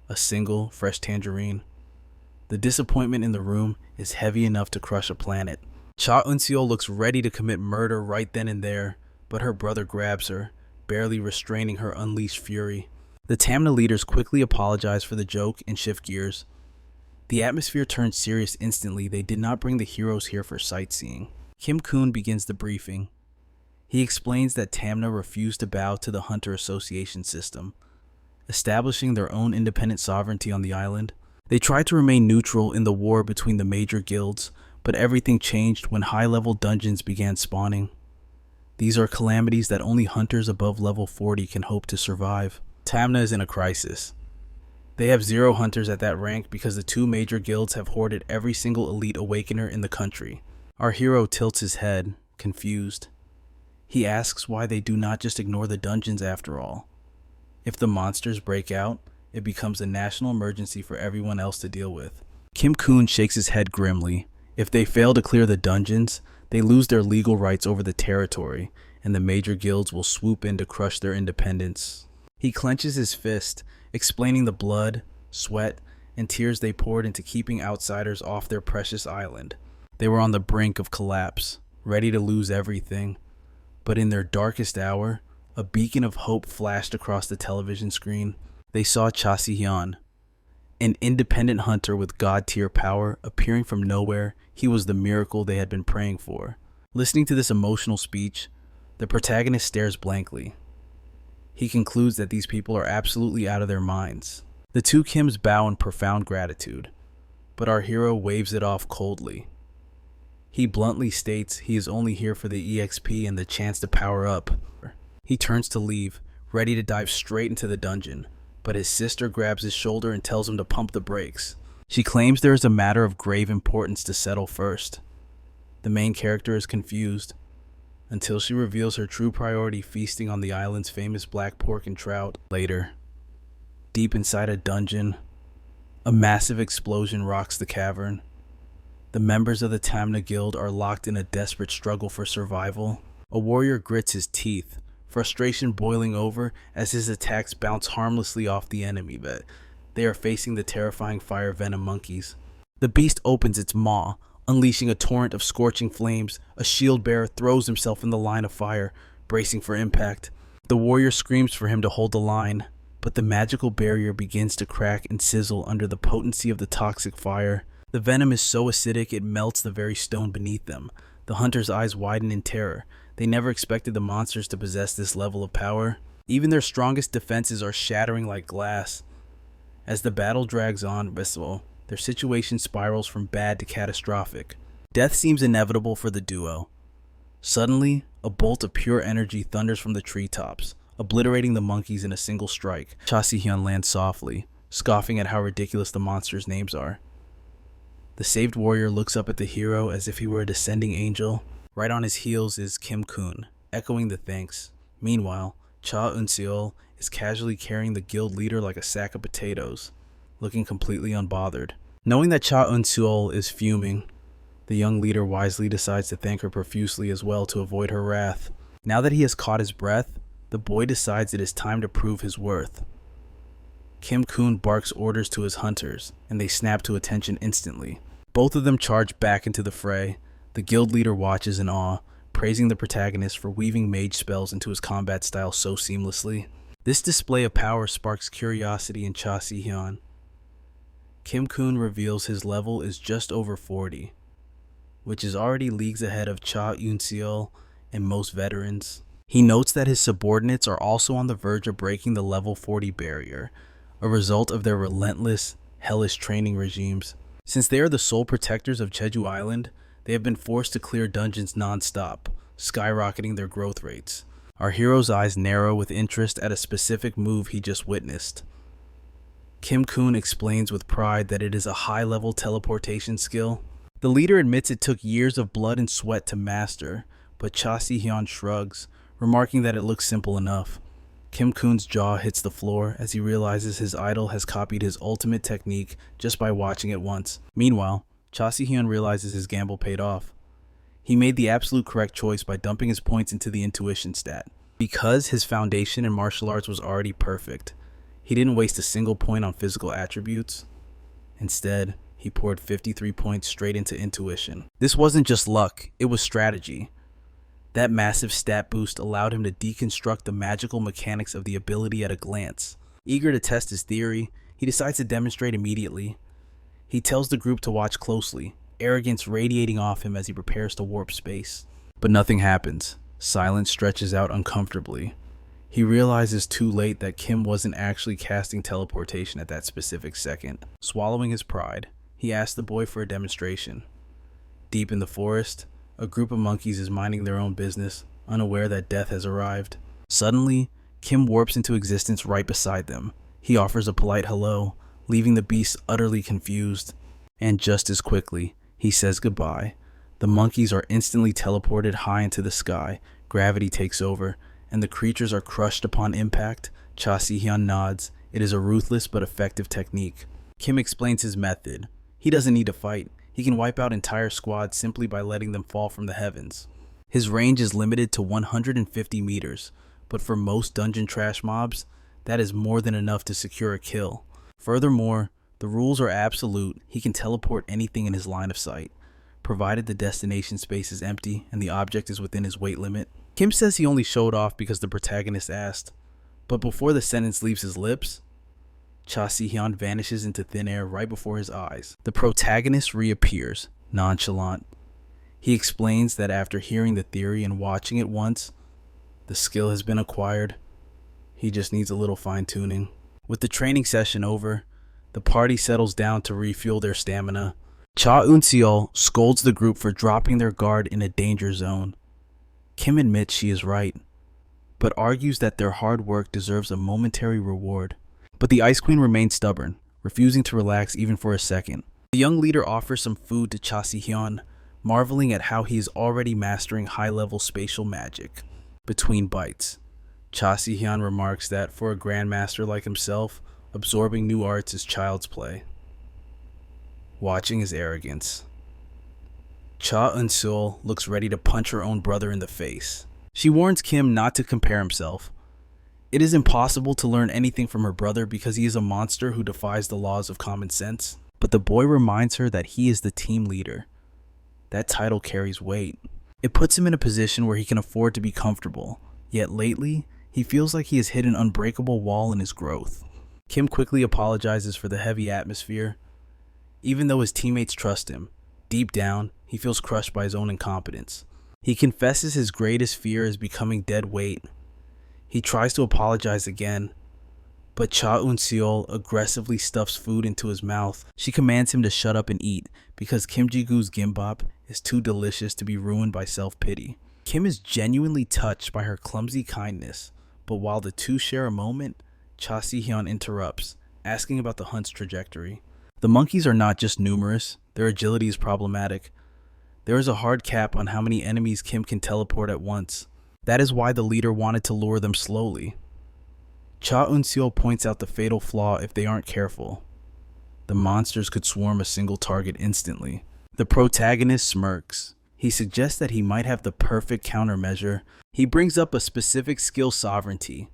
Speaker 1: a single, fresh tangerine. The disappointment in the room is heavy enough to crush a planet. Cha Eun-seol looks ready to commit murder right then and there, but her brother grabs her, barely restraining her unleashed fury. The Tamna leaders quickly apologize for the joke and shift gears. The atmosphere turned serious instantly. They did not bring the heroes here for sightseeing. Kim-kun begins the briefing. He explains that Tamna refused to bow to the Hunter Association system, establishing their own independent sovereignty on the island. They tried to remain neutral in the war between the major guilds, but everything changed when high-level dungeons began spawning. These are calamities that only hunters above level 40 can hope to survive. Tamna is in a crisis. They have 0 hunters at that rank because the 2 major guilds have hoarded every single elite awakener in the country. Our hero tilts his head, confused. He asks why they do not just ignore the dungeons after all. If the monsters break out, it becomes a national emergency for everyone else to deal with. Kim-kun shakes his head grimly. If they fail to clear the dungeons, they lose their legal rights over the territory, and the major guilds will swoop in to crush their independence. He clenches his fist, explaining the blood, sweat, and tears they poured into keeping outsiders off their precious island. They were on the brink of collapse, ready to lose everything. But in their darkest hour, a beacon of hope flashed across the television screen. They saw Cha Si-hyun, an independent hunter with god-tier power, appearing from nowhere. He was the miracle they had been praying for. Listening to this emotional speech, the protagonist stares blankly. He concludes that these people are absolutely out of their minds. The 2 Kims bow in profound gratitude, but our hero waves it off coldly. He bluntly states he is only here for the EXP and the chance to power up. He turns to leave, ready to dive straight into the dungeon, but his sister grabs his shoulder and tells him to pump the brakes. She claims there is a matter of grave importance to settle first. The main character is confused, until she reveals her true priority, feasting on the island's famous black pork and trout. Later, deep inside a dungeon, a massive explosion rocks the cavern. The members of the Tamna Guild are locked in a desperate struggle for survival. A warrior grits his teeth, frustration boiling over as his attacks bounce harmlessly off the enemy, but they are facing the terrifying fire venom monkeys. The beast opens its maw, unleashing a torrent of scorching flames. A shield bearer throws himself in the line of fire, bracing for impact. The warrior screams for him to hold the line, but the magical barrier begins to crack and sizzle under the potency of the toxic fire. The venom is so acidic it melts the very stone beneath them. The hunter's eyes widen in terror. They never expected the monsters to possess this level of power. Even their strongest defenses are shattering like glass. As the battle drags on, their situation spirals from bad to catastrophic. Death seems inevitable for the duo. Suddenly, a bolt of pure energy thunders from the treetops, obliterating the monkeys in a single strike. Cha Si-hyun lands softly, scoffing at how ridiculous the monsters' names are. The saved warrior looks up at the hero as if he were a descending angel. Right on his heels is Kim-kun, echoing the thanks. Meanwhile, Cha Eun-seol is casually carrying the guild leader like a sack of potatoes, looking completely unbothered. Knowing that Cha Eun-seol is fuming, the young leader wisely decides to thank her profusely as well to avoid her wrath. Now that he has caught his breath, the boy decides it is time to prove his worth. Kim-kun barks orders to his hunters, and they snap to attention instantly. Both of them charge back into the fray. The guild leader watches in awe, praising the protagonist for weaving mage spells into his combat style so seamlessly. This display of power sparks curiosity in Cha Si-hyun. Kim-kun reveals his level is just over 40, which is already leagues ahead of Cha Eun-seol and most veterans. He notes that his subordinates are also on the verge of breaking the level 40 barrier, a result of their relentless, hellish training regimes. Since they are the sole protectors of Jeju Island, they have been forced to clear dungeons non-stop, skyrocketing their growth rates. Our hero's eyes narrow with interest at a specific move he just witnessed. Kim-kun explains with pride that it is a high-level teleportation skill. The leader admits it took years of blood and sweat to master, but Cha Si-hyun shrugs, remarking that it looks simple enough. Kim-kun's jaw hits the floor as he realizes his idol has copied his ultimate technique just by watching it once. Meanwhile, Cha Si-hyun realizes his gamble paid off. He made the absolute correct choice by dumping his points into the intuition stat. Because his foundation in martial arts was already perfect, he didn't waste a single point on physical attributes. Instead, he poured 53 points straight into intuition. This wasn't just luck, it was strategy. That massive stat boost allowed him to deconstruct the magical mechanics of the ability at a glance. Eager to test his theory, he decides to demonstrate immediately. He tells the group to watch closely, arrogance radiating off him as he prepares to warp space. But nothing happens. Silence stretches out uncomfortably. He realizes too late that Kim wasn't actually casting teleportation at that specific second. Swallowing his pride, he asks the boy for a demonstration. Deep in the forest, a group of monkeys is minding their own business, unaware that death has arrived. Suddenly, Kim warps into existence right beside them. He offers a polite hello, leaving the beasts utterly confused. And just as quickly, he says goodbye. The monkeys are instantly teleported high into the sky, gravity takes over, and the creatures are crushed upon impact. Cha Si-hyun nods. It is a ruthless but effective technique. Kim explains his method. He doesn't need to fight. He can wipe out entire squads simply by letting them fall from the heavens. His range is limited to 150 meters, but for most dungeon trash mobs, that is more than enough to secure a kill. Furthermore, the rules are absolute. He can teleport anything in his line of sight, provided the destination space is empty and the object is within his weight limit. Kim says he only showed off because the protagonist asked, but before the sentence leaves his lips, Cha Si-hyun vanishes into thin air right before his eyes. The protagonist reappears, nonchalant. He explains that after hearing the theory and watching it once, the skill has been acquired. He just needs a little fine-tuning. With the training session over, the party settles down to refuel their stamina. Cha Eun-seol scolds the group for dropping their guard in a danger zone. Kim admits she is right, but argues that their hard work deserves a momentary reward. But the Ice Queen remains stubborn, refusing to relax even for a second. The young leader offers some food to Cha Si-hyun, marveling at how he is already mastering high-level spatial magic. Between bites, Cha Si-hyun remarks that for a grandmaster like himself, absorbing new arts is child's play. Watching his arrogance, Cha Eun-seol looks ready to punch her own brother in the face. She warns Kim not to compare himself. It is impossible to learn anything from her brother because he is a monster who defies the laws of common sense. But the boy reminds her that he is the team leader. That title carries weight. It puts him in a position where he can afford to be comfortable. Yet lately, he feels like he has hit an unbreakable wall in his growth. Kim quickly apologizes for the heavy atmosphere. Even though his teammates trust him, deep down, he feels crushed by his own incompetence. He confesses his greatest fear is becoming dead weight. He tries to apologize again, but Cha Eun-seol aggressively stuffs food into his mouth. She commands him to shut up and eat because Kim Ji-goo's gimbap is too delicious to be ruined by self-pity. Kim is genuinely touched by her clumsy kindness, but while the two share a moment, Cha Si-hyun interrupts, asking about the hunt's trajectory. The monkeys are not just numerous, their agility is problematic. There is a hard cap on how many enemies Kim can teleport at once. That is why the leader wanted to lure them slowly. Cha Eun-seol points out the fatal flaw if they aren't careful. The monsters could swarm a single target instantly. The protagonist smirks. He suggests that he might have the perfect countermeasure. He brings up a specific skill sovereignty,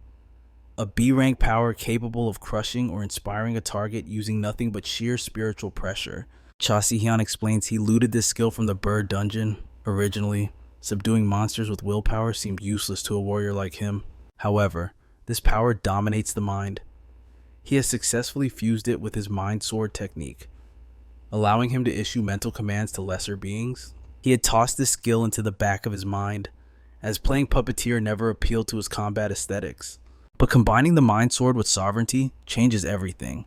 Speaker 1: a B-rank power capable of crushing or inspiring a target using nothing but sheer spiritual pressure. Cha Si-hyun explains he looted this skill from the bird dungeon. Originally, subduing monsters with willpower seemed useless to a warrior like him. However, this power dominates the mind. He has successfully fused it with his mind sword technique, allowing him to issue mental commands to lesser beings. He had tossed this skill into the back of his mind, as playing puppeteer never appealed to his combat aesthetics. But combining the mind sword with sovereignty changes everything.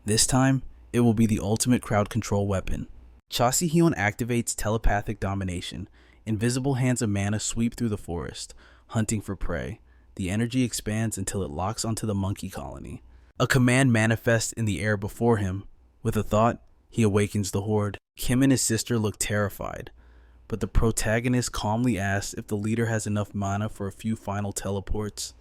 Speaker 1: This time, it will be the ultimate crowd control weapon. Cha Si-hyun activates telepathic domination. Invisible hands of mana sweep through the forest, hunting for prey. The energy expands until it locks onto the monkey colony. A command manifests in the air before him. With a thought, he awakens the horde. Kim and his sister look terrified, but the protagonist calmly asks if the leader has enough mana for a few final teleports.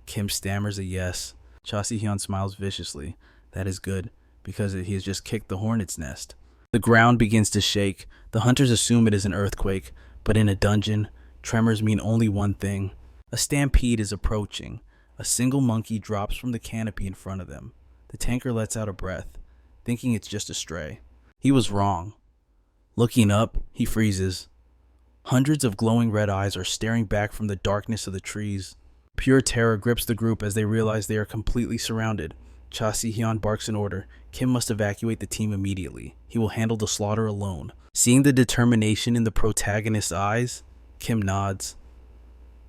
Speaker 1: Kim stammers a yes. Cha Si-hyun smiles viciously. That is good, because he has just kicked the hornet's nest. The ground begins to shake. The hunters assume it is an earthquake, but in a dungeon, tremors mean only one thing. A stampede is approaching. A single monkey drops from the canopy in front of them. The tanker lets out a breath, thinking it's just a stray. He was wrong. Looking up, he freezes. Hundreds of glowing red eyes are staring back from the darkness of the trees. Pure terror grips the group as they realize they are completely surrounded. Cha Si-hyun barks an order. Kim must evacuate the team immediately. He will handle the slaughter alone. Seeing the determination in the protagonist's eyes, Kim nods.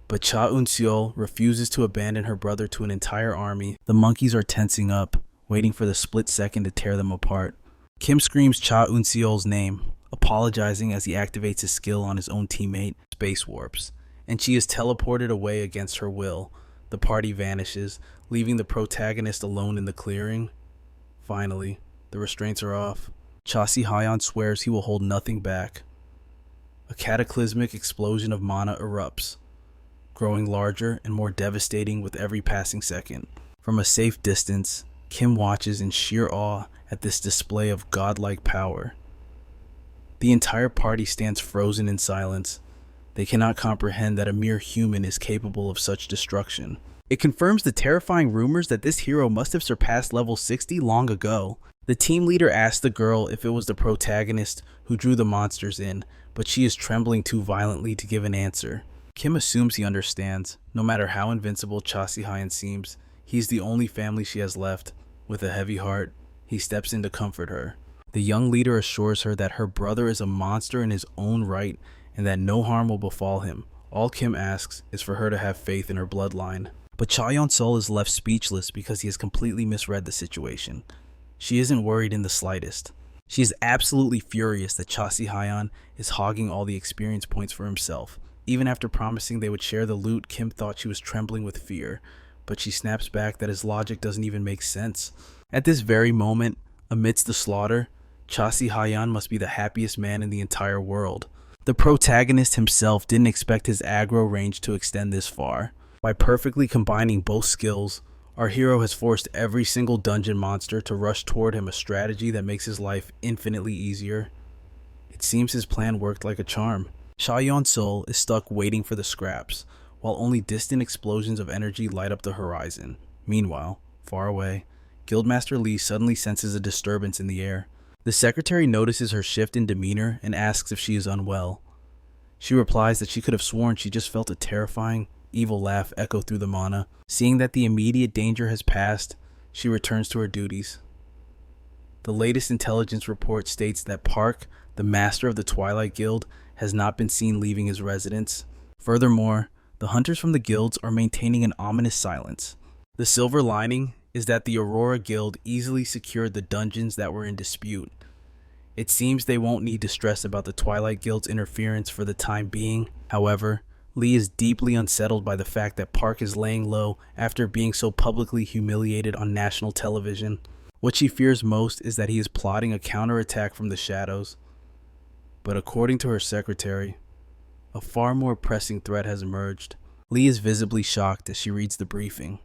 Speaker 1: But Cha Eun-seol refuses to abandon her brother to an entire army. The monkeys are tensing up, waiting for the split second to tear them apart. Kim screams Cha Eun-seol's name, apologizing as he activates his skill on his own teammate, Space Warps, and she is teleported away against her will. The party vanishes, leaving the protagonist alone in the clearing. Finally, the restraints are off. Cha Si-hyun swears he will hold nothing back. A cataclysmic explosion of mana erupts, growing larger and more devastating with every passing second. From a safe distance, Kim watches in sheer awe at this display of godlike power. The entire party stands frozen in silence. They cannot comprehend that a mere human is capable of such destruction. It confirms the terrifying rumors that this hero must have surpassed level 60 long ago. The team leader asks the girl if it was the protagonist who drew the monsters in, but she is trembling too violently to give an answer. Kim assumes he understands. No matter how invincible Cha Si-hyun seems, he's the only family she has left. With a heavy heart, he steps in to comfort her. The young leader assures her that her brother is a monster in his own right and that no harm will befall him. All Kim asks is for her to have faith in her bloodline. But Cha Yeon-seol is left speechless because he has completely misread the situation. She isn't worried in the slightest. She is absolutely furious that Cha Si-hyun is hogging all the experience points for himself. Even after promising they would share the loot, Kim thought she was trembling with fear, but she snaps back that his logic doesn't even make sense. At this very moment, amidst the slaughter, Cha Si-hyun must be the happiest man in the entire world. The protagonist himself didn't expect his aggro range to extend this far. By perfectly combining both skills, our hero has forced every single dungeon monster to rush toward him, a strategy that makes his life infinitely easier. It seems his plan worked like a charm. Cha Yeon-seol is stuck waiting for the scraps, while only distant explosions of energy light up the horizon. Meanwhile, far away, Guildmaster Lee suddenly senses a disturbance in the air. The secretary notices her shift in demeanor and asks if she is unwell. She replies that she could have sworn she just felt a terrifying, evil laugh echo through the mana. Seeing that the immediate danger has passed, she returns to her duties. The latest intelligence report states that Park, the master of the Twilight Guild, has not been seen leaving his residence. Furthermore, the hunters from the guilds are maintaining an ominous silence. The silver lining is that the Aurora Guild easily secured the dungeons that were in dispute. It seems they won't need to stress about the Twilight Guild's interference for the time being. However, Lee is deeply unsettled by the fact that Park is laying low after being so publicly humiliated on national television. What she fears most is that he is plotting a counterattack from the shadows. But according to her secretary, a far more pressing threat has emerged. Lee is visibly shocked as she reads the briefing.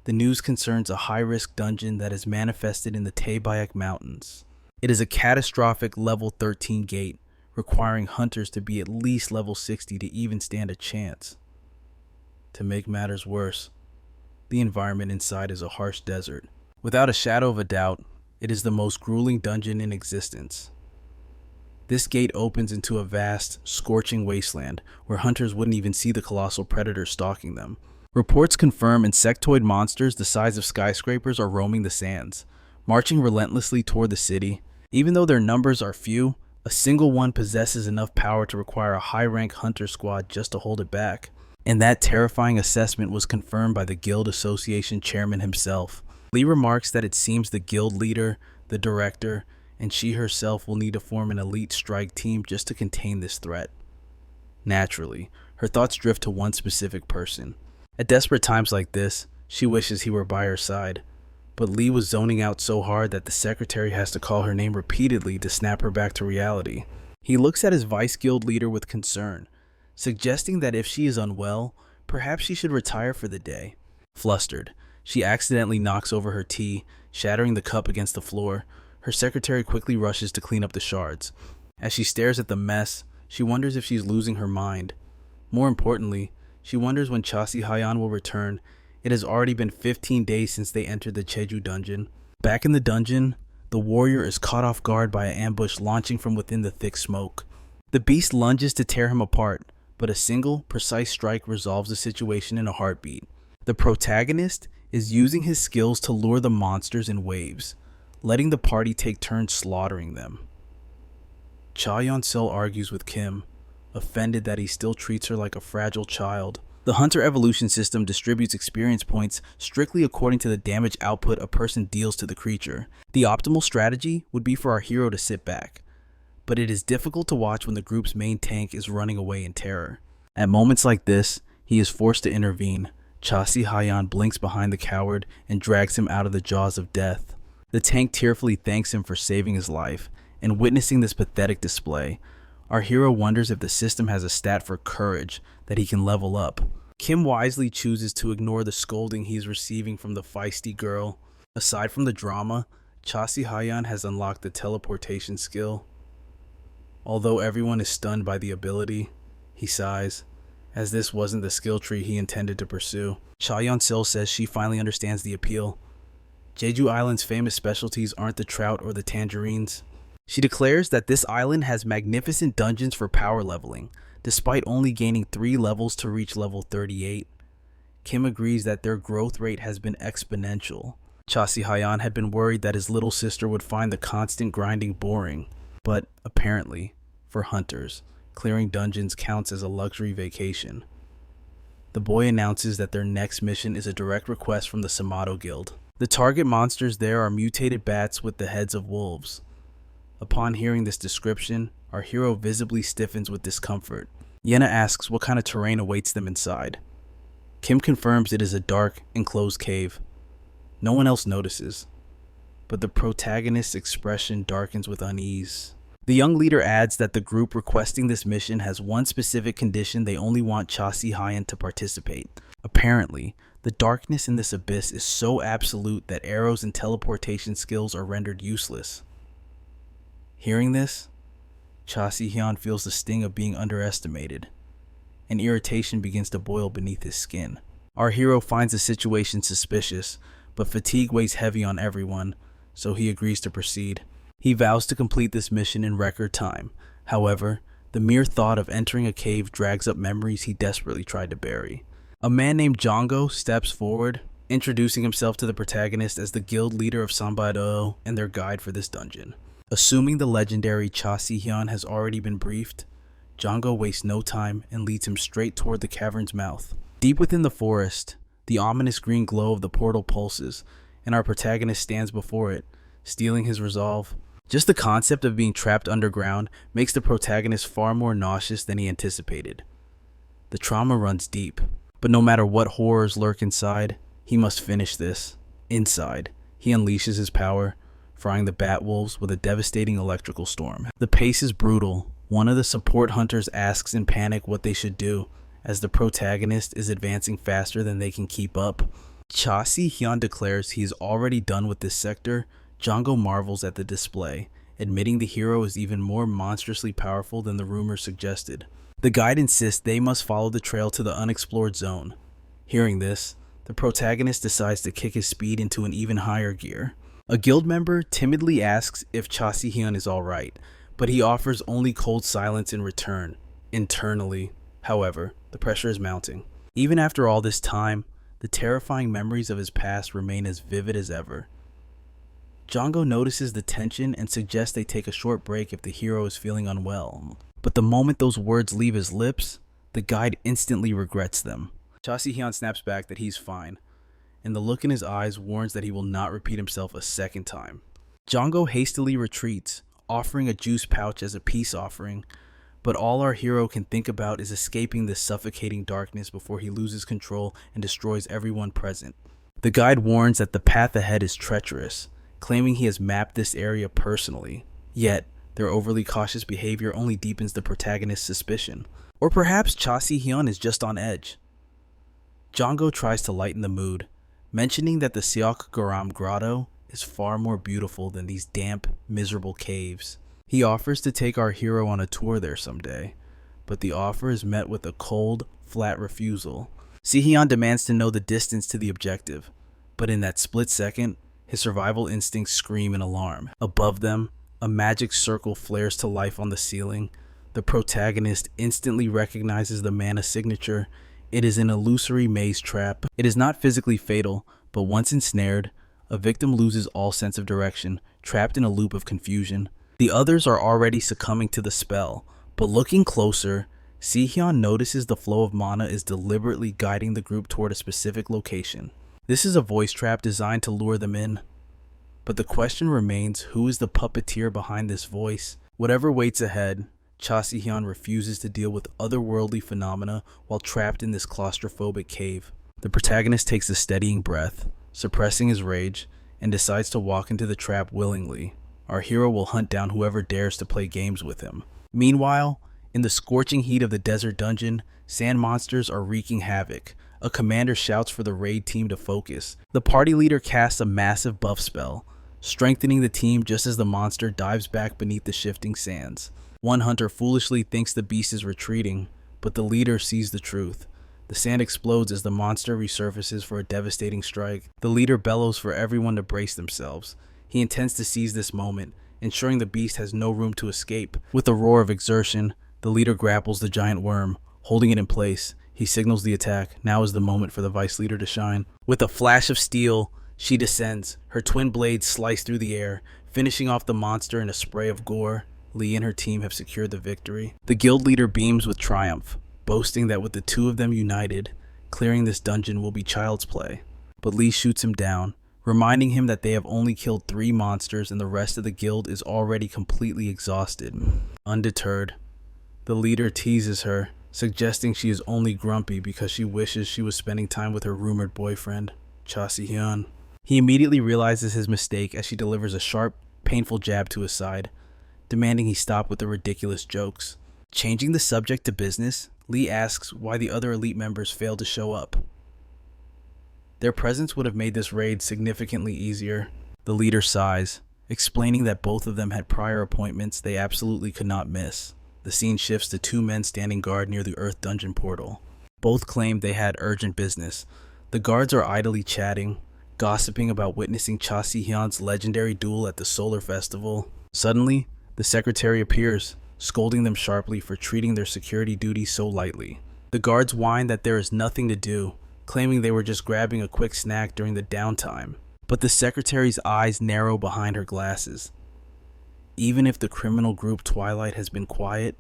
Speaker 1: The news concerns a high-risk dungeon that is manifested in the Taebaek Mountains. It is a catastrophic level 13 gate, requiring hunters to be at least level 60 to even stand a chance. To make matters worse, the environment inside is a harsh desert. Without a shadow of a doubt, it is the most grueling dungeon in existence. This gate opens into a vast, scorching wasteland where hunters wouldn't even see the colossal predator stalking them. Reports confirm insectoid monsters the size of skyscrapers are roaming the sands, marching relentlessly toward the city. Even though their numbers are few, a single one possesses enough power to require a high-rank hunter squad just to hold it back. And that terrifying assessment was confirmed by the Guild Association chairman himself. Lee remarks that it seems the guild leader, the director, and she herself will need to form an elite strike team just to contain this threat. Naturally, her thoughts drift to one specific person. At desperate times like this, she wishes he were by her side. But Lee was zoning out so hard that the secretary has to call her name repeatedly to snap her back to reality. He looks at his vice guild leader with concern, suggesting that if she is unwell, perhaps she should retire for the day. Flustered, she accidentally knocks over her tea, shattering the cup against the floor. Her secretary quickly rushes to clean up the shards. As she stares at the mess, she wonders if she's losing her mind. More importantly, she wonders when Cha Si-hyun will return. It has already been 15 days since they entered the Jeju dungeon. Back in the dungeon, the warrior is caught off guard by an ambush launching from within the thick smoke. The beast lunges to tear him apart, but a single, precise strike resolves the situation in a heartbeat. The protagonist is using his skills to lure the monsters in waves, letting the party take turns slaughtering them. Cha Yeon-sil argues with Kim, offended that he still treats her like a fragile child. The Hunter evolution system distributes experience points strictly according to the damage output a person deals to the creature. The optimal strategy would be for our hero to sit back, but it is difficult to watch when the group's main tank is running away in terror. At moments like this, he is forced to intervene. Cha Si-hyeon blinks behind the coward and drags him out of the jaws of death. The tank tearfully thanks him for saving his life, and witnessing this pathetic display, our hero wonders if the system has a stat for courage that he can level up. Kim wisely chooses to ignore the scolding he's receiving from the feisty girl. Aside from the drama, Cha Si-hyeon has unlocked the teleportation skill. Although everyone is stunned by the ability, he sighs, as this wasn't the skill tree he intended to pursue. Cha Yeon-sil says she finally understands the appeal. Jeju Island's famous specialties aren't the trout or the tangerines. She declares that this island has magnificent dungeons for power leveling, despite only gaining 3 levels to reach level 38. Kim agrees that their growth rate has been exponential. Cha Si-hyeon had been worried that his little sister would find the constant grinding boring, but apparently, for hunters, clearing dungeons counts as a luxury vacation. The boy announces that their next mission is a direct request from the Samato Guild. The target monsters there are mutated bats with the heads of wolves. Upon hearing this description, our hero visibly stiffens with discomfort. Yena asks what kind of terrain awaits them inside. Kim confirms it is a dark, enclosed cave. No one else notices, but the protagonist's expression darkens with unease. The young leader adds that the group requesting this mission has one specific condition: they only want Cha Si-hyeon to participate. Apparently, the darkness in this abyss is so absolute that arrows and teleportation skills are rendered useless. Hearing this, Cha Si-hyeon feels the sting of being underestimated, and irritation begins to boil beneath his skin. Our hero finds the situation suspicious, but fatigue weighs heavy on everyone, so he agrees to proceed. He vows to complete this mission in record time. However, the mere thought of entering a cave drags up memories he desperately tried to bury. A man named Jongo steps forward, introducing himself to the protagonist as the guild leader of Sanbado and their guide for this dungeon. Assuming the legendary Cha Si-hyeon has already been briefed, Jongo wastes no time and leads him straight toward the cavern's mouth. Deep within the forest, the ominous green glow of the portal pulses, and our protagonist stands before it, steeling his resolve. Just the concept of being trapped underground makes the protagonist far more nauseous than he anticipated. The trauma runs deep, but no matter what horrors lurk inside, he must finish this. Inside, he unleashes his power, frying the bat wolves with a devastating electrical storm. The pace is brutal. One of the support hunters asks in panic what they should do, as the protagonist is advancing faster than they can keep up. Cha Si-hyeon declares he is already done with this sector. Jongo marvels at the display, admitting the hero is even more monstrously powerful than the rumors suggested. The guide insists they must follow the trail to the unexplored zone. Hearing this, the protagonist decides to kick his speed into an even higher gear. A guild member timidly asks if Cha Si-hyeon is alright, but he offers only cold silence in return. Internally, however, the pressure is mounting. Even after all this time, the terrifying memories of his past remain as vivid as ever. Jongo notices the tension and suggests they take a short break if the hero is feeling unwell. But the moment those words leave his lips, the guide instantly regrets them. Cha Si-hyeon snaps back that he's fine, and the look in his eyes warns that he will not repeat himself a second time. Jongo hastily retreats, offering a juice pouch as a peace offering, but all our hero can think about is escaping this suffocating darkness before he loses control and destroys everyone present. The guide warns that the path ahead is treacherous, claiming he has mapped this area personally, yet their overly cautious behavior only deepens the protagonist's suspicion. Or perhaps Cha Si-hyeon is just on edge. Jongo tries to lighten the mood, mentioning that the Seok-Garam Grotto is far more beautiful than these damp, miserable caves. He offers to take our hero on a tour there someday, but the offer is met with a cold, flat refusal. Si-hyeon demands to know the distance to the objective, but in that split second, his survival instincts scream in alarm. Above them, a magic circle flares to life on the ceiling. The protagonist instantly recognizes the mana signature. It is an illusory maze trap. It is not physically fatal, But once ensnared, a victim loses all sense of direction, trapped in a loop of confusion. The others are already succumbing to the spell, but looking closer, Si-hyun notices the flow of mana is deliberately guiding the group toward a specific location. This is a voice trap designed to lure them in. But the question remains, who is the puppeteer behind this voice? Whatever waits ahead, Cha Si-hyun refuses to deal with otherworldly phenomena while trapped in this claustrophobic cave. The protagonist takes a steadying breath, suppressing his rage, and decides to walk into the trap willingly. Our hero will hunt down whoever dares to play games with him. Meanwhile, in the scorching heat of the desert dungeon, sand monsters are wreaking havoc. A commander shouts for the raid team to focus. The party leader casts a massive buff spell, strengthening the team just as the monster dives back beneath the shifting sands. One hunter foolishly thinks the beast is retreating, but the leader sees the truth. The sand explodes as the monster resurfaces for a devastating strike. The leader bellows for everyone to brace themselves. He intends to seize this moment, ensuring the beast has no room to escape. With a roar of exertion, the leader grapples the giant worm, holding it in place. He signals the attack. Now is the moment for the vice leader to shine. With a flash of steel, she descends. Her twin blades slice through the air, finishing off the monster in a spray of gore. Lee and her team have secured the victory. The guild leader beams with triumph, boasting that with the two of them united, clearing this dungeon will be child's play. But Lee shoots him down, reminding him that they have only killed 3 monsters and the rest of the guild is already completely exhausted. Undeterred, the leader teases her, suggesting she is only grumpy because she wishes she was spending time with her rumored boyfriend, Cha Si-hyun. He immediately realizes his mistake as she delivers a sharp, painful jab to his side, demanding he stop with the ridiculous jokes. Changing the subject to business, Lee asks why the other elite members failed to show up. Their presence would have made this raid significantly easier. The leader sighs, explaining that both of them had prior appointments they absolutely could not miss. The scene shifts to 2 men standing guard near the Earth Dungeon portal. Both claim they had urgent business. The guards are idly chatting, gossiping about witnessing Cha Si-hyun's legendary duel at the Solar Festival. Suddenly, the secretary appears, scolding them sharply for treating their security duties so lightly. The guards whine that there is nothing to do, claiming they were just grabbing a quick snack during the downtime. But the secretary's eyes narrow behind her glasses. Even if the criminal group Twilight has been quiet,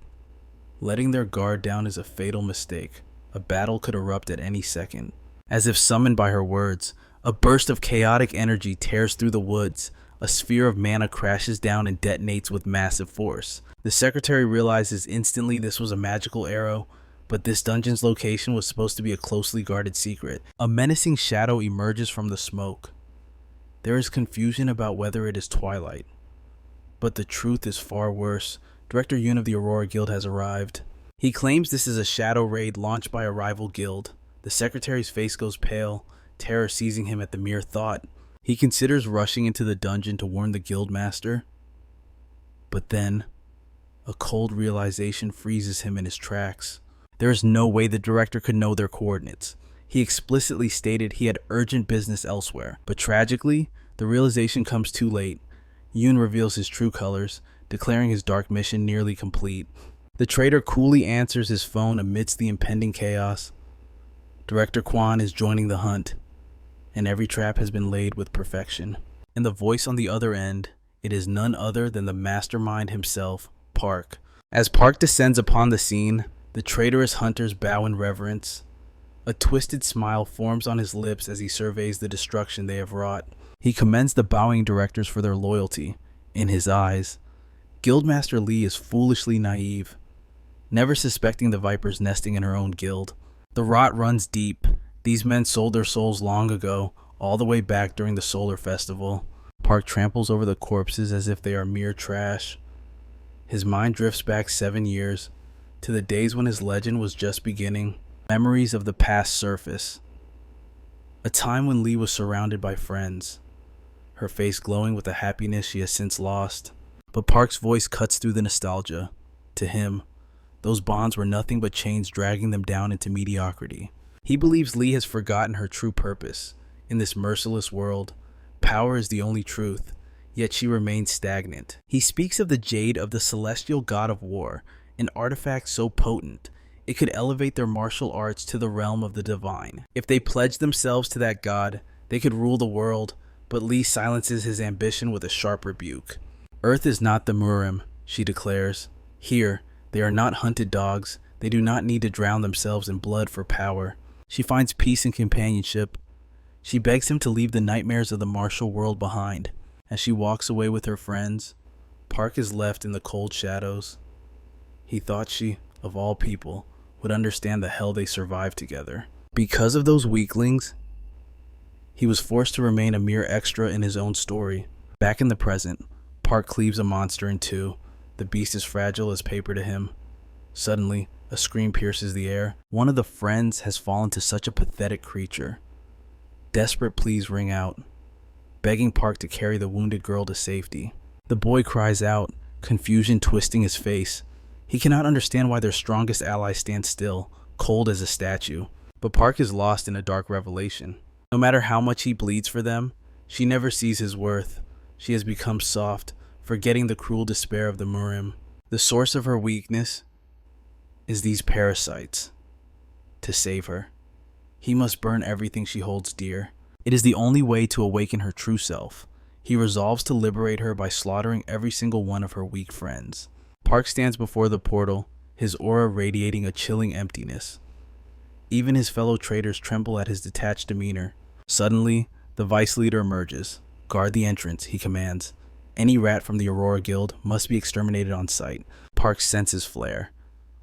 Speaker 1: letting their guard down is a fatal mistake. A battle could erupt at any second. As if summoned by her words, a burst of chaotic energy tears through the woods. A sphere of mana crashes down and detonates with massive force. The secretary realizes instantly this was a magical arrow, but this dungeon's location was supposed to be a closely guarded secret. A menacing shadow emerges from the smoke. There is confusion about whether it is Twilight. But the truth is far worse. Director Yoon of the Aurora Guild has arrived. He claims this is a shadow raid launched by a rival guild. The secretary's face goes pale, terror seizing him at the mere thought. He considers rushing into the dungeon to warn the guildmaster. But then, a cold realization freezes him in his tracks. There is no way the director could know their coordinates. He explicitly stated he had urgent business elsewhere. But tragically, the realization comes too late. Yoon reveals his true colors, declaring his dark mission nearly complete. The traitor coolly answers his phone amidst the impending chaos. Director Kwan is joining the hunt, and every trap has been laid with perfection. And the voice on the other end, it is none other than the mastermind himself, Park. As Park descends upon the scene, the traitorous hunters bow in reverence. A twisted smile forms on his lips as he surveys the destruction they have wrought. He commends the bowing directors for their loyalty. In his eyes, Guildmaster Lee is foolishly naive, never suspecting the Viper's nesting in her own guild. The rot runs deep. These men sold their souls long ago, all the way back during the Solar Festival. Park tramples over the corpses as if they are mere trash. His mind drifts back 7 years, to the days when his legend was just beginning. Memories of the past surface. A time when Lee was surrounded by friends, her face glowing with the happiness she has since lost. But Park's voice cuts through the nostalgia. To him, those bonds were nothing but chains dragging them down into mediocrity. He believes Lee has forgotten her true purpose. In this merciless world, power is the only truth, yet she remains stagnant. He speaks of the jade of the celestial god of war, an artifact so potent, it could elevate their martial arts to the realm of the divine. If they pledged themselves to that god, They could rule the world, but Lee silences his ambition with a sharp rebuke. Earth is not the murim, she declares. Here, they are not hunted dogs. They do not need to drown themselves in blood for power. She finds peace in companionship. She begs him to leave the nightmares of the martial world behind. As she walks away with her friends, Park is left in the cold shadows. He thought she, of all people, would understand the hell they survived together. Because of those weaklings, he was forced to remain a mere extra in his own story. Back in the present, Park cleaves a monster in two. The beast is fragile as paper to him. Suddenly, a scream pierces the air. One of the friends has fallen to such a pathetic creature. Desperate pleas ring out, begging Park to carry the wounded girl to safety. The boy cries out, confusion twisting his face. He cannot understand why their strongest ally stands still, cold as a statue. But Park is lost in a dark revelation. No matter how much he bleeds for them, she never sees his worth. She has become soft, forgetting the cruel despair of the murim. The source of her weakness is these parasites. To save her, he must burn everything she holds dear. It is the only way to awaken her true self. He resolves to liberate her by slaughtering every single one of her weak friends. Park stands before the portal, his aura radiating a chilling emptiness. Even his fellow traitors tremble at his detached demeanor. Suddenly, the vice leader emerges. Guard the entrance, he commands. Any rat from the Aurora Guild must be exterminated on sight. Park senses flare.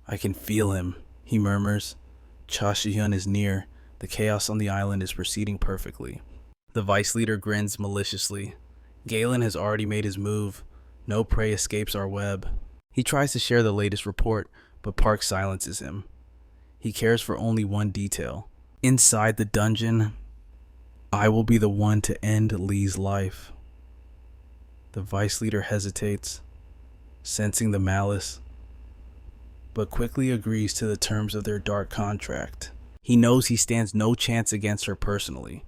Speaker 1: I can feel him, he murmurs. Cha Shi-hyun is near. The chaos on the island is proceeding perfectly. The vice leader grins maliciously. Galen has already made his move. No prey escapes our web. He tries to share the latest report, but Park silences him. He cares for only one detail. Inside the dungeon, I will be the one to end Lee's life. The vice leader hesitates, sensing the malice, but quickly agrees to the terms of their dark contract. He knows he stands no chance against her personally.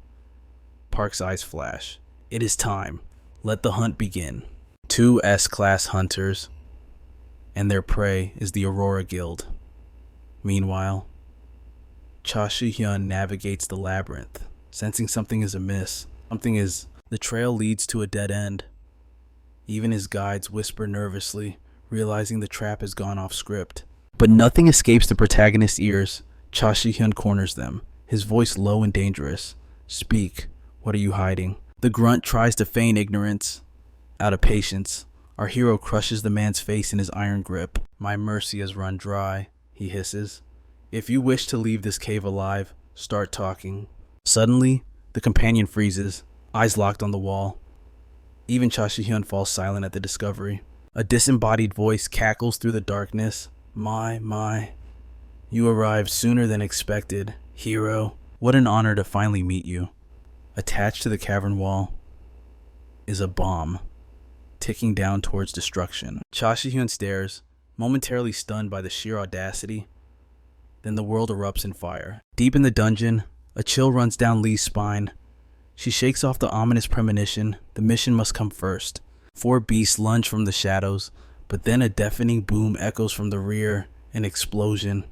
Speaker 1: Park's eyes flash. It is time. Let the hunt begin. Two S-class hunters, and their prey is the Aurora Guild. Meanwhile, Cha Shi-hyun navigates the labyrinth, sensing something is amiss. The trail leads to a dead end. Even his guides whisper nervously, realizing the trap has gone off script. But nothing escapes the protagonist's ears. Cha Shi-hyun corners them, his voice low and dangerous. Speak. What are you hiding? The grunt tries to feign ignorance. Out of patience, our hero crushes the man's face in his iron grip. My mercy has run dry, he hisses. If you wish to leave this cave alive, start talking. Suddenly, the companion freezes, eyes locked on the wall. Even Cha Shi-hyun falls silent at the discovery. A disembodied voice cackles through the darkness. My. You arrived sooner than expected, hero. What an honor to finally meet you. Attached to the cavern wall is a bomb, ticking down towards destruction. Cha Shi-hyun stares, momentarily stunned by the sheer audacity. Then the world erupts in fire. Deep in the dungeon, a chill runs down Lee's spine. She shakes off the ominous premonition. The mission must come first. Four beasts lunge from the shadows, but then a deafening boom echoes from the rear, an explosion.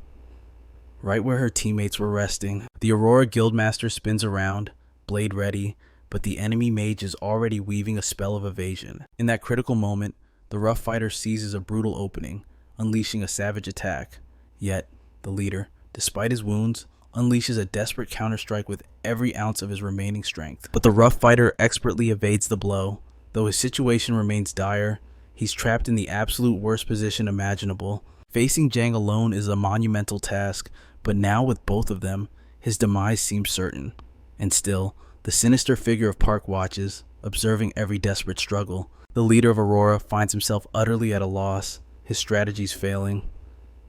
Speaker 1: Right where her teammates were resting, the Aurora Guildmaster spins around, blade ready, but the enemy mage is already weaving a spell of evasion. In that critical moment, the rough fighter seizes a brutal opening, unleashing a savage attack. Yet, the leader, despite his wounds, unleashes a desperate counterstrike with every ounce of his remaining strength. But the rough fighter expertly evades the blow. Though his situation remains dire, he's trapped in the absolute worst position imaginable. Facing Jang alone is a monumental task, but now with both of them, his demise seems certain. And still, the sinister figure of Park watches, observing every desperate struggle. The leader of Aurora finds himself utterly at a loss, his strategies failing.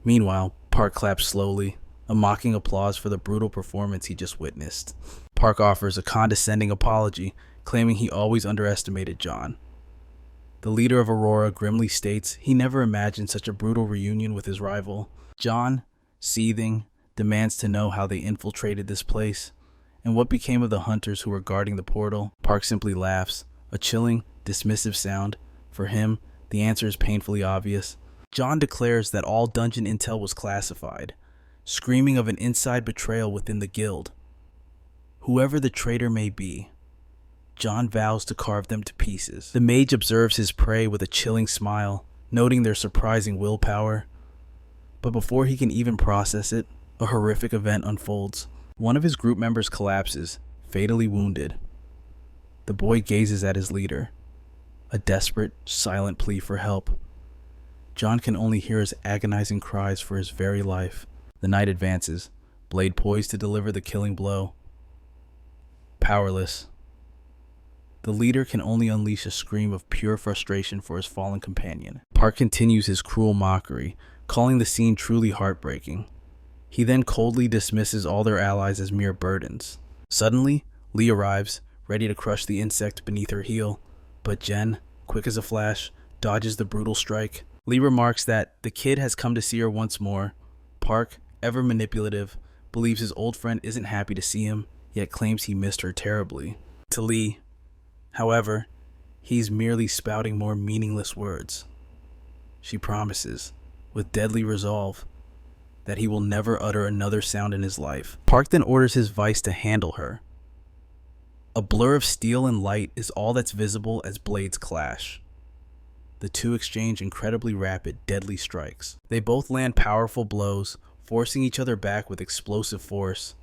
Speaker 1: Meanwhile, Park claps slowly, a mocking applause for the brutal performance he just witnessed. Park offers a condescending apology, claiming he always underestimated John. The leader of Aurora grimly states he never imagined such a brutal reunion with his rival. John, seething, demands to know how they infiltrated this place, and what became of the hunters who were guarding the portal. Park simply laughs, a chilling, dismissive sound. For him, the answer is painfully obvious. John declares that all dungeon intel was classified, screaming of an inside betrayal within the guild. Whoever the traitor may be, John vows to carve them to pieces. The mage observes his prey with a chilling smile, noting their surprising willpower. But before he can even process it, a horrific event unfolds. One of his group members collapses, fatally wounded. The boy gazes at his leader, a desperate, silent plea for help. John can only hear his agonizing cries for his very life. The night advances, blade poised to deliver the killing blow. Powerless, the leader can only unleash a scream of pure frustration for his fallen companion. Park continues his cruel mockery, calling the scene truly heartbreaking. He then coldly dismisses all their allies as mere burdens. Suddenly, Lee arrives, ready to crush the insect beneath her heel, but Jen, quick as a flash, dodges the brutal strike. Lee remarks that the kid has come to see her once more. Park, ever manipulative, believes his old friend isn't happy to see him, yet claims he missed her terribly. To Lee, however, he's merely spouting more meaningless words. She promises, with deadly resolve, that he will never utter another sound in his life. Park then orders his vice to handle her. A blur of steel and light is all that's visible as blades clash. The two exchange incredibly rapid, deadly strikes. They both land powerful blows, forcing each other back with explosive force.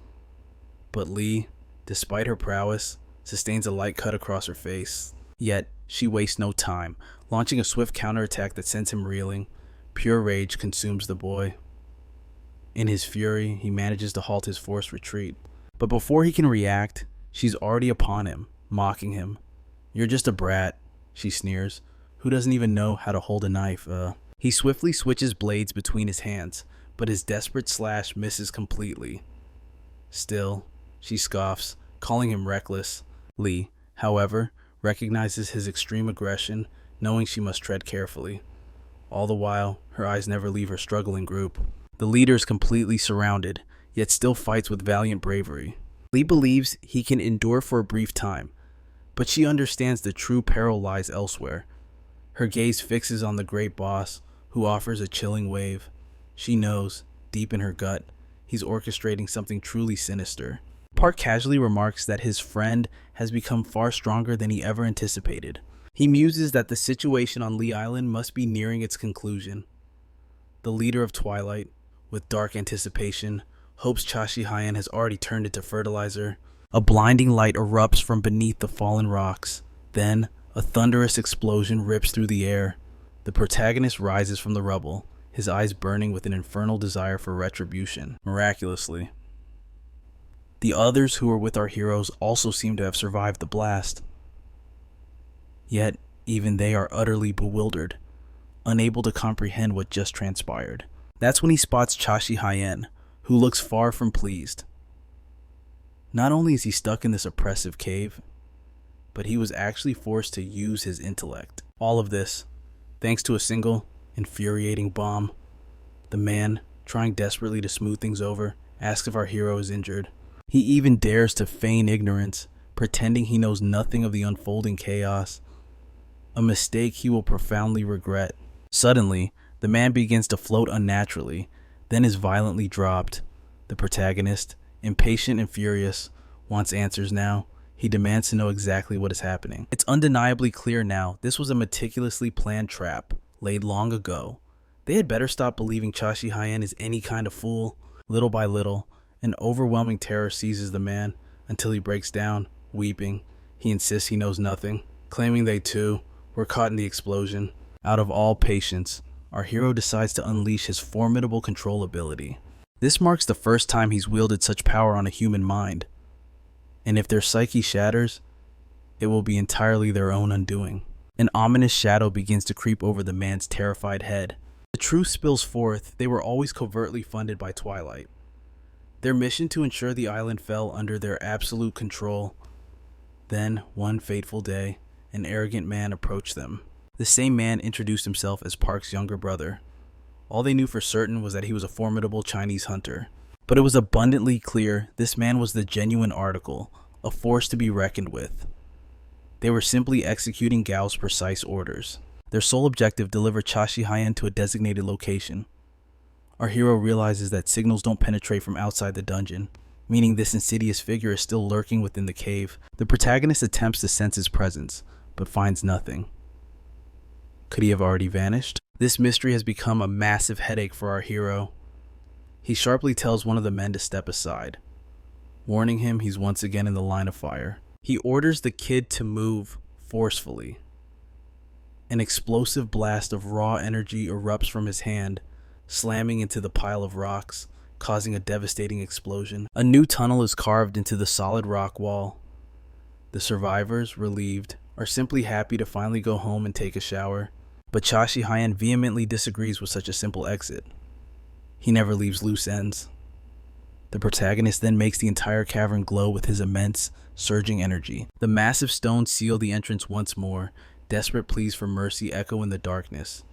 Speaker 1: But Lee, despite her prowess, sustains a light cut across her face. Yet, she wastes no time, launching a swift counterattack that sends him reeling. Pure rage consumes the boy. In his fury, he manages to halt his forced retreat. But before he can react, she's already upon him, mocking him. "You're just a brat," she sneers, "who doesn't even know how to hold a knife." He swiftly switches blades between his hands, but his desperate slash misses completely. Still, she scoffs, calling him reckless. Lee, however, recognizes his extreme aggression, knowing she must tread carefully. All the while, her eyes never leave her struggling group. The leader is completely surrounded, yet still fights with valiant bravery. Lee believes he can endure for a brief time, but she understands the true peril lies elsewhere. Her gaze fixes on the great boss, who offers a chilling wave. She knows, deep in her gut, he's orchestrating something truly sinister. Park casually remarks that his friend has become far stronger than he ever anticipated. He muses that the situation on Lee Island must be nearing its conclusion. The leader of Twilight, with dark anticipation, hopes Chashi Hyen has already turned into fertilizer. A blinding light erupts from beneath the fallen rocks. Then, a thunderous explosion rips through the air. The protagonist rises from the rubble, his eyes burning with an infernal desire for retribution. Miraculously, the others who were with our heroes also seem to have survived the blast. Yet, even they are utterly bewildered, unable to comprehend what just transpired. That's when he spots Chashi Hyen, who looks far from pleased. Not only is he stuck in this oppressive cave, but he was actually forced to use his intellect. All of this, thanks to a single, infuriating bomb. The man, trying desperately to smooth things over, asks if our hero is injured. He even dares to feign ignorance, pretending he knows nothing of the unfolding chaos. A mistake he will profoundly regret. Suddenly, the man begins to float unnaturally, then is violently dropped. The protagonist, impatient and furious, wants answers now. He demands to know exactly what is happening. It's undeniably clear now this was a meticulously planned trap, laid long ago. They had better stop believing Chashi Hyen is any kind of fool. Little by little, an overwhelming terror seizes the man until he breaks down, weeping. He insists he knows nothing, claiming they too were caught in the explosion. Out of all patience, our hero decides to unleash his formidable control ability. This marks the first time he's wielded such power on a human mind. And if their psyche shatters, it will be entirely their own undoing. An ominous shadow begins to creep over the man's terrified head. The truth spills forth: they were always covertly funded by Twilight. Their mission to ensure the island fell under their absolute control. Then, one fateful day, an arrogant man approached them. The same man introduced himself as Park's younger brother. All they knew for certain was that he was a formidable Chinese hunter. But it was abundantly clear this man was the genuine article, a force to be reckoned with. They were simply executing Gao's precise orders. Their sole objective: deliver Chashi Hyen to a designated location. Our hero realizes that signals don't penetrate from outside the dungeon. meaning this insidious figure is still lurking within the cave. The protagonist attempts to sense his presence, but finds nothing. Could he have already vanished? This mystery has become a massive headache for our hero. He sharply tells one of the men to step aside, warning him he's once again in the line of fire. He orders the kid to move forcefully. An explosive blast of raw energy erupts from his hand, slamming into the pile of rocks, causing a devastating explosion. A new tunnel is carved into the solid rock wall. The survivors, relieved, are simply happy to finally go home and take a shower. But Cha Shi-hye vehemently disagrees with such a simple exit. He never leaves loose ends. The protagonist then makes the entire cavern glow with his immense, surging energy. The massive stones seal the entrance once more. Desperate pleas for mercy echo in the darkness.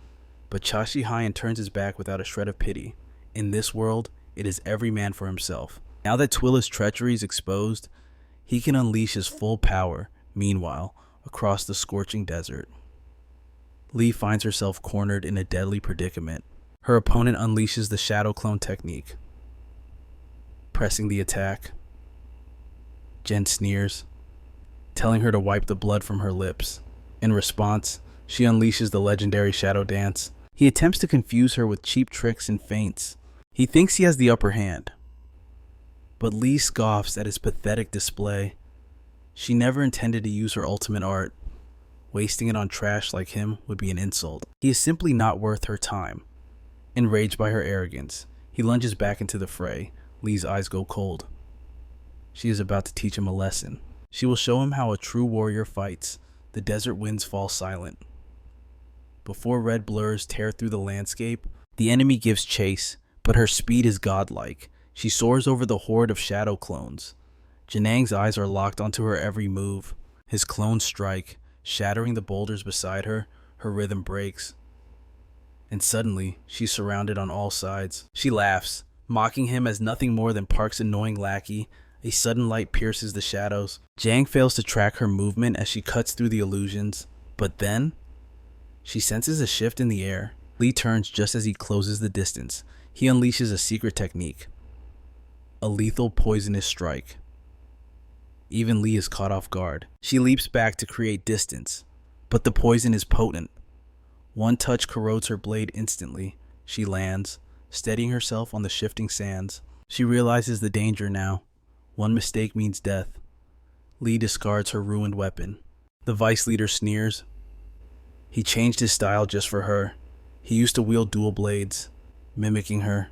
Speaker 1: But Cha Shi-hye turns his back without a shred of pity. In this world, it is every man for himself. Now that Twilla's treachery is exposed, he can unleash his full power, meanwhile, across the scorching desert. Lee finds herself cornered in a deadly predicament. Her opponent unleashes the shadow clone technique, pressing the attack. Jen sneers, telling her to wipe the blood from her lips. In response, she unleashes the legendary shadow dance. He attempts to confuse her with cheap tricks and feints. He thinks he has the upper hand. But Lee scoffs at his pathetic display. She never intended to use her ultimate art. Wasting it on trash like him would be an insult. He is simply not worth her time. Enraged by her arrogance, he lunges back into the fray. Lee's eyes go cold. She is about to teach him a lesson. She will show him how a true warrior fights. The desert winds fall silent. Before red blurs tear through the landscape, the enemy gives chase, but her speed is godlike. She soars over the horde of shadow clones. Janang's eyes are locked onto her every move. His clones strike, shattering the boulders beside her. Her rhythm breaks. And suddenly, she's surrounded on all sides. She laughs, mocking him as nothing more than Park's annoying lackey. A sudden light pierces the shadows. Jang fails to track her movement as she cuts through the illusions. But then, she senses a shift in the air. Lee turns just as he closes the distance. He unleashes a secret technique. A lethal poisonous strike. Even Lee is caught off guard. She leaps back to create distance. But the poison is potent. One touch corrodes her blade instantly. She lands, steadying herself on the shifting sands. She realizes the danger now. One mistake means death. Lee discards her ruined weapon. The vice leader sneers. He changed his style just for her. He used to wield dual blades, mimicking her.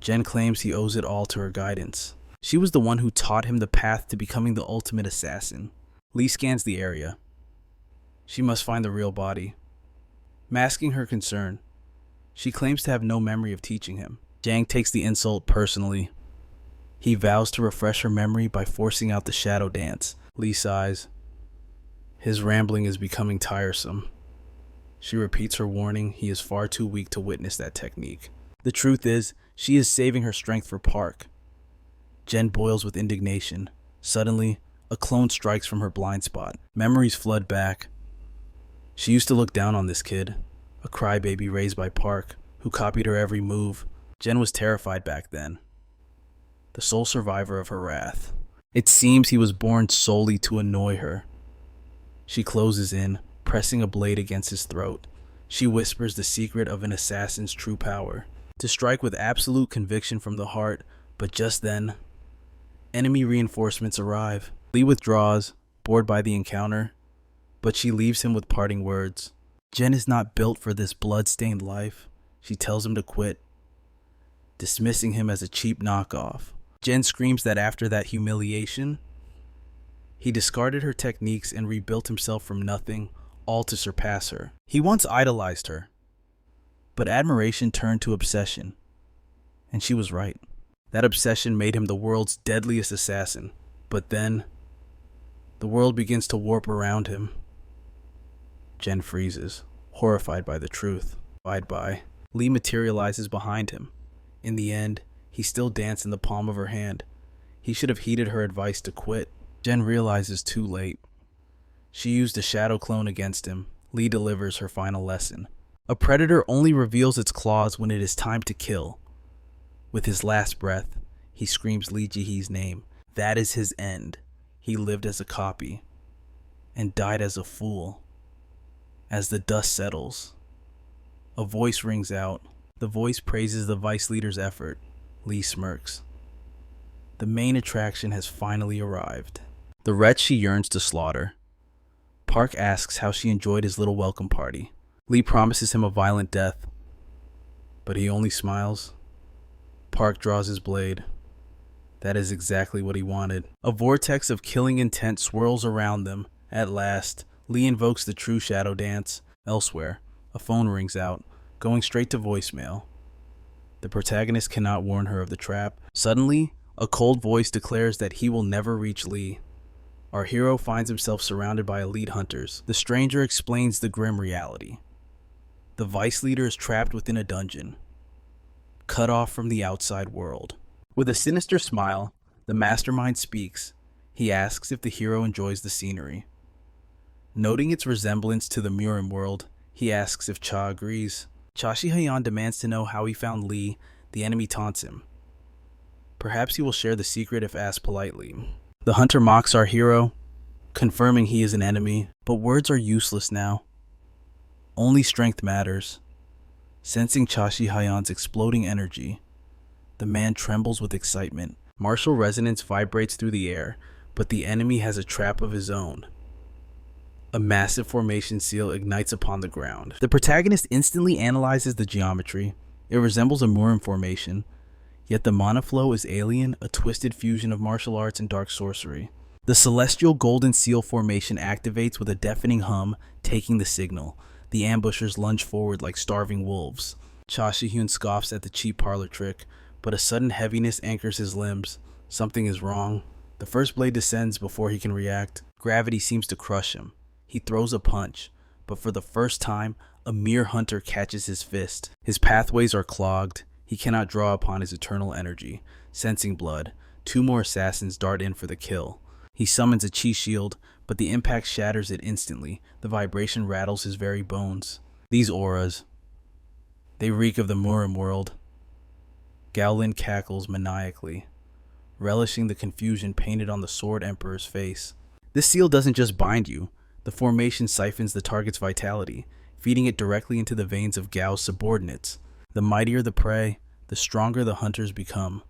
Speaker 1: Jen claims he owes it all to her guidance. She was the one who taught him the path to becoming the ultimate assassin. Lee scans the area. She must find the real body. Masking her concern, she claims to have no memory of teaching him. Jang takes the insult personally. He vows to refresh her memory by forcing out the shadow dance. Lee sighs. His rambling is becoming tiresome. She repeats her warning. He is far too weak to witness that technique. The truth is, she is saving her strength for Park. Jen boils with indignation. Suddenly, a clone strikes from her blind spot. Memories flood back. She used to look down on this kid, a crybaby raised by Park, who copied her every move. Jen was terrified back then. The sole survivor of her wrath. It seems he was born solely to annoy her. She closes in, pressing a blade against his throat. She whispers the secret of an assassin's true power. To strike with absolute conviction from the heart, but just then, enemy reinforcements arrive. Lee withdraws, bored by the encounter, but she leaves him with parting words. Jen is not built for this blood-stained life. She tells him to quit, dismissing him as a cheap knockoff. Jen screams that after that humiliation, he discarded her techniques and rebuilt himself from nothing, all to surpass her. He once idolized her, but admiration turned to obsession, and she was right. That obsession made him the world's deadliest assassin. But then, the world begins to warp around him. Jen freezes, horrified by the truth. By. Lee materializes behind him. In the end, he still danced in the palm of her hand. He should have heeded her advice to quit. Jen realizes too late. She used a shadow clone against him. Lee delivers her final lesson. A predator only reveals its claws when it is time to kill. With his last breath, He screams Lee Ji-hye's name. That is his end. He lived as a copy and died as a fool. As the dust settles, a voice rings out. The voice praises the vice leader's effort. Lee smirks. The main attraction has finally arrived. The wretch she yearns to slaughter. Park asks how she enjoyed his little welcome party. Lee promises him a violent death, but he only smiles. Park draws his blade. That is exactly what he wanted. A vortex of killing intent swirls around them. At last, Lee invokes the true shadow dance. Elsewhere, a phone rings out, going straight to voicemail. The protagonist cannot warn her of the trap. Suddenly, a cold voice declares that he will never reach Lee. Our hero finds himself surrounded by elite hunters. The stranger explains the grim reality. The vice leader is trapped within a dungeon, cut off from the outside world. With a sinister smile, the mastermind speaks. He asks if the hero enjoys the scenery. Noting its resemblance to the murim world, he asks if Cha agrees. Cha Shi-hyeon demands to know how he found Lee. The enemy taunts him. Perhaps he will share the secret if asked politely. The hunter mocks our hero, confirming he is an enemy, but words are useless now. Only strength matters. Sensing Cha Shi-hyeon's exploding energy, the man trembles with excitement. Martial resonance vibrates through the air, but the enemy has a trap of his own. A massive formation seal ignites upon the ground. The protagonist instantly analyzes the geometry. It resembles a murim formation, yet the mana flow is alien, a twisted fusion of martial arts and dark sorcery. The celestial golden seal formation activates with a deafening hum, taking the signal. The ambushers lunge forward like starving wolves. Cha Shi-hyun scoffs at the cheap parlor trick, but a sudden heaviness anchors his limbs. Something is wrong. The first blade descends before he can react. Gravity seems to crush him. He throws a punch, but for the first time, a mere hunter catches his fist. His pathways are clogged. He cannot draw upon his eternal energy. Sensing blood, 2 more assassins dart in for the kill. He summons a chi shield, but the impact shatters it instantly. The vibration rattles his very bones. These auras, they reek of the murim world. Gaolin cackles maniacally, relishing the confusion painted on the Sword Emperor's face. This seal doesn't just bind you. The formation siphons the target's vitality, feeding it directly into the veins of Gao's subordinates. The mightier the prey, the stronger the hunters become.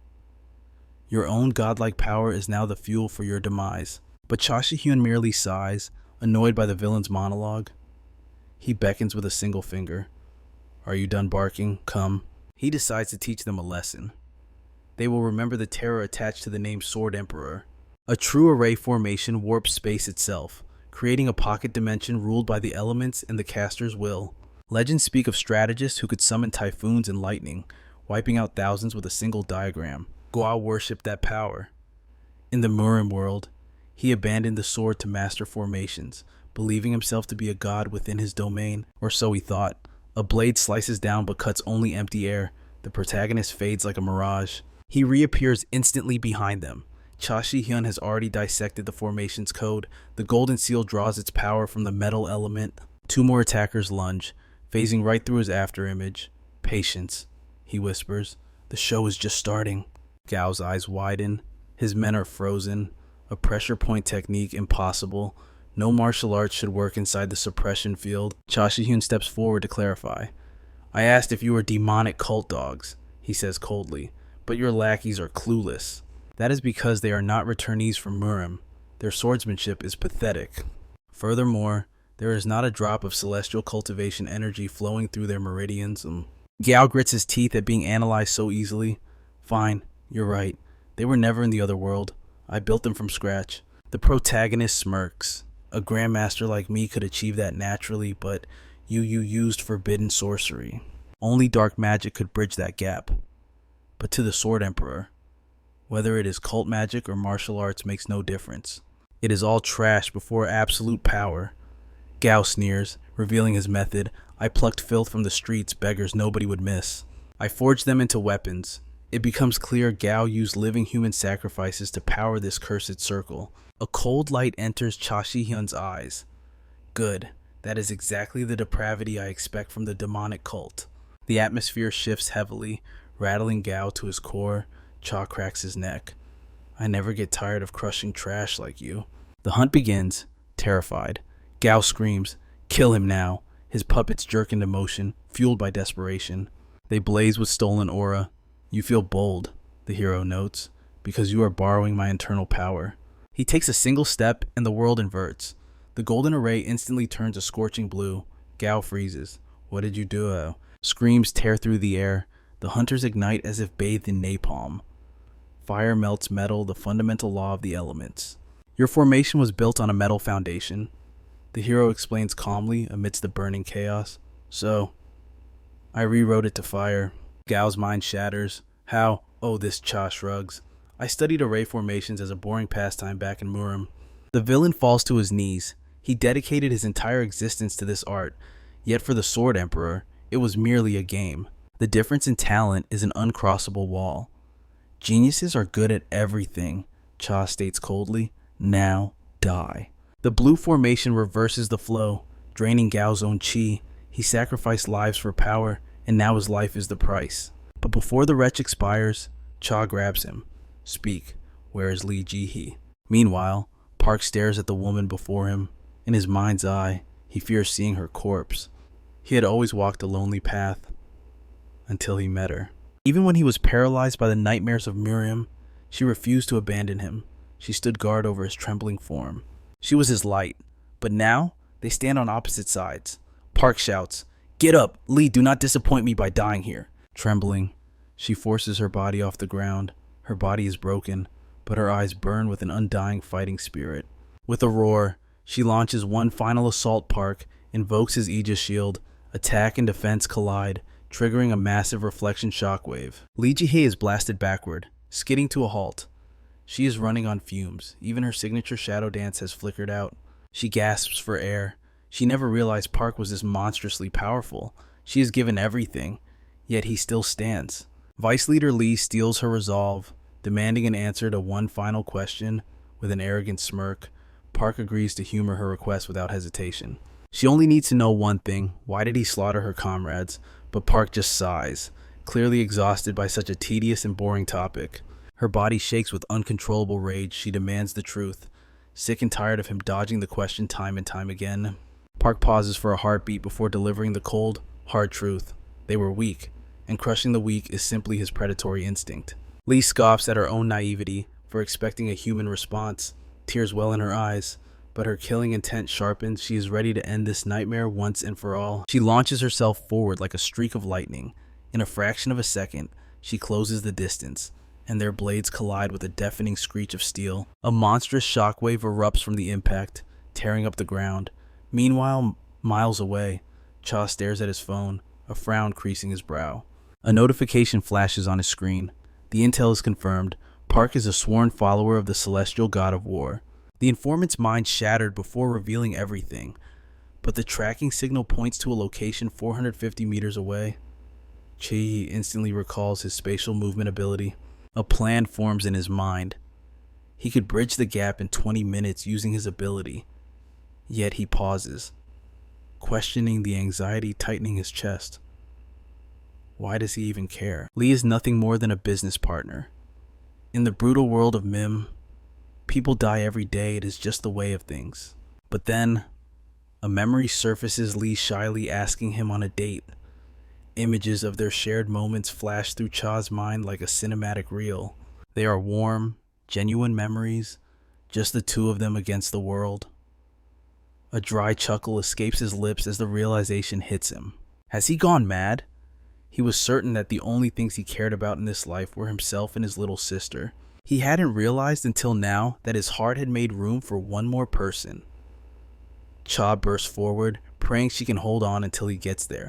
Speaker 1: Your own godlike power is now the fuel for your demise. But Cha Shi-hyun merely sighs, annoyed by the villain's monologue. He beckons with a single finger. Are you done barking? Come. He decides to teach them a lesson. They will remember the terror attached to the name Sword Emperor. A true array formation warps space itself, creating a pocket dimension ruled by the elements and the caster's will. Legends speak of strategists who could summon typhoons and lightning, wiping out thousands with a single diagram. Gua worshipped that power. In the murim world, he abandoned the sword to master formations, believing himself to be a god within his domain, or so he thought. A blade slices down but cuts only empty air. The protagonist fades like a mirage. He reappears instantly behind them. Cha Shi-hyun has already dissected the formation's code. The golden seal draws its power from the metal element. 2 more attackers lunge, phasing right through his afterimage. Patience, he whispers. The show is just starting. Gao's eyes widen. His men are frozen. A pressure point technique impossible. No martial arts should work inside the suppression field. Cha Shi-hyun steps forward to clarify. I asked if you were demonic cult dogs, he says coldly, but your lackeys are clueless. That is because they are not returnees from Murim. Their swordsmanship is pathetic. Furthermore, there is not a drop of celestial cultivation energy flowing through their meridians. Gao grits his teeth at being analyzed so easily. Fine, you're right. They were never in the other world. I built them from scratch. The protagonist smirks. A grandmaster like me could achieve that naturally, but you used forbidden sorcery. Only dark magic could bridge that gap. But to the Sword Emperor, whether it is cult magic or martial arts makes no difference. It is all trash before absolute power. Gao sneers, revealing his method. I plucked filth from the streets, beggars nobody would miss. I forged them into weapons. It becomes clear Gao used living human sacrifices to power this cursed circle. A cold light enters Cha Shi-hyun's eyes. Good. That is exactly the depravity I expect from the demonic cult. The atmosphere shifts heavily, rattling Gao to his core. Cha cracks his neck. I never get tired of crushing trash like you. The hunt begins, terrified. Gao screams, kill him now. His puppets jerk into motion, fueled by desperation. They blaze with stolen aura. You feel bold, the hero notes, because you are borrowing my internal power. He takes a single step and the world inverts. The golden array instantly turns a scorching blue. Gao freezes. What did you do? Screams tear through the air. The hunters ignite as if bathed in napalm. Fire melts metal, the fundamental law of the elements. Your formation was built on a metal foundation. The hero explains calmly amidst the burning chaos. So, I rewrote it to fire. Gao's mind shatters. How? Oh, this Cha shrugs. I studied array formations as a boring pastime back in Murim. The villain falls to his knees. He dedicated his entire existence to this art. Yet for the Sword Emperor, it was merely a game. The difference in talent is an uncrossable wall. Geniuses are good at everything, Cha states coldly. Now, die. The blue formation reverses the flow, draining Gao's own chi. He sacrificed lives for power, and now his life is the price. But before the wretch expires, Cha grabs him. Speak, where is Lee Ji-hye? Meanwhile, Park stares at the woman before him. In his mind's eye, he fears seeing her corpse. He had always walked a lonely path, until he met her. Even when he was paralyzed by the nightmares of Murim, she refused to abandon him. She stood guard over his trembling form. She was his light, but now they stand on opposite sides. Park shouts, "Get up! Lee, do not disappoint me by dying here." Trembling, she forces her body off the ground. Her body is broken, but her eyes burn with an undying fighting spirit. With a roar, she launches one final assault. Park invokes his Aegis shield. Attack and defense collide, triggering a massive reflection shockwave. Lee Ji-hye is blasted backward, skidding to a halt. She is running on fumes. Even her signature shadow dance has flickered out. She gasps for air. She never realized Park was this monstrously powerful. She is given everything, yet he still stands. Vice Leader Lee steals her resolve, demanding an answer to one final question. With an arrogant smirk, Park agrees to humor her request without hesitation. She only needs to know one thing: why did he slaughter her comrades? But Park just sighs, clearly exhausted by such a tedious and boring topic. Her body shakes with uncontrollable rage. She demands the truth, sick and tired of him dodging the question time and time again. Park pauses for a heartbeat before delivering the cold, hard truth. They were weak, and crushing the weak is simply his predatory instinct. Lee scoffs at her own naivety for expecting a human response. Tears well in her eyes, but her killing intent sharpens. She is ready to end this nightmare once and for all. She launches herself forward like a streak of lightning. In a fraction of a second, she closes the distance, and their blades collide with a deafening screech of steel. A monstrous shockwave erupts from the impact, tearing up the ground. Meanwhile, miles away, Cha stares at his phone, a frown creasing his brow. A notification flashes on his screen. The intel is confirmed. Park is a sworn follower of the celestial god of war. The informant's mind shattered before revealing everything, but the tracking signal points to a location 450 meters away. Chi instantly recalls his spatial movement ability. A plan forms in his mind. He could bridge the gap in 20 minutes using his ability. Yet he pauses, questioning the anxiety tightening his chest. Why does he even care? Lee is nothing more than a business partner. In the brutal world of Mim, people die every day. It is just the way of things. But then, a memory surfaces, Lee shyly asking him on a date. Images of their shared moments flash through Cha's mind like a cinematic reel. They are warm, genuine memories, just the two of them against the world. A dry chuckle escapes his lips as the realization hits him. Has he gone mad? He was certain that the only things he cared about in this life were himself and his little sister. He hadn't realized until now that his heart had made room for one more person. Cha bursts forward, praying she can hold on until he gets there.